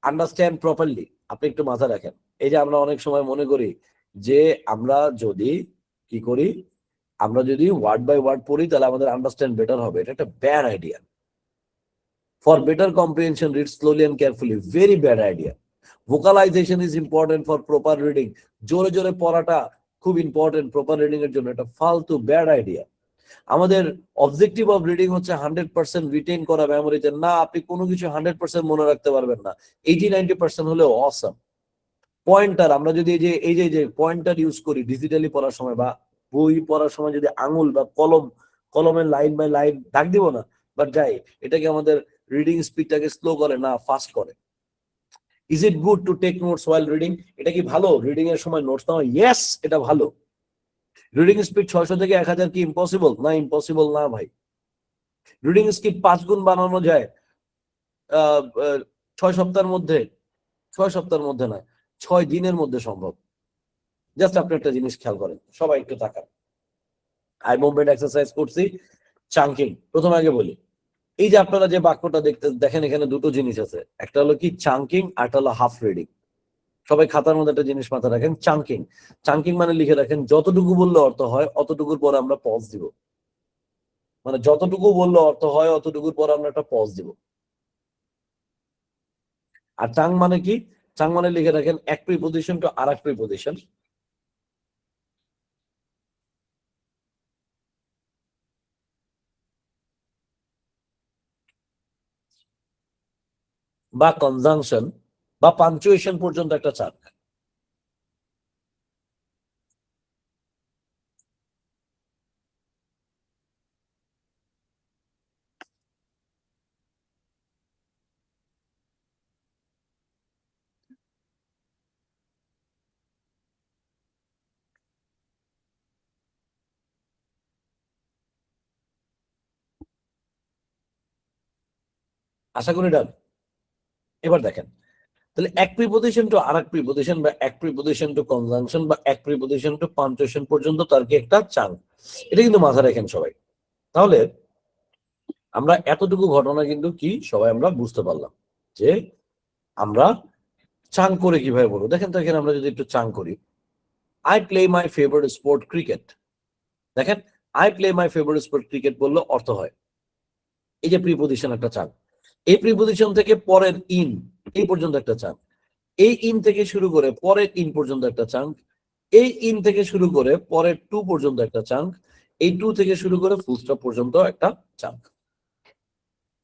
আন্ডারস্ট্যান্ড প্রপারলি। আপনি একটু মাথায় রাখেন, এই যে আমরা অনেক সময় মনে করি যে আমরা যদি কি করি, আমরা যদি ওয়ার্ড বাই ওয়ার্ড পড়ি তাহলে আমাদের আন্ডারস্ট্যান্ড বেটার হবে। এটা একটা bad idea. For better comprehension read slowly and carefully, very bad idea. Vocalization is important for proper reading, জোরে জোরে পড়াটা খুব ইম্পর্টেন্ট প্রপার রিডিং এর জন্য, এটা ফালতু ব্যাড আইডিয়া। আমাদের অবজেক্টিভ অফ রিডিং হচ্ছে 100% রিটেইন করা মেমোরিতে, না আপনি কোনো কিছু 100% মনে রাখতে পারবেন না, 80-90% হলে অসাম। পয়েন্টার, আমরা যদি এই যে পয়েন্টার ইউজ করি ডিজিটালি পড়ার সময় বা বই পড়ার সময়, যদি আঙুল বা কলমের লাইন বাই লাইন দাগ দিব না, বাট যাই, এটা কি আমাদের রিডিং স্পিডটাকে স্লো করে? না, ফাস্ট করে। Is it good to take notes while reading? এটা কি ভালো রিডিং এর সময় নোটস নেওয়া? ইয়েস, এটা ভালো। রিডিং স্পিড 600 থেকে 1000 কি ইম্পসিবল? না, ইম্পসিবল না ভাই। রিডিং স্পিড 5 গুণ বানানো যায় 6 সপ্তাহের মধ্যে, 6 সপ্তাহের মধ্যে নয়, 6 দিনের মধ্যে সম্ভব। জাস্ট আপনি একটা জিনিস খেয়াল করেন, সবাই একটু তাকান। আই মুভমেন্ট এক্সারসাইজ করছি, চাঙ্কিং। প্রথমে আগে বলি, এই যে আপনারা যে বাক্যটা দেখেন, এখানে দুটো জিনিস আছে, একটা হলো কি চাঙ্কিং, আর একটা হলো হাফ রিডিং। সবাই খাতার মধ্যে একটা জিনিস মাথায় রাখেন, চাঙ্কিং। চাঙ্কিং মানে লিখে রাখেন যতটুকু বললে অর্থ হয় অতটুকুর পরে আমরা পজ দিব, মানে যতটুকু বললে অর্থ হয় অতটুকুর পরে আমরা একটা পজ দিব। আর চাং মানে কি? চাং মানে লিখে রাখেন এক প্রিপোজিশন টু আর এক প্রিপোজিশন, বা কনজাংশন বা পাঞ্চুয়েশন পর্যন্ত একটা চাক। আশা করি ডান। এবার দেখেন, তাহলে এক প্রিপোজিশন টু আর এক প্রিপোজিশন বা এক প্রিপোজিশন টু কনজাংশন বা এক প্রিপোজিশন টু পাঞ্চুয়েশন পর্যন্ত তার কি একটা চাং। এটা কিন্তু মাথায় রাখেন সবাই। তাহলে আমরা এতটুকু ঘটনা কিন্তু কি সবাই আমরা বুঝতে পারলাম যে আমরা চাং করে কিভাবে বলবো। দেখেন তো এখানে আমরা যদি একটু চাং করি, I play my favourite sport cricket. দেখেন, I play my favourite sport cricket বললে অর্থ হয় এই যে প্রিপোজিশন একটা চাং, এই প্রিপোজিশন থেকে পরের ইন এই পর্যন্ত একটা চাং, এই ইন থেকে শুরু করে পরের ইন পর্যন্ত একটা চাঙ্ক, এই ইন থেকে শুরু করে পরের টু পর্যন্ত একটা চাঙ্ক, এই টু থেকে শুরু করে ফুল স্টপ পর্যন্ত একটা চাঙ্ক।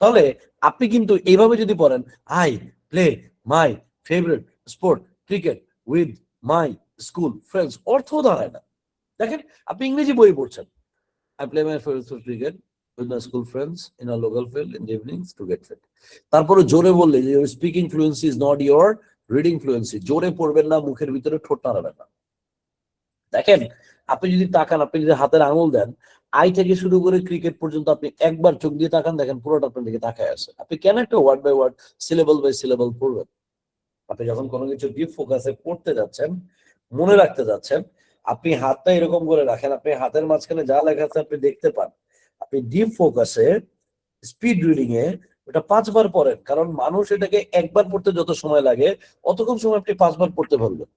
তাহলে আপনি কিন্তু এইভাবে যদি পড়েন, I play my favourite sport cricket with my school friends, অর্থ দাঁড়ায় না। দেখেন, আপনি ইংরেজি বই পড়ছেন, I play my favorite sport cricket with my school friends in a local field in the evenings to get fit. তারপরে জোরে বললে যে your speaking fluency is not your reading fluency, জোরে পড়বেন না, মুখের ভিতরে ঠোঁট নাড়াবেন না। দেখেন, আপনি যদি তাকান, আপনি যদি হাতের আঙুল দেন, আই থেকে শুরু করে ক্রিকেট পর্যন্ত আপনি একবার চোখ দিয়ে তাকান, দেখেন পুরোটা আপনার দিকে তাকায় আছে। আপনি কেন একটা word by word syllable by syllable পড়বেন? আপনি যখন কোনো কিছু ডিপ ফোকাসে পড়তে যাচ্ছেন, মনে রাখতে যাচ্ছেন, আপনি হাতটা এরকম করে রাখেন, আপনি হাতের মাঝখানে যা লেখা আছে আপনি দেখতে পান। আপনি ডিপ ফোকাসে স্পিড রিডিং এ ওটা 5 বার পড়েন, কারণ মানুষ এটাকে একবার পড়তে যত সময় লাগে অতক্ষণ সময় আপনি 5 বার পড়তে পারবেন।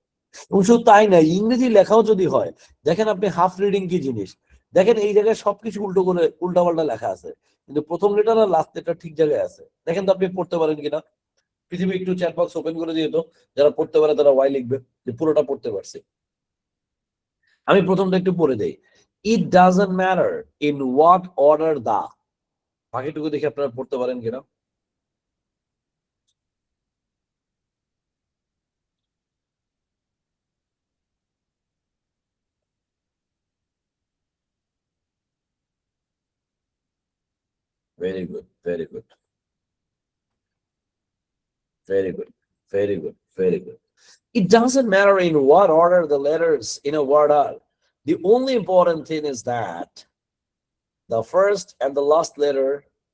এবং শুধু তাই না, ইংরেজি লেখাও যদি হয়, দেখেন আপনি হাফ রিডিং কি জিনিস, দেখেন এই জায়গায় সবকিছু উল্টো করে উল্টাপাল্টা লেখা আছে, কিন্তু প্রথম লেটার আর লাস্ট লেটার ঠিক জায়গায় আছে। দেখেন তো আপনি পড়তে পারেন কিনা। পৃথিবী একটু চ্যাট বক্স ওপেন করে দিয়ে তো, যারা পড়তে পারে তারা ওয়াই লিখবে যে পুরোটা পড়তে পারছে। আমি প্রথমটা একটু পড়ে দেই। It doesn't matter in what order the, বাকিটুকু দেখে আপনারা পড়তে পারেন কিনা। Very good, very good, very good, very good, very good. It doesn't matter in what order the letters in a word are. The only important thing is that the first and the last letter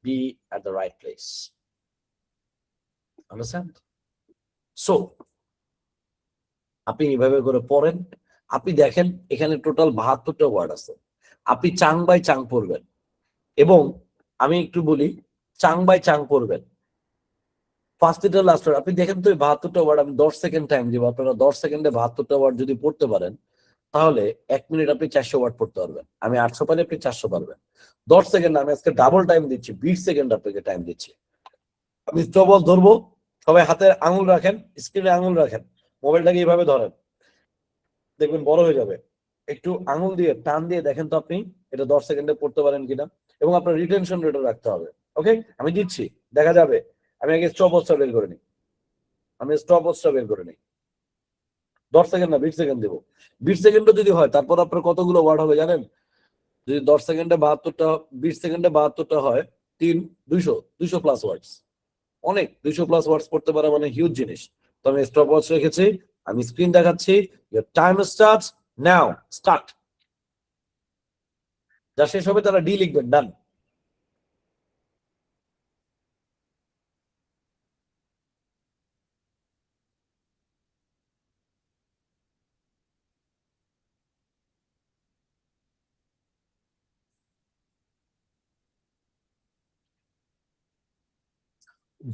be at the right place. Understand? So, আপনি এইভাবে করে পড়েন, আপনি দেখেন এখানে টোটাল 72টা ওয়ার্ড আছে। আপনি চাং বাই চাং পড়বেন, এবং আমি একটু বলি, চাং বাই চাং পড়বেন। ফার্স্ট লিটার লাস্ট ওয়ার্ড আপনি দেখেন তো, 72টা ওয়ার্ড আমি 10 সেকেন্ড টাইম দিব। আপনারা 10 সেকেন্ডে 72টা ওয়ার্ড যদি পড়তে পারেন, তাহলে 1 মিনিট আপনি 400 ওয়ার্ড পড়তে পারবেন। আমি 800 পারি, আপনি 400 পারবেন। 10 সেকেন্ড আমি আজকে ডাবল টাইম দিচ্ছি, 20 সেকেন্ড আপনাকে টাইম দিচ্ছি। আমি স্টপওয়াচ ধরবো, সবাই হাতে আঙুল রাখেন, স্ক্রিনে আঙুল রাখেন, মোবাইলটাকে এইভাবে ধরেন, দেখবেন বড় হয়ে যাবে। একটু আঙুল দিয়ে টান দিয়ে দেখেন তো আপনি এটা 10 সেকেন্ডে পড়তে পারেন কিনা, এবং আপনার রিটেনশন রেটও রাখতে হবে। ওকে, আমি দিচ্ছি, দেখা যাবে। আমি আগে স্টপওয়াচটা বের করে নিই, 10 সেকেন্ড না 20 সেকেন্ড দেবো। 20 সেকেন্ডও যদি হয়, তারপর আপনার কতগুলো ওয়ার্ড হবে জানেন? যদি 10 সেকেন্ডে 72টা, 20 সেকেন্ডে 72টা হয়, 200 প্লাস ওয়ার্ডস। অনেক, 200 প্লাস ওয়ার্ডস পড়তে পারা মানে হিউজ জিনিস। তো আমি স্টপ ওয়াচ রেখেছি, আমি স্ক্রিন দেখাচ্ছি। Your time starts now, start. যা শেষ হবে তারা ডি লিখবেন, ডান।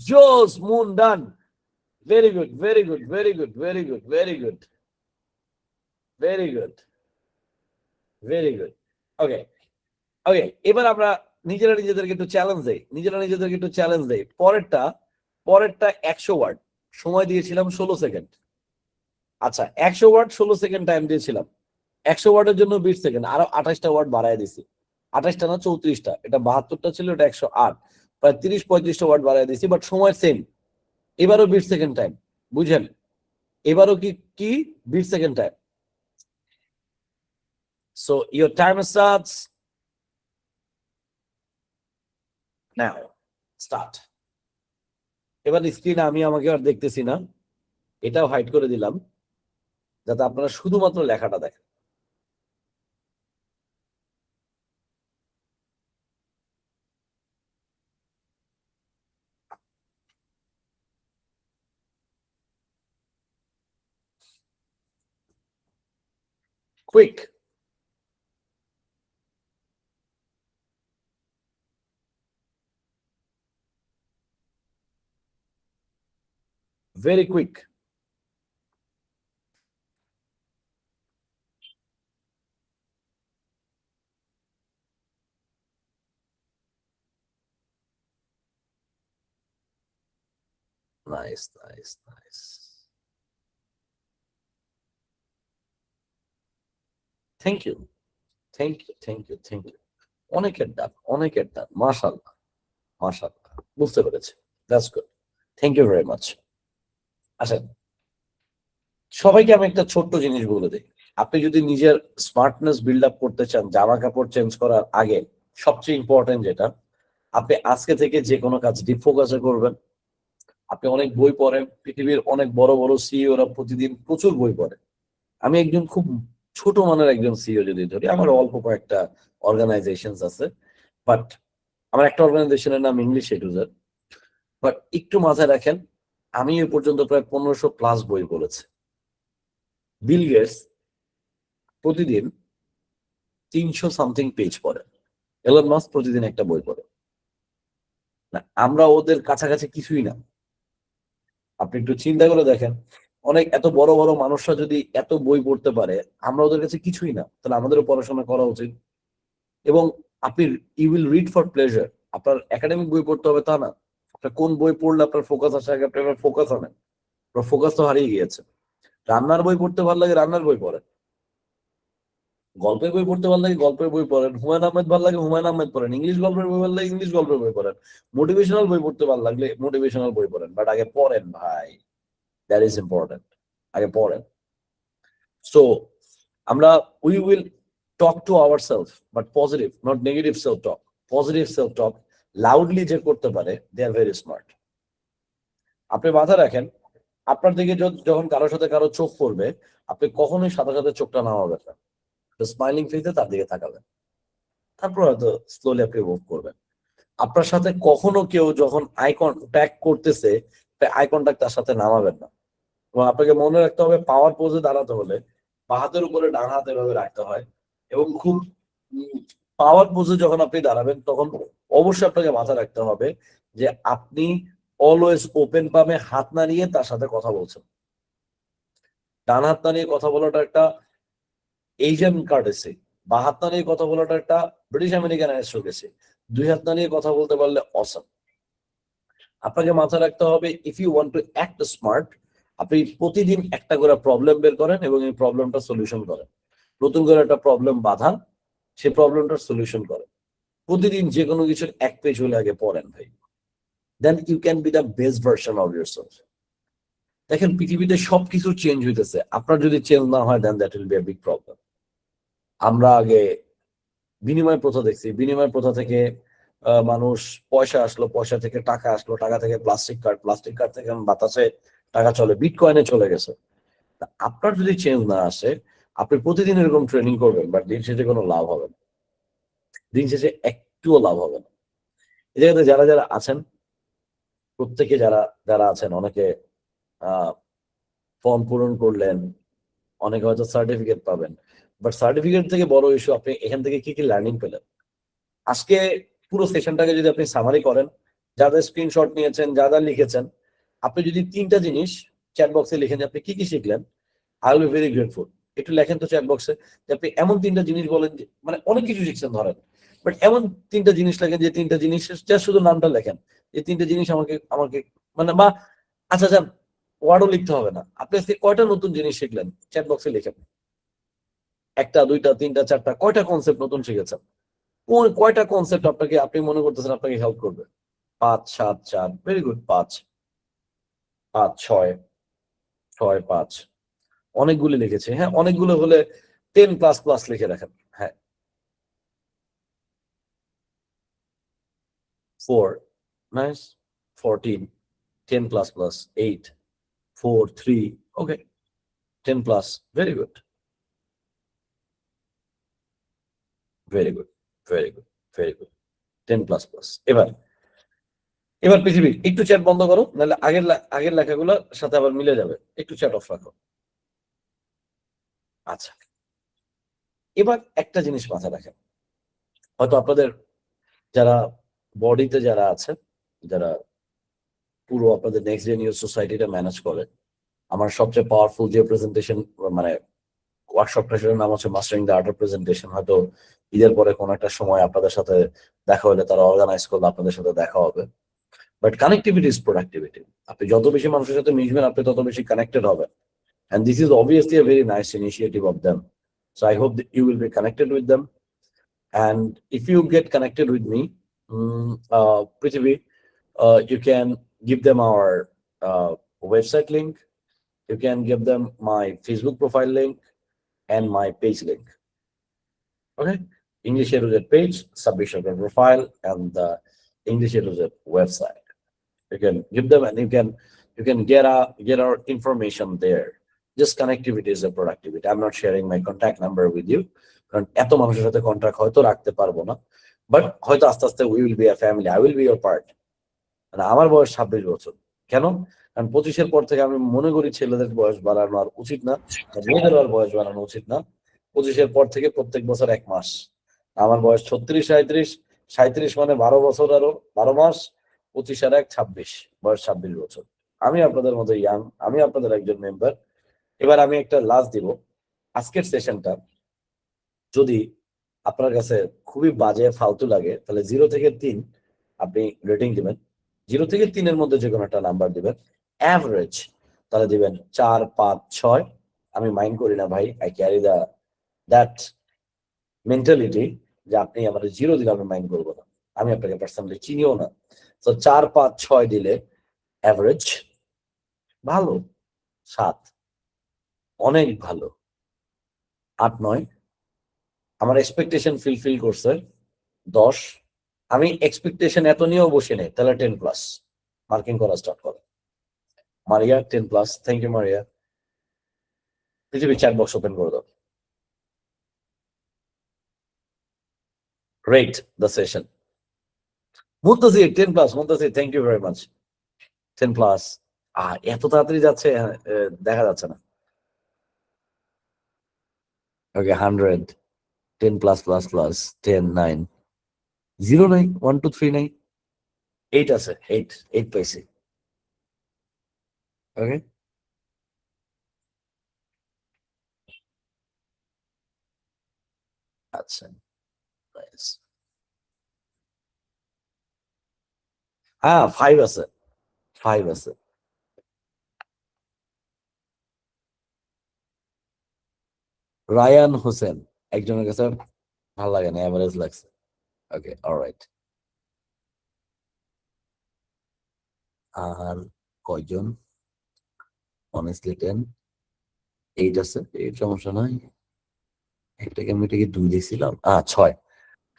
জোস, মুন, done. Very good, very good, very good, very good, very good, very good, very good. Okay, okay, এবার আমরা নিজেরা নিজেদেরকে একটু চ্যালেঞ্জ দেই। পরেরটা 100 ওয়ার্ড, সময় দিয়েছিলাম 16 সেকেন্ড। আচ্ছা, 100 ওয়ার্ড 16 সেকেন্ড টাইম দিয়েছিলাম, 100 ওয়ার্ডের জন্য 20 সেকেন্ড, আরো 28টা ওয়ার্ড বাড়ায় দিছি। 28টা না 34টা, এটা 72টা ছিল, এটা 108, প্রায় 30-35টা ওয়ার্ড বাড়ায় দিছি, বাট সময় সেম। এবারও 20 সেকেন্ড টাইম, বুঝেন? এবারও কি 20 second time. So your time starts now, start. এবার স্ক্রিনে আমি আমাকে আর দেখতেছি না, এটাও হাইড করে দিলাম, যাতে আপনারা শুধুমাত্র লেখাটা দেখেন। Quick, very quick. Nice, nice, nice. Thank you, thank you, thank you, thank you. অনেকের ডান, মাশাআল্লাহ, মাশাআল্লাহ, বুঝতে পেরেছি। That's good, thank you very much. আচ্ছা, সবাইকে আমি একটা ছোট্ট জিনিস বলে দিই। আপনি যদি নিজের স্মার্টনেস বিল্ড আপ করতে চান, জামা কাপড় চেঞ্জ করার আগে সবচেয়ে ইম্পর্টেন্ট যেটা, আপনি আজকে থেকে যে কোনো কাজ ডিপ ফোকাসে করবেন। আপনি অনেক বই পড়েন, পৃথিবীর অনেক বড় বড় সিইওরা প্রতিদিন প্রচুর বই পড়ে। আমি একজন খুব ছোট মানের একজন সিইও যদি ধরি, আমার অল্প কয়েকটা অর্গানাইজেশন আছে, বাট আমার একটা অর্গানাইজেশনের নাম ইংলিশ এডুজার। বাট একটু মাথায় রাখেন, আমি এ পর্যন্ত প্রায় 1500 প্লাস বই পড়েছি। বিল গেটস প্রতিদিন 300 সামথিং পেজ পড়ে, এলন মাস্ক প্রতিদিন একটা বই পড়ে। না, আমরা ওদের কাছাকাছি কিছুই না। আপনি একটু চিন্তা করে দেখেন, অনেক এত বড় বড় মানুষরা যদি এত বই পড়তে পারে, আমরা ওদের কাছে কিছুই না, তাহলে আমাদেরও পড়াশোনা করা উচিত। এবং আপনি you will read for pleasure. আপনার একাডেমিক বই পড়তে হবে তা না। আপনার কোন বই পড়লে আপনার ফোকাস আসে, আগে আপনি আপনার ফোকাস আনেন। আপনার ফোকাস তো হারিয়ে গিয়েছে। রান্নার বই পড়তে ভালো লাগে, রান্নার বই পড়েন। গল্পের বই পড়তে ভালো লাগে, গল্পের বই পড়েন। হুমায়ুন আহমেদ ভালো লাগে, হুমায়ুন আহমেদ পড়েন। ইংলিশ গল্পের বই ভালো লাগে, ইংলিশ গল্পের বই পড়েন। মোটিভেশনাল বই পড়তে ভালো লাগলে মোটিভেশনাল বই পড়েন, বাট আগে পড়েন ভাই। That is important. আগে পড়েন। সো আমরা we will talk to our self, but positive, not negative self talk. Positive self talk loudly যে করতে পারে, দে আর ভেরি স্মার্ট। আপনি মাথায় রাখেন, আপনার দিকে যখন কারোর সাথে কারো চোখ পড়বে, আপনি কখনোই সাথে সাথে চোখটা নামাবেন না। স্মাইলিং ফেসে তার দিকে তাকাবেন, তারপর হয়তো স্লোলি আপনি মুভ করবেন। আপনার সাথে কখনো কেউ যখন আই কন্ট্যাক্ট করতেছে, আই কন্ট্যাক্ট তার সাথে নামাবেন না। এবং আপনাকে মনে রাখতে হবে, পাওয়ার পোজে দাঁড়াতে হলে বাঁ হাতের উপরে ডান হাত এভাবে রাখতে হয়। এবং খুব পাওয়ার পোজে যখন আপনি দাঁড়াবেন, তখন অবশ্যই আপনাকে মাথায় রাখতে হবে যে আপনি অলওয়েজ ওপেন পামে হাত নাড়িয়ে তার সাথে কথা বলছেন। ডান হাত নাড়িয়ে কথা বলাটা একটা এশিয়ান কার্টেসি, বা হাত নাড়িয়ে কথা বলাটা একটা ব্রিটিশ আমেরিকান অ্যারিস্টোক্রেসি। দুই হাত নাড়িয়ে কথা বলতে পারলে অসম। আপনাকে মাথায় রাখতে হবে, if you want to act smart, আপনি প্রতিদিন একটা করে প্রবলেম বের করেন এবং এই প্রবলেমটা সলিউশন করেন। নতুন করে একটা প্রবলেম বাঁধান, সেই প্রবলেমটার সলিউশন করেন। প্রতিদিন যে কোনো কিছুর এক পেজ হলে আগে পড়েন ভাই। Then you can be the best version of yourself. দেখেন, পৃথিবীতে সবকিছু চেঞ্জ হইতেছে, আপনার যদি চেঞ্জ না হয়, then that will be a big problem. আমরা আগে বিনিময় প্রথা দেখছি, বিনিময় প্রথা থেকে মানুষ পয়সা আসলো, পয়সা থেকে টাকা আসলো, টাকা থেকে প্লাস্টিক কার্ড, প্লাস্টিক কার্ড থেকে বাতাসে টাকা চলে, বিটকয়েনে চলে গেছে। আপনার যদি চেঞ্জ না আসে, আপনি প্রতিদিন এরকম ট্রেনিং করবেন, বাট দিন শেষে কোনো লাভ হবে না। দিন শেষে একটুও লাভ হবে না। এই জায়গাতে যারা যারা আছেন, প্রত্যেকে যারা যারা আছেন, অনেকে ফর্ম পূরণ করলেন, অনেকে হয়তো সার্টিফিকেট পাবেন, বাট সার্টিফিকেট থেকে বড় ইস্যু আপনি এখান থেকে কি কি লার্নিং পেলেন। আজকে পুরো সেশনটাকে যদি আপনি সামারি করেন, যা যা স্ক্রিনশট নিয়েছেন, যা যা লিখেছেন, আপনি যদি 3টা জিনিস চ্যাট বক্সে লিখেন যে আপনি কি কি শিখলেন, I will be very grateful. একটু লেখেন তো চ্যাট বক্সে যে আপনি এমন 3টা জিনিস বলেন, মানে অনেক কিছু শিখছেন ধরেন, বাট এমন 3টা জিনিস লেখেন যে 3টা জিনিস, জাস্ট শুধু নামটা লেখেন, এই 3টা জিনিস আমাকে আমাকে মানে, বা আচ্ছা যান, ওয়ার্ডও লিখতে হবে না, আপনি আজকে কয়টা নতুন জিনিস শিখলেন চ্যাট বক্সে লিখেন। 1টা 2টা 3টা 4টা, কয়টা কনসেপ্ট নতুন শিখেছেন, কয়টা কনসেপ্ট আপনাকে, আপনি মনে করতেছেন আপনাকে হেল্প করবে। 5 7 4, ভেরি গুড। 5 5 6 6 5, অনেকগুলো লিখেছে। হ্যাঁ, অনেকগুলো হলে 10 প্লাস প্লাস লিখে রাখেন। হ্যাঁ, 4, নাইস। 14, 10 প্লাস প্লাস 8, 4 3, ওকে, 10 plus, very good, very good, very good, very good, 10 plus plus. এবার এবার পৃথিবী একটু চ্যাট বন্ধ করো, নাহলে আগের লেখাগুলোর সাথে আবার মিলে যাবে। একটু চ্যাট অফ রাখো। আচ্ছা, এবার একটা জিনিস মাথায় রাখেন, হয়তো আপনাদের যারা বডিতে যারা আছে, যারা পুরো আপনাদের নেক্সট জেন ইউর সোসাইটিটা ম্যানেজ করে, আমার সবচেয়ে পাওয়ারফুল যে প্রেজেন্টেশন, মানে ওয়ার্কশপটা, সেটার নাম হচ্ছে mastering the art of presentation. হয়তো ঈদের পরে কোনো একটা সময় আপনাদের সাথে দেখা হলে, তারা অর্গানাইজ করলে আপনাদের সাথে দেখা হবে। But connectivity is productivity. আপনি যত বেশি মানুষের সাথে মিশবেন, আপনি তত বেশি কানেক্টেড হবেন। And this is obviously a very nice initiative of them. So I hope that you will be connected with them. And if you get connected with me, Prithvi, you can give them our website link. You can give them my Facebook profile link and my page link. Okay, English A to Z page, submission profile, and the English A to Z website. You can give them, and you can get our information there. Just connectivity is a productivity. I'm not sharing my contact number with you, কারণ এত মানুষের সাথে কন্ট্যাক্ট হয়তো রাখতে পারবো না, বাট হয়তো আস্তে আস্তে we will be a family, I will be your part. আমার বয়স 26 বছর। কেন? কারণ 25-এর পর থেকে আমি মনে করি ছেলেদের বয়স বাড়ানো আর উচিত না, মেয়েদের আর বয়স বাড়ানো উচিত না। 25-এর পর থেকে প্রত্যেক বছর 1 মাস। আমার বয়স 36 37, 37 মানে 12 বছর আরো 12 মাস, 25 আর 1 26, বয়স 26 বছর। আমি আপনাদের মতো ইয়াং, আমি আপনাদের একজন মেম্বার। এবার আমি একটা লাস্ট দিব। আজকের সেশনটা যদি আপনার কাছে খুবই বাজে ফালতু লাগে তাহলে 0 থেকে 3 আপনি রেটিং দিবেন। 0 থেকে 3-এর মধ্যে যে কোনো একটা নাম্বার দিবেন। অ্যাভারেজ তাহলে দিবেন 4, 5, 6। আমি মাইন্ড করি না ভাই, আই ক্যারি দ্যাট মেন্টালিটি যে আপনি আমাদের 0 দিলে আমি মাইন্ড করবো না। আমি আপনাকে পার্সোনালি চিনিও না। তো 4, 5, 6 দিলে অ্যাভারেজ, ভালো 7, অনেক ভালো 8, 9। আমার এক্সপেকটেশন ফিল করছে 10। আমি এক্সপেকটেশন এত নিয়েও বসে নেই, তাহলে 10+। মার্কিং করা স্টার্ট করে। মারিয়া 10+। Thank you Maria. পৃথিবীর চ্যাট বক্স ওপেন করে দাও। Rate the session. Muntasir 10+। Muntasir thank you very much. 10+। এত তাড়াতাড়ি যাচ্ছে, দেখা যাচ্ছে না। ওকে 100, 10+++, 10, 9, 0 নাই, 1, 2, 3 নাই, 8 আছে, 8 পাইছি। ওকে আচ্ছা, nice. 5 আছে, 5 আছে। রায়ান হোসেন একজনের কাছে ভালো লাগে না, এভারেজ লাগছে। Okay alright. আর কয়জন? অনেস্টলি 10, 8 আছে, 8 সমস্যা নাই। একটাকে আমি এটাকে 2 দিয়েছিলাম। 6।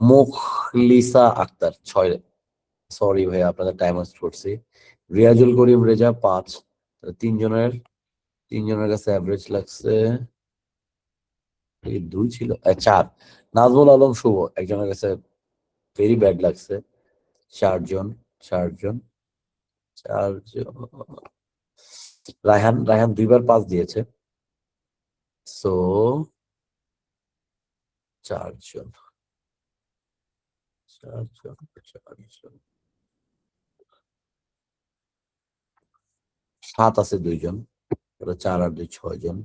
মুখলিসা আক্তার 6। সরি ভাই, আপনাদের টাইম ওয়েস্ট করছি। রিয়াজুল করিম রেজা 5। তিনজনের কাছে অ্যাভারেজ লাগছে। 2 ছিল, 4। নাজমুল আলম শুভ একজনের কাছে ভেরি ব্যাড লাগছে। 4 জন, 4 জন, 4 জন। রায়হান 2বার 5 দিয়েছে। সো 4 জন, 4 জন, 4 জন। 7 আছে 2 জন। 4 আর 2, 6 জন।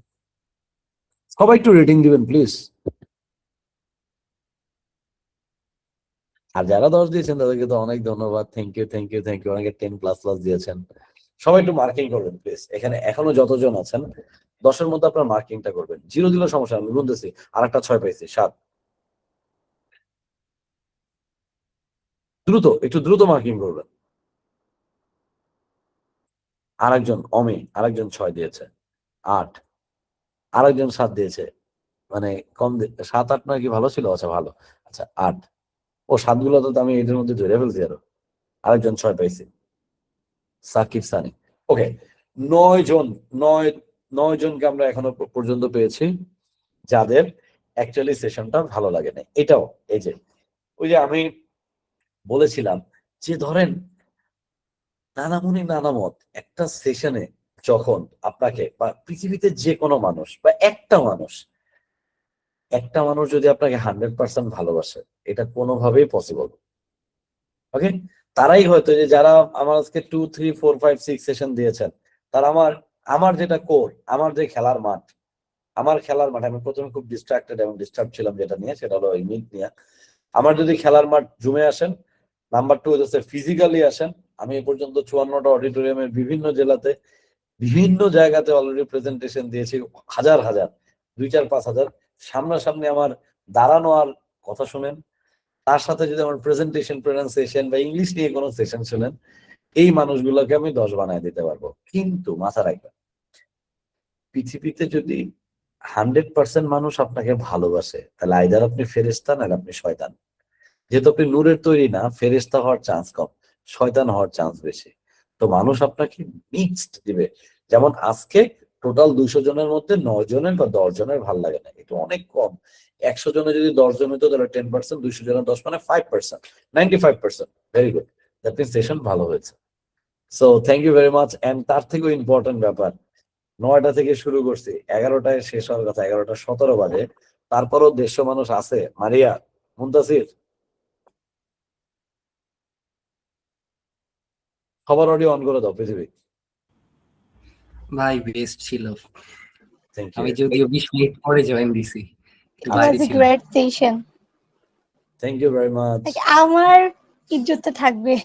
সবাই একটু রেটিং দিবেন প্লিজ। আর যারা 10 দিয়েছেন তাদেরকে তো অনেক ধন্যবাদ। Thank you, thank you, thank you. অনেকে 10++ দিয়েছেন। সবাই একটু মার্কিং করবেন প্লিজ। এখানে এখনো যতজন আছেন 10-এর মধ্যে আপনার মার্কিংটা করবেন। 0 দিলেও সমস্যা, আমি বলতেছি। আর একটা 6 পাইছি, 7। একটু দ্রুত মার্কিং করবেন। আরেকজন আরেকজন 6 দিয়েছে। 8। আরেকজন 7 দিয়েছে। মানে 7, 8 নয় কি ভালো ছিল? আচ্ছা ভালো। আচ্ছা 8। ও 7 গুলো তো আমি এদের মধ্যে ধরে ফেলছি আরো। আরেকজন 6 পাইছি, সাকিব সানি। ওকে 9 জন, 9 জনকে আমরা এখনো পর্যন্ত পেয়েছি যাদের অ্যাকচুয়ালি সেশনটা ভালো লাগে না। এটাও এই যে ওই যে আমি বলেছিলাম যে ধরেন নানামুনি নানামত একটা সেশনে যখন আপনাকে বা পৃথিবীতে যে কোনো মানুষ বা একটা মানুষ যদি আপনাকে 100% ভালোবাসে, এটা কোনোভাবেই পসিবল। ওকে, তারাই হয়তো যে যারা আমার আজকে 2, 3, 4, 5, 6 সেশন দিয়েছেন, তারা আমার যেটা কোর, আমার যে খেলার মাঠ আমি প্রথমে খুব ডিস্ট্রাক্টেড এবং ডিস্টার্ব ছিলাম যেটা নিয়ে, সেটা হলো এই মিট নিয়ে। আমার যদি খেলার মাঠ জুমে আসেন, নাম্বার 2 হচ্ছে ফিজিক্যালি আসেন। আমি এ পর্যন্ত 54টা অডিটোরিয়ামের বিভিন্ন জেলাতে বিভিন্ন জায়গাতে অলরেডি প্রেজেন্টেশন দিয়েছি, হাজার হাজার, 2, 4, 5 হাজার। সামনাসামনি আমার দাঁড়ানো আর কথা শুনেন, তার সাথে যদি আমার প্রেজেন্টেশন, প্রনাউন্সিয়েশন বা ইংলিশ নিয়ে কোনো সেশন শুনেন, এই মানুষগুলোকে আমি 10 বানায় দিতে পারবো। কিন্তু মাথা রাখবেন, পৃথিবীতে যদি 100% মানুষ আপনাকে ভালোবাসে, তাহলে আইদার আপনি ফেরেশতা না আপনি শয়তান। যেহেতু আপনি নূরের তৈরি না, ফেরেশতা হওয়ার চান্স কম, শয়তান হওয়ার চান্স বেশি। তো মানুষ আপনাকে মিক্সড দিবে। যেমন আজকে টোটাল 200 জনের মধ্যে 9 জনের বা 10 জনের ভাল লাগে না, এটা অনেক কম। 100 জনে যদি 10 জন হতো তাহলে 10%, 200 জনের 10 মানে 5%, 95%। Very good, that means session ভালো হয়েছে। So thank you very much. And তার থেকেও ইম্পর্টেন্ট ব্যাপার, 9টা থেকে শুরু করছি, 11টায় শেষ হওয়ার কথা, 11টা 17 বাজে। তারপরও 150 মানুষ আছে। মারিয়া, মুন্তাসির, সবার অডিও অন করে দাও পৃথিবী। ভাই বেস্ট ছিল। থ্যাংক আমি ইউ, যদিও 20 মিনিট পরে জয়েন দিছি, একটু It বাইরে was a ছিলাম। great session. Thank you very much. আমার ইজ্জত তো থাকবে।